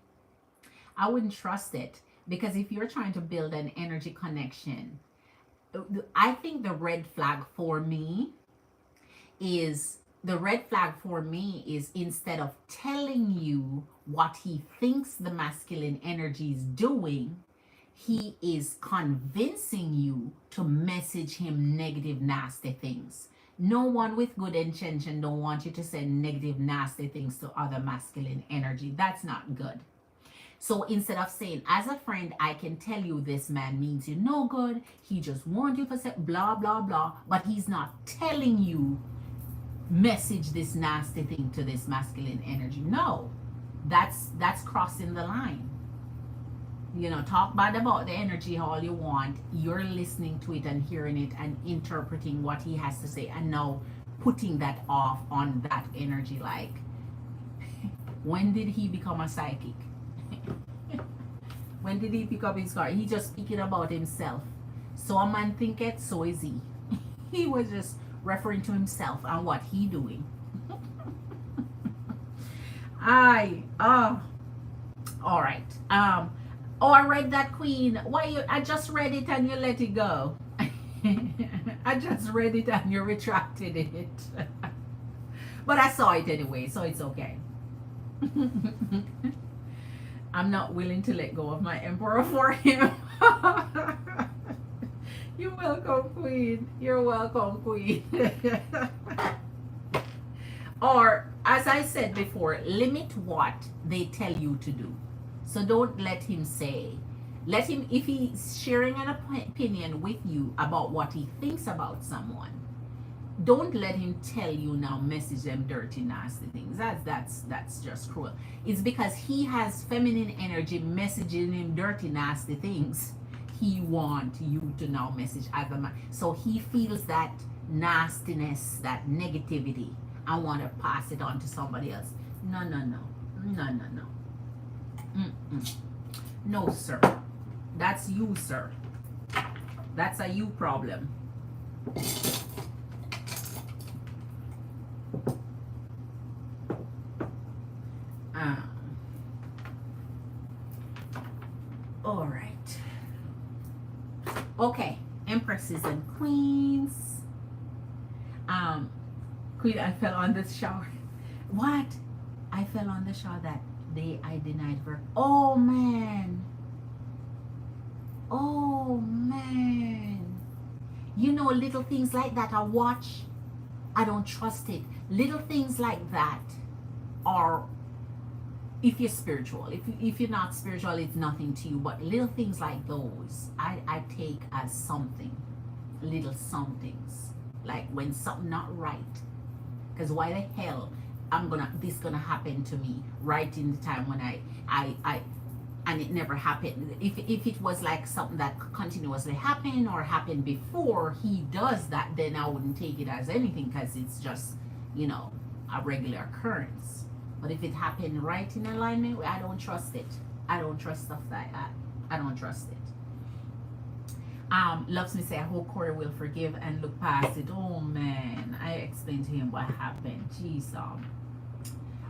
I wouldn't trust it, because if you're trying to build an energy connection, I think the red flag for me is instead of telling you what he thinks the masculine energy is doing, he is convincing you to message him negative, nasty things. No one with good intention don't want you to send negative, nasty things to other masculine energy. That's not good. So instead of saying, as a friend, I can tell you this man means you no good, he just warned you for blah, blah, blah, but he's not telling you, message this nasty thing to this masculine energy. No, that's crossing the line. You know, talk bad about the energy all you want. You're listening to it and hearing it and interpreting what he has to say, and now putting that off on that energy. Like, when did he become a psychic? When did he pick up his car? He just speaking about himself. So a man think it, so is he. He was just referring to himself and what he doing. All right. I read that, Queen. I just read it and you let it go. I just read it and you retracted it. But I saw it anyway, so it's okay. I'm not willing to let go of my emperor for him. You're welcome, Queen. You're welcome, Queen. Or, as I said before, limit what they tell you to do. So don't let him say. Let him, if he's sharing an opinion with you about what he thinks about someone, don't let him tell you now, message them dirty, nasty things. That's just cruel. It's because he has feminine energy messaging him dirty, nasty things. He wants you to now message other man. So he feels that nastiness, that negativity, and want to pass it on to somebody else. No. No, sir. That's you, sir. That's a you problem. All right. Okay, empresses and queens. Queen, I fell on the shower. What? I fell on the shower that day. I denied her. Oh man. You know, little things like that I watch. I don't trust it. Little things like that are, if you're spiritual. If you're not spiritual, it's nothing to you. But little things like those, I take as something. Little somethings. Like when something not right. Because why the hell this gonna happen to me right in the time when I and it never happened. If it was like something that continuously happened or happened before he does that, then I wouldn't take it as anything, because it's just, you know, a regular occurrence. But if it happened right in alignment, I don't trust it. I don't trust stuff like that. I don't trust it. Loves me say, I hope Corey will forgive and look past it. Oh man, I explained to him what happened. Jeez,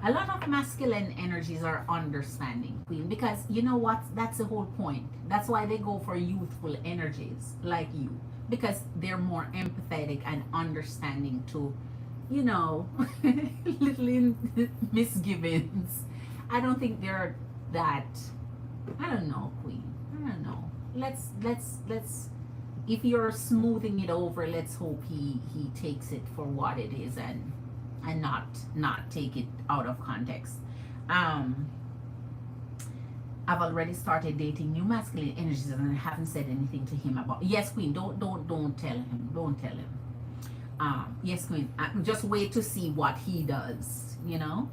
a lot of masculine energies are understanding, Queen, because you know what? That's the whole point. That's why they go for youthful energies like you, because they're more empathetic and understanding to, you know, little misgivings. I don't think they're that. I don't know, Queen. I don't know. Let's. If you're smoothing it over, let's hope he takes it for what it is and not take it out of context. I've already started dating new masculine energies and I haven't said anything to him about. Yes, Queen. Don't tell him. Don't tell him. Yes, Queen. Just wait to see what he does. You know.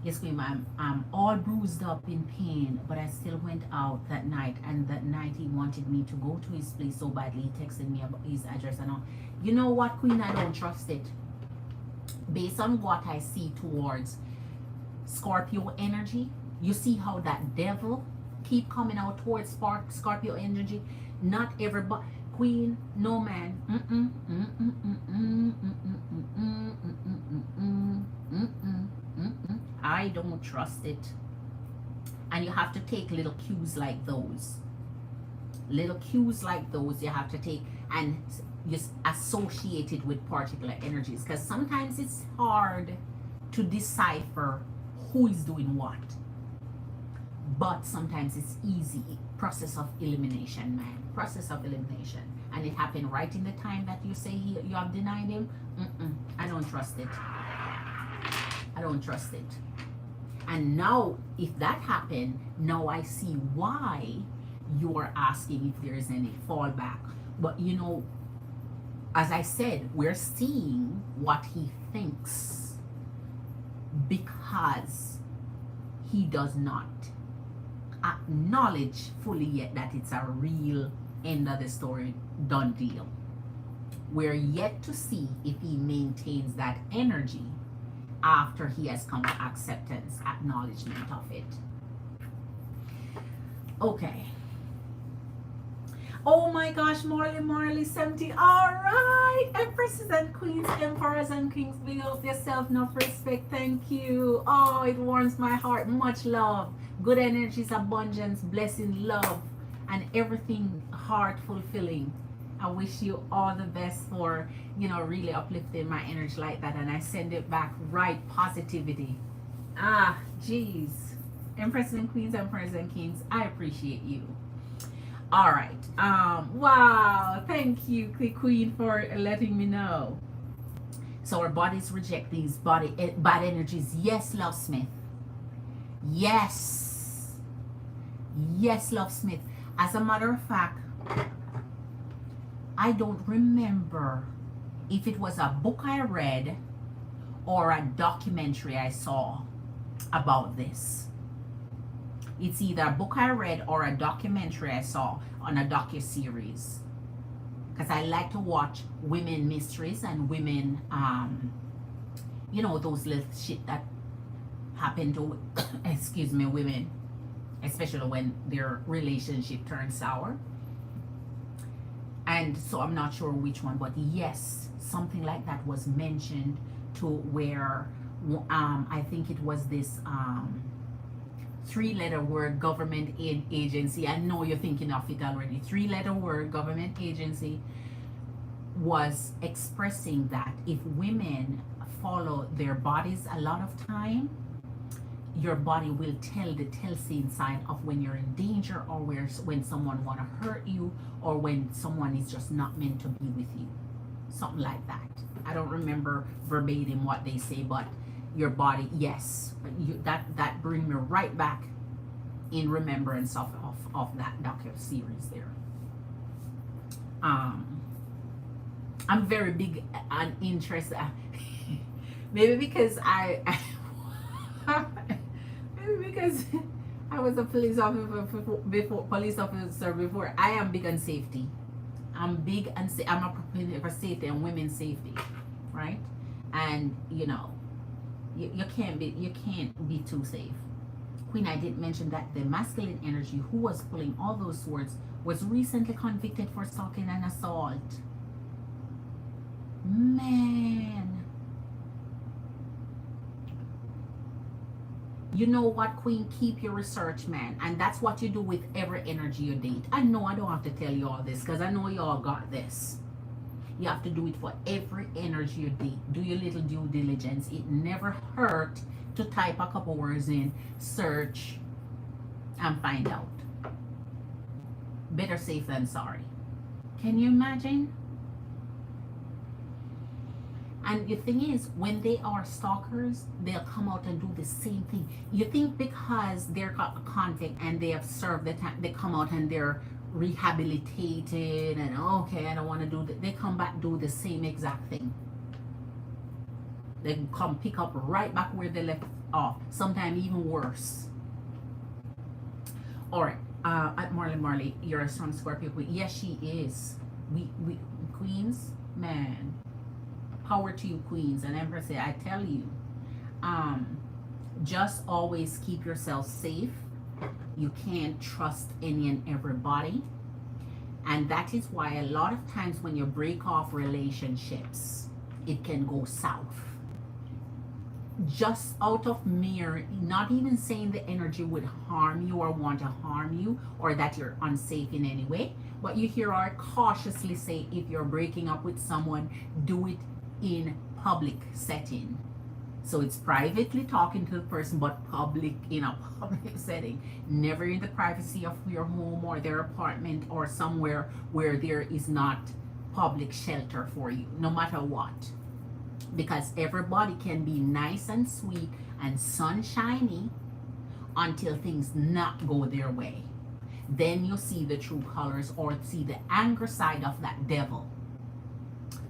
Yes, Queen. I'm all bruised up in pain, but I still went out that night. And that night he wanted me to go to his place so badly. He texted me about his address and all. You know what, Queen? I don't trust it. Based on what I see towards Scorpio energy, you see how that devil keep coming out towards Scorpio energy. Not everybody, Queen, no man. I don't trust it. And you have to take little cues like those. Little cues like those you have to take and just associate it with particular energies, because sometimes it's hard to decipher who is doing what, but sometimes it's easy. Process of elimination, man. Process of elimination. And it happened right in the time that you say you have denied him. I don't trust it. I don't trust it. And now, if that happened, now I see why you are asking if there is any fallback. But you know, as I said, we're seeing what he thinks because he does not acknowledge fully yet that it's a real end of the story, done deal. We're yet to see if he maintains that energy after he has come to acceptance, acknowledgement of it. Okay. Oh my gosh, Marley 70. All right. Empresses and queens, emperors and kings, big up yourself, enough respect. Thank you. Oh, it warms my heart. Much love. Good energies, abundance, blessing, love, and everything heart fulfilling. I wish you all the best for, you know, really uplifting my energy like that. And I send it back right positivity. Ah, geez. Empresses and queens, emperors and kings, I appreciate you. All right. Wow. Thank you, Queen, for letting me know. So our bodies reject these bad energies. Yes, Love Smith. Yes. Yes, Love Smith. As a matter of fact, I don't remember if it was a book I read or a documentary I saw about this. It's either a book I read or a documentary I saw on a docu-series. Because I like to watch women mysteries and women, you know, those little shit that happen to, excuse me, women. Especially when their relationship turns sour. And so I'm not sure which one, but yes, something like that was mentioned to where, I think it was this, 3-letter word government agency. I know you're thinking of it already. 3-letter word government agency was expressing that if women follow their bodies a lot of time, your body will tell the telltale sign of when you're in danger or when someone want to hurt you or when someone is just not meant to be with you. Something like that. I don't remember verbatim what they say, but your body, yes, that bring me right back in remembrance of that docu-series there. I'm very big and interested. Maybe because because I was a police officer before. I am big on safety. I'm big and I'm a proponent for safety and women's safety, right? And you know, you can't be too safe. Queen, I didn't mention that the masculine energy who was pulling all those swords was recently convicted for stalking and assault. Man. You know what, Queen? Keep your research, man. And that's what you do with every energy you date. I know I don't have to tell you all this because I know you all got this. You have to do it for every energy you date. Do your little due diligence. It never hurt to type a couple words in, search, and find out. Better safe than sorry. Can you imagine? And the thing is, when they are stalkers, they'll come out and do the same thing. You think because they're a convict and they have served the time, they come out and they're rehabilitated and okay, I don't want to do that. They come back, do the same exact thing. They come pick up right back where they left off. Sometimes even worse. All right, at Marley, you're a strong Scorpio queen. Yes, she is. We queens, man. Power to you, queens. And Empress, I tell you, just always keep yourself safe. You can't trust any and everybody. And that is why a lot of times when you break off relationships, it can go south. Just out of mere, not even saying the energy would harm you or want to harm you or that you're unsafe in any way. But you hear her cautiously say, if you're breaking up with someone, do it in public setting. So it's privately talking to the person, but public, in a public setting. Never in the privacy of your home or their apartment or somewhere where there is not public shelter for you, no matter what. because everybody can be nice and sweet and sunshiny until things not go their way. Then you see the true colors, or see the anger side of that devil.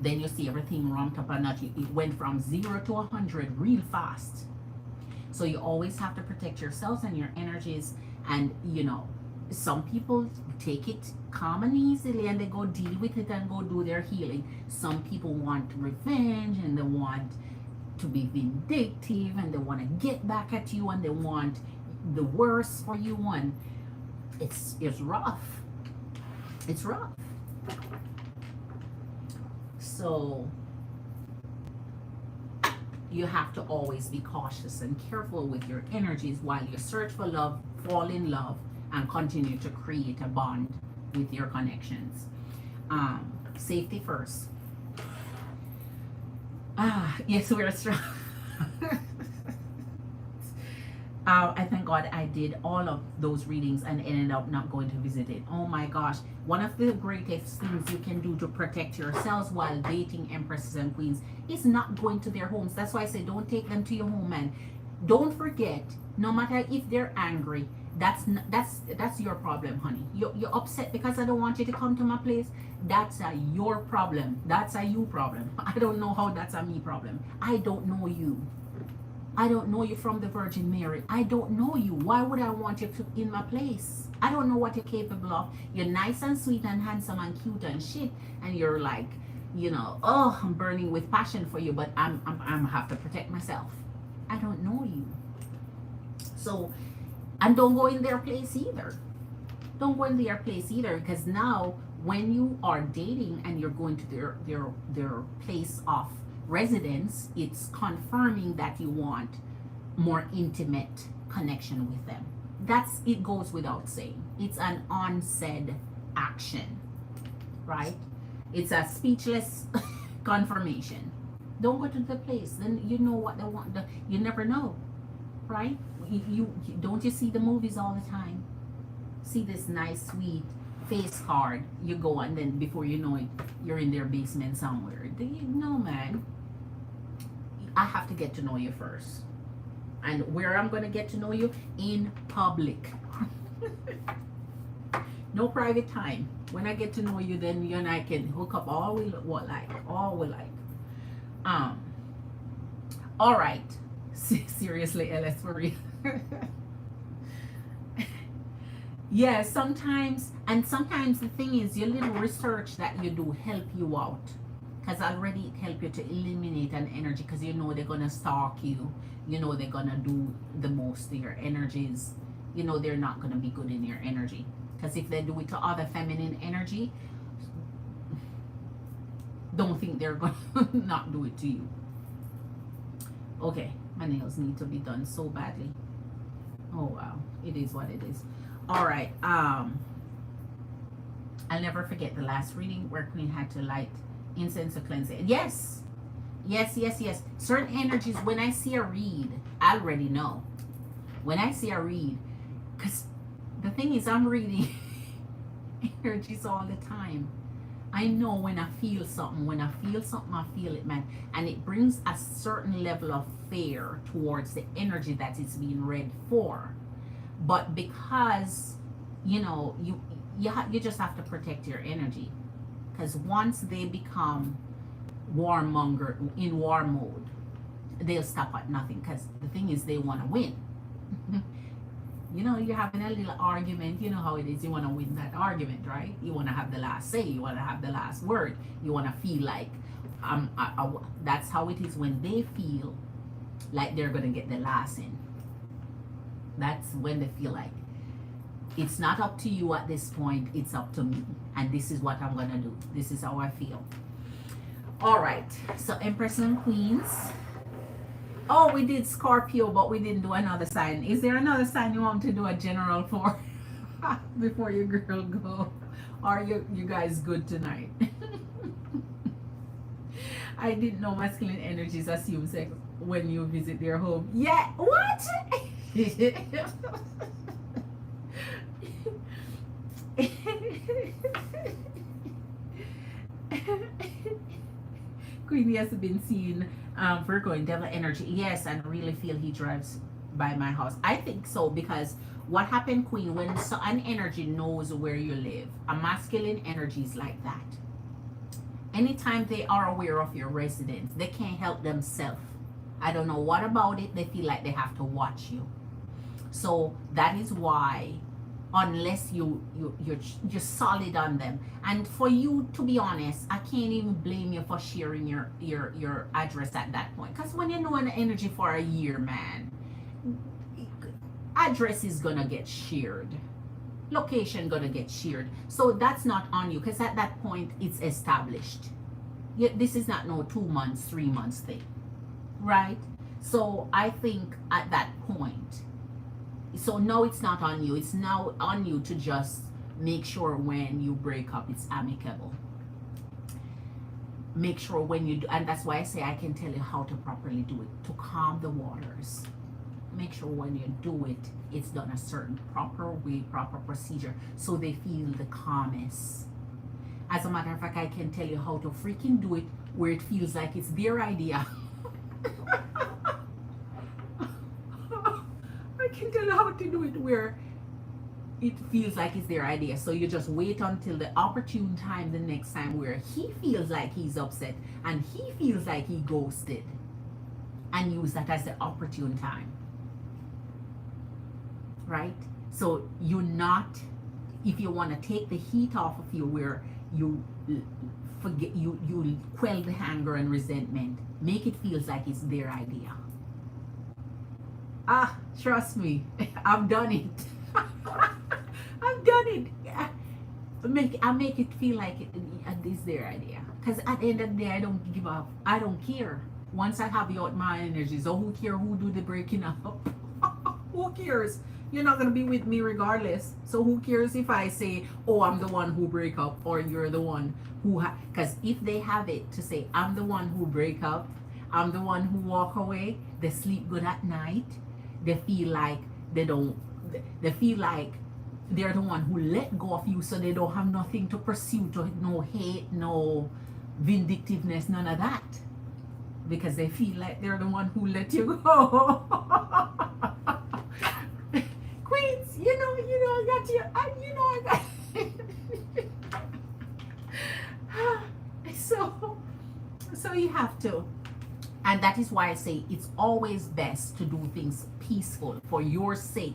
Then you see everything ramped up a notch. It went from 0 to 100 real fast. So you always have to protect yourselves and your energies. And some people take it calm and easily and they go deal with it and go do their healing. Some people want revenge and they want to be vindictive and they want to get back at you and they want the worst for you, and it's rough. It's rough. So you have to always be cautious and careful with your energies while you search for love, fall in love, and continue to create a bond with your connections. Safety first. Yes, we're strong. I thank God I did all of those readings and ended up not going to visit it. Oh my gosh. One of the greatest things you can do to protect yourselves while dating empresses and queens is not going to their homes. That's why I say don't take them to your home. And don't forget, no matter if they're angry, that's your problem, honey. You're upset because I don't want you to come to my place. That's your problem. That's a you problem. I don't know how that's a me problem. I don't know you. I don't know you from the Virgin Mary. I don't know you. Why would I want you in my place? I don't know what you're capable of. You're nice and sweet and handsome and cute and shit, and you're like, oh, I'm burning with passion for you, but I'm have to protect myself. I don't know you. So, and don't go in their place either. Don't go in their place either, because now when you are dating and you're going to their place of residence, it's confirming that you want more intimate connection with them. It goes without saying. It's an unsaid action, right? It's a speechless confirmation. Don't go to the place. Then you know what they want. You never know, right? You don't you see the movies all the time? See this nice, sweet face card. You go, and then before you know it, you're in their basement somewhere. No, man. I have to get to know you first. And where I'm going to get to know you? In public. No private time. When I get to know you, then you and I can hook up all we like. All right. Seriously, LS, for real. Yeah, sometimes the thing is, your little research that you do help you out. Because already it helps you to eliminate an energy, because you know they're going to stalk you. You know they're going to do the most to your energies. You know they're not going to be good in your energy. Because if they do it to other feminine energy, don't think they're going to not do it to you. Okay, my nails need to be done so badly. Oh wow, it is what it is. All right, I'll never forget the last reading where Queen had to light incense to cleanse it. Yes. Certain energies, when I see a read, I already know. When I see a read, because the thing is, I'm reading energies all the time. I know when I feel something. When I feel something, I feel it, man. And it brings a certain level of fear towards the energy that it's being read for. But because, you just have to protect your energy. Because once they become warmonger, in war mode, they'll stop at nothing. Because the thing is, they want to win. You're having a little argument. You know how it is. You want to win that argument, right? You want to have the last say. You want to have the last word. You want to feel like, that's how it is when they feel like they're going to get the last in. That's when they feel like, it's not up to you at this point, it's up to me. And this is what I'm going to do. This is how I feel. All right. So Empress and Queens. Oh, we did Scorpio, but we didn't do another sign. Is there another sign you want to do a general for before your girl go? Are you guys good tonight? I didn't know masculine energies assume sex when you visit their home. Yeah, what? Queenie has been seen Virgo in devil energy. Yes, and really feel he drives by my house. I think so because what happened, Queen, when an energy knows where you live, a masculine energy is like that. Anytime they are aware of your residence, they can't help themselves. I don't know what about it. They feel like they have to watch you. So that is why, unless you're solid on them, and for you to be honest, I can't even blame you for sharing your address at that point. Because when you know an energy for a year, man, address is gonna get shared, location gonna get shared. So that's not on you because at that point it's established. Yet this is not no 2 months, 3 months thing, right? So I think at that point, so no, it's not on you. It's now on you to just make sure when you break up, it's amicable. Make sure when you do, and that's why I say I can tell you how to properly do it to calm the waters. Make sure when you do it, it's done a certain proper way, proper procedure, so they feel the calmness. As a matter of fact, I can tell you how to freaking do it where it feels like it's their idea. I can tell you how to do it where it feels like it's their idea. So you just wait until the opportune time the next time where he feels like he's upset and he feels like he ghosted, and use that as the opportune time. Right? So you're not, if you want to take the heat off of you where you forget, you quell the anger and resentment, make it feels like it's their idea. Trust me, I've done it. I've done it. I make it feel like it's their idea. Because at the end of the day, I don't give up. I don't care. Once I have you out my energy, so who care who do the breaking up? Who cares? You're not going to be with me regardless. So who cares if I say, oh, I'm the one who break up, or you're the one who because if they have it to say, I'm the one who break up, I'm the one who walk away, they sleep good at night, they feel like they feel like they're the one who let go of you, so they don't have nothing to pursue, to no hate, no vindictiveness, none of that, because they feel like they're the one who let you go. Queens, I got you. I got so you have to, and that is why I say it's always best to do things peaceful for your sake,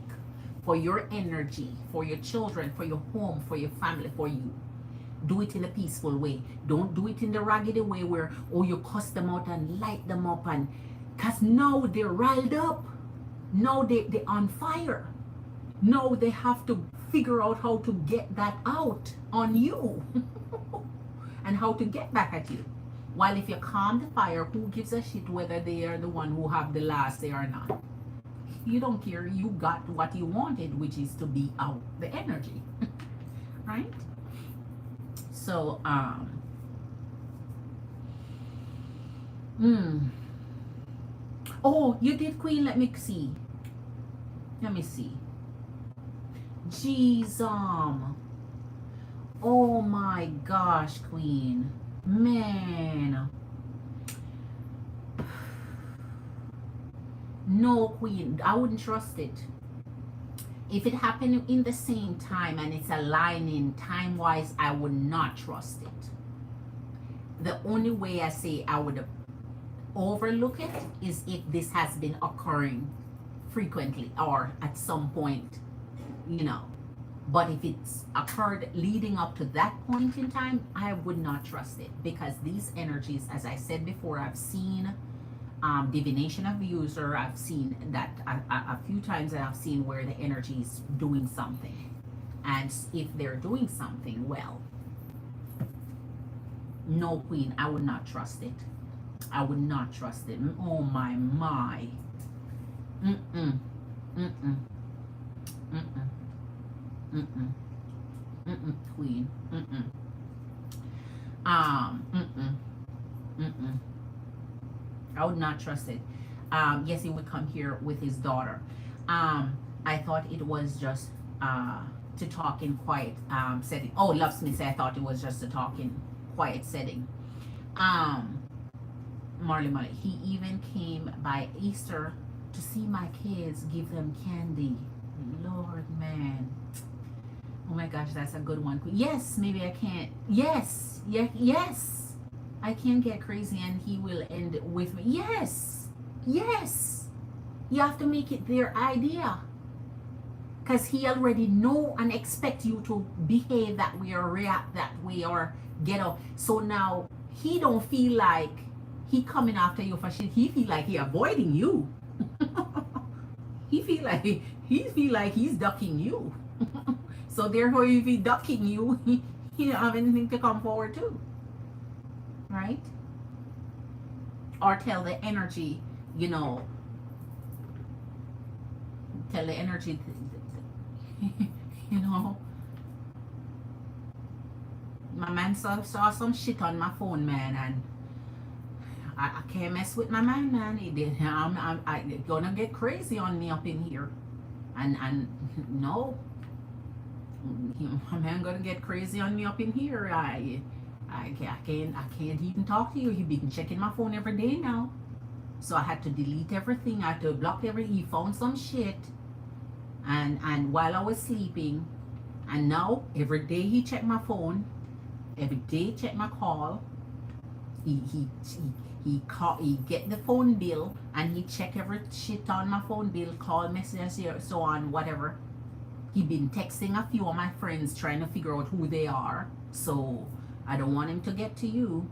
for your energy, for your children, for your home, for your family, for you. Do it in a peaceful way. Don't do it in the raggedy way where, oh, you cuss them out and light them up, and because now they're riled up. Now they're on fire. Now they have to figure out how to get that out on you and how to get back at you. While if you calm the fire, who gives a shit whether they are the one who have the last say or not? You don't care. You got what you wanted, which is to be out the energy. Right? So, oh, you did, Queen. Let me see. Jeez, oh my gosh, Queen. Man. No, Queen, I wouldn't trust it. If it happened in the same time and it's aligning time-wise, I would not trust it. The only way I say I would overlook it is if this has been occurring frequently or at some point, But if it's occurred leading up to that point in time, I would not trust it, because these energies, as I said before, I've seen divination of the user. I've seen that a few times. I've seen where the energy is doing something, and if they're doing something, well, no, Queen, I would not trust it. I would not trust it. Oh my. Mm-mm. Mm-mm. Mm-mm. Mm-mm. Mm-mm. Queen. Mm-mm. Mm-mm. Mm-mm. I would not trust it. Yes, he would come here with his daughter. I thought it was just to talk in quiet setting. Oh, Love Smith said I thought it was just to talk in quiet setting. Marley, he even came by Easter to see my kids, give them candy. Lord, man. Oh my gosh, that's a good one. Yes, maybe I can't. Yes, yeah, yes. I can get crazy and he will end with me. Yes, yes. You have to make it their idea. Because he already know and expect you to behave that way or react that way or get up. So now he don't feel like he coming after you for shit. He feel like he avoiding you. he feel like he's ducking you. So therefore, if he ducking you, he don't have anything to come forward to, right? Or tell the energy, you know, tell the energy, you know. My man saw some shit on my phone, man, and I can't mess with my man. He did. I gonna get crazy on me up in here, and no. My man gonna get crazy on me up in here. I can't even talk to you. He been checking my phone every day now. So I had to delete everything. I had to block everything. He found some shit. And while I was sleeping, and now every day he checked my phone, every day he checked my call. He get the phone bill and he check every shit on my phone bill, call, messages, so on, whatever. He been texting a few of my friends trying to figure out who they are. So I don't want him to get to you.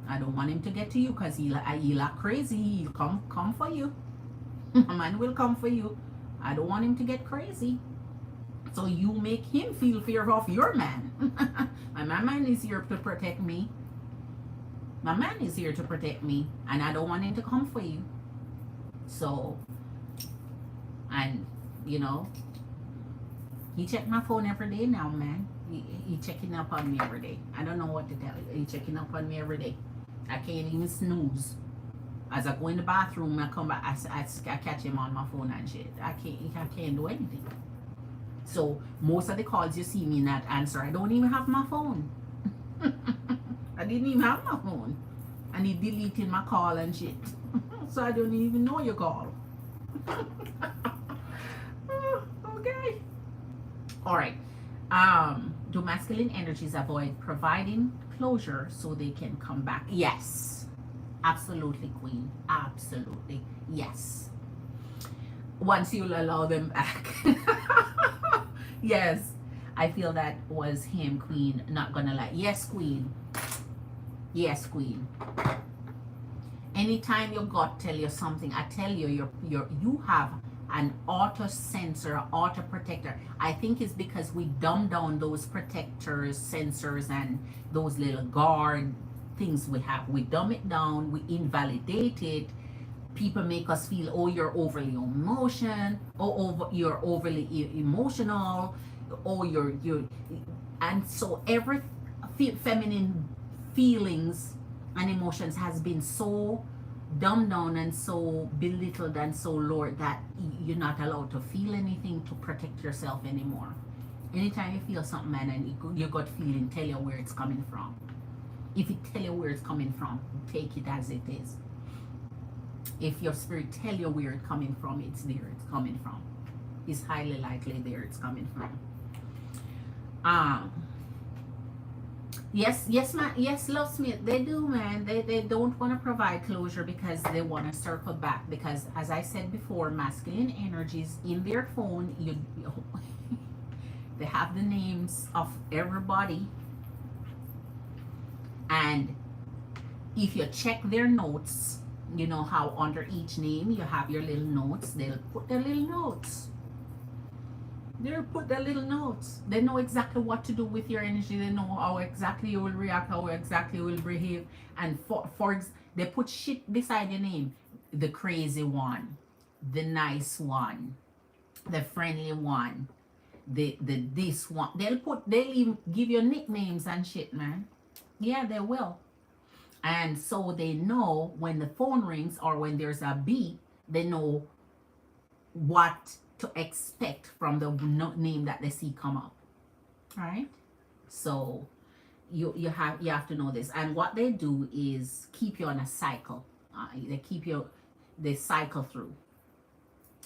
I don't want him to get to you because he'll act crazy. He'll come for you. A man will come for you. I don't want him to get crazy. So you make him feel fear of your man. And my man is here to protect me. My man is here to protect me. And I don't want him to come for you. So, and, you know, he check my phone every day now, man. He checking up on me every day. I don't know what to tell you. He checking up on me every day. I can't even snooze. As I go in the bathroom, I come back, I catch him on my phone and shit. I can't do anything. So most of the calls you see me not answer, I don't even have my phone. I didn't even have my phone. And he deleted my call and shit. So I don't even know your call. Okay. All right. Do masculine energies avoid providing closure so they can come back? Yes. Absolutely, Queen. Absolutely. Yes. Once you'll allow them back. Yes. I feel that was him, Queen. Not gonna lie. Yes, Queen. Yes, Queen. Anytime your gut tell you something, I tell you, you have an auto sensor, auto protector. I think it's because we dumb down those protectors, sensors, and those little guard things we have. We dumb it down, we invalidate it. People make us feel, oh, you're overly you're overly emotional, oh, you're and so every feminine feelings and emotions has been so dumbed down and so belittled and so lowered that you're not allowed to feel anything to protect yourself anymore. Anytime you feel something, man, and your gut feeling tell you where it's coming from. If it tell you where it's coming from, take it as it is. If your spirit tell you where it's coming from, it's there it's coming from. It's highly likely there it's coming from. Yes, Love Smith, they do, man. They don't want to provide closure because they want to circle back. Because as I said before, masculine energies in their phone, they have the names of everybody. And if you check their notes, you know how under each name you have your little notes. They'll put their little notes. They'll put their little notes. They know exactly what to do with your energy. They know how exactly you will react, how exactly you will behave. And they put shit beside your name. The crazy one, the nice one, the friendly one, the this one. They'll even give you nicknames and shit, man. Yeah, they will. And so they know when the phone rings or when there's a beep, they know what to expect from the name that they see come up. All right? So you have to know this. And what they do is keep you on a cycle. They keep you, they cycle through,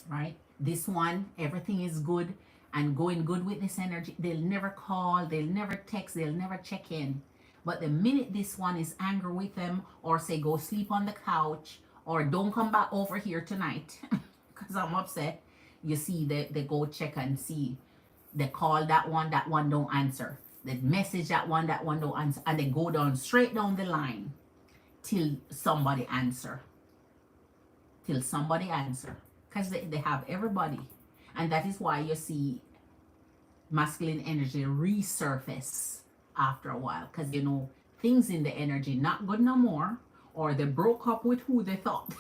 right? This one, everything is good and going good with this energy. They'll never call, they'll never text, they'll never check in. But the minute this one is angry with them, or say go sleep on the couch, or don't come back over here tonight because I'm upset, you see they go check and see. They call that one don't answer. They message that one don't answer. And they go down straight down the line till somebody answer. Till somebody answer. Because they have everybody. And that is why you see masculine energy resurface after a while. Because you know things in the energy not good no more. Or they broke up with who they thought.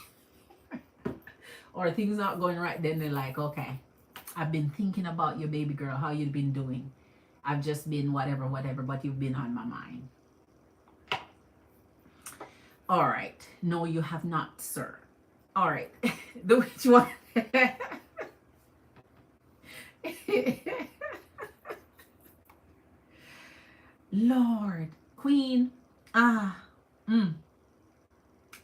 Or things not going right. Then they're like, okay, I've been thinking about you, baby girl, how you've been doing. I've just been whatever, but you've been on my mind. All right. No, you have not, sir. All right. The which one? Lord. Queen.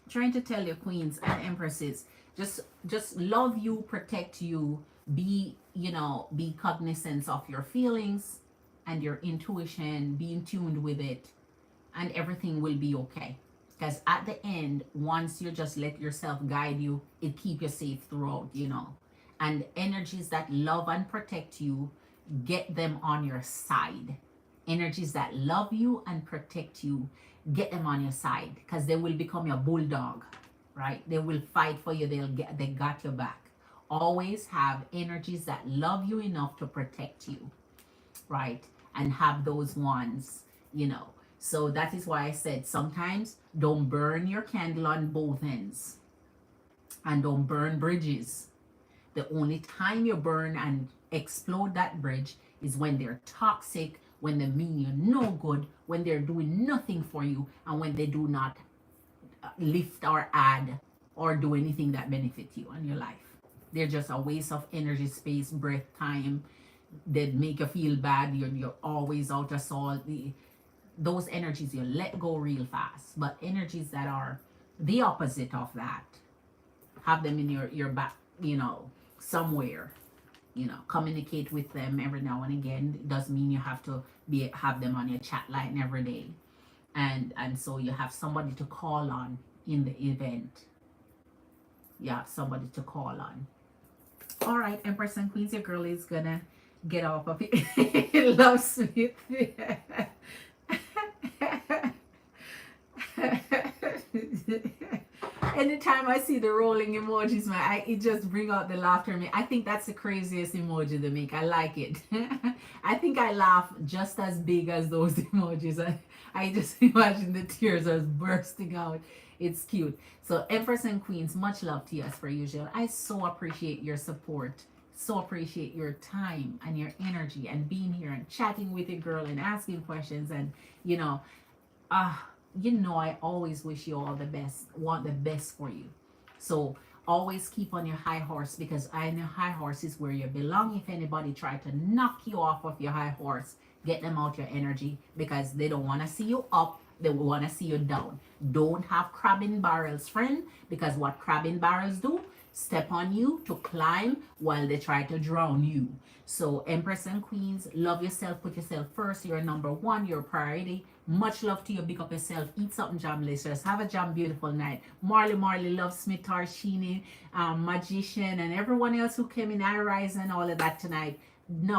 Trying to tell you, queens and empresses, just love you, protect you, be cognizant of your feelings and your intuition, be in tune with it, and everything will be okay. Because at the end, once you just let yourself guide you, it keep you safe throughout, And energies that love and protect you, get them on your side. Energies that love you and protect you, get them on your side, because they will become your bulldog, right? They will fight for you. They got your back. Always have energies that love you enough to protect you, right? And have those ones, So that is why I said sometimes don't burn your candle on both ends, and don't burn bridges. The only time you burn and explode that bridge is when they're toxic, when they mean you no good, when they're doing nothing for you, and when they do not lift or add or do anything that benefits you in your life. They're just a waste of energy, space, breath, time. They make you feel bad. You're always out of salt. Those energies you let go real fast. But energies that are the opposite of that, have them in your back, somewhere. Communicate with them every now and again. It doesn't mean you have to have them on your chat line every day. And so you have somebody to call on in the event. You have somebody to call on. All right, Empress and Queens, your girl is gonna get off of it. Love sweet. Anytime I see the rolling emojis, it just bring out the laughter in me. I think that's the craziest emoji they make. I like it. I think I laugh just as big as those emojis. I just imagine the tears are bursting out. It's cute. So Empress and Queens, much love to you as per usual. I so appreciate your support. So appreciate your time and your energy and being here and chatting with your girl and asking questions. And I always wish you all the best, want the best for you. So always keep on your high horse, because I know high horse is where you belong. If anybody try to knock you off of your high horse, get them out your energy, because they don't want to see you up. They want to see you down. Don't have crab in barrels, friend, because what crab in barrels do, step on you to climb while they try to drown you. So Empress and Queens, love yourself, put yourself first. You're number one, your priority. Much love to you. Big up yourself. Eat something jamlicious. Have a jam beautiful night. Marley, Love Smith, Tarshini, Magician, and everyone else who came in, I Rise and all of that tonight. No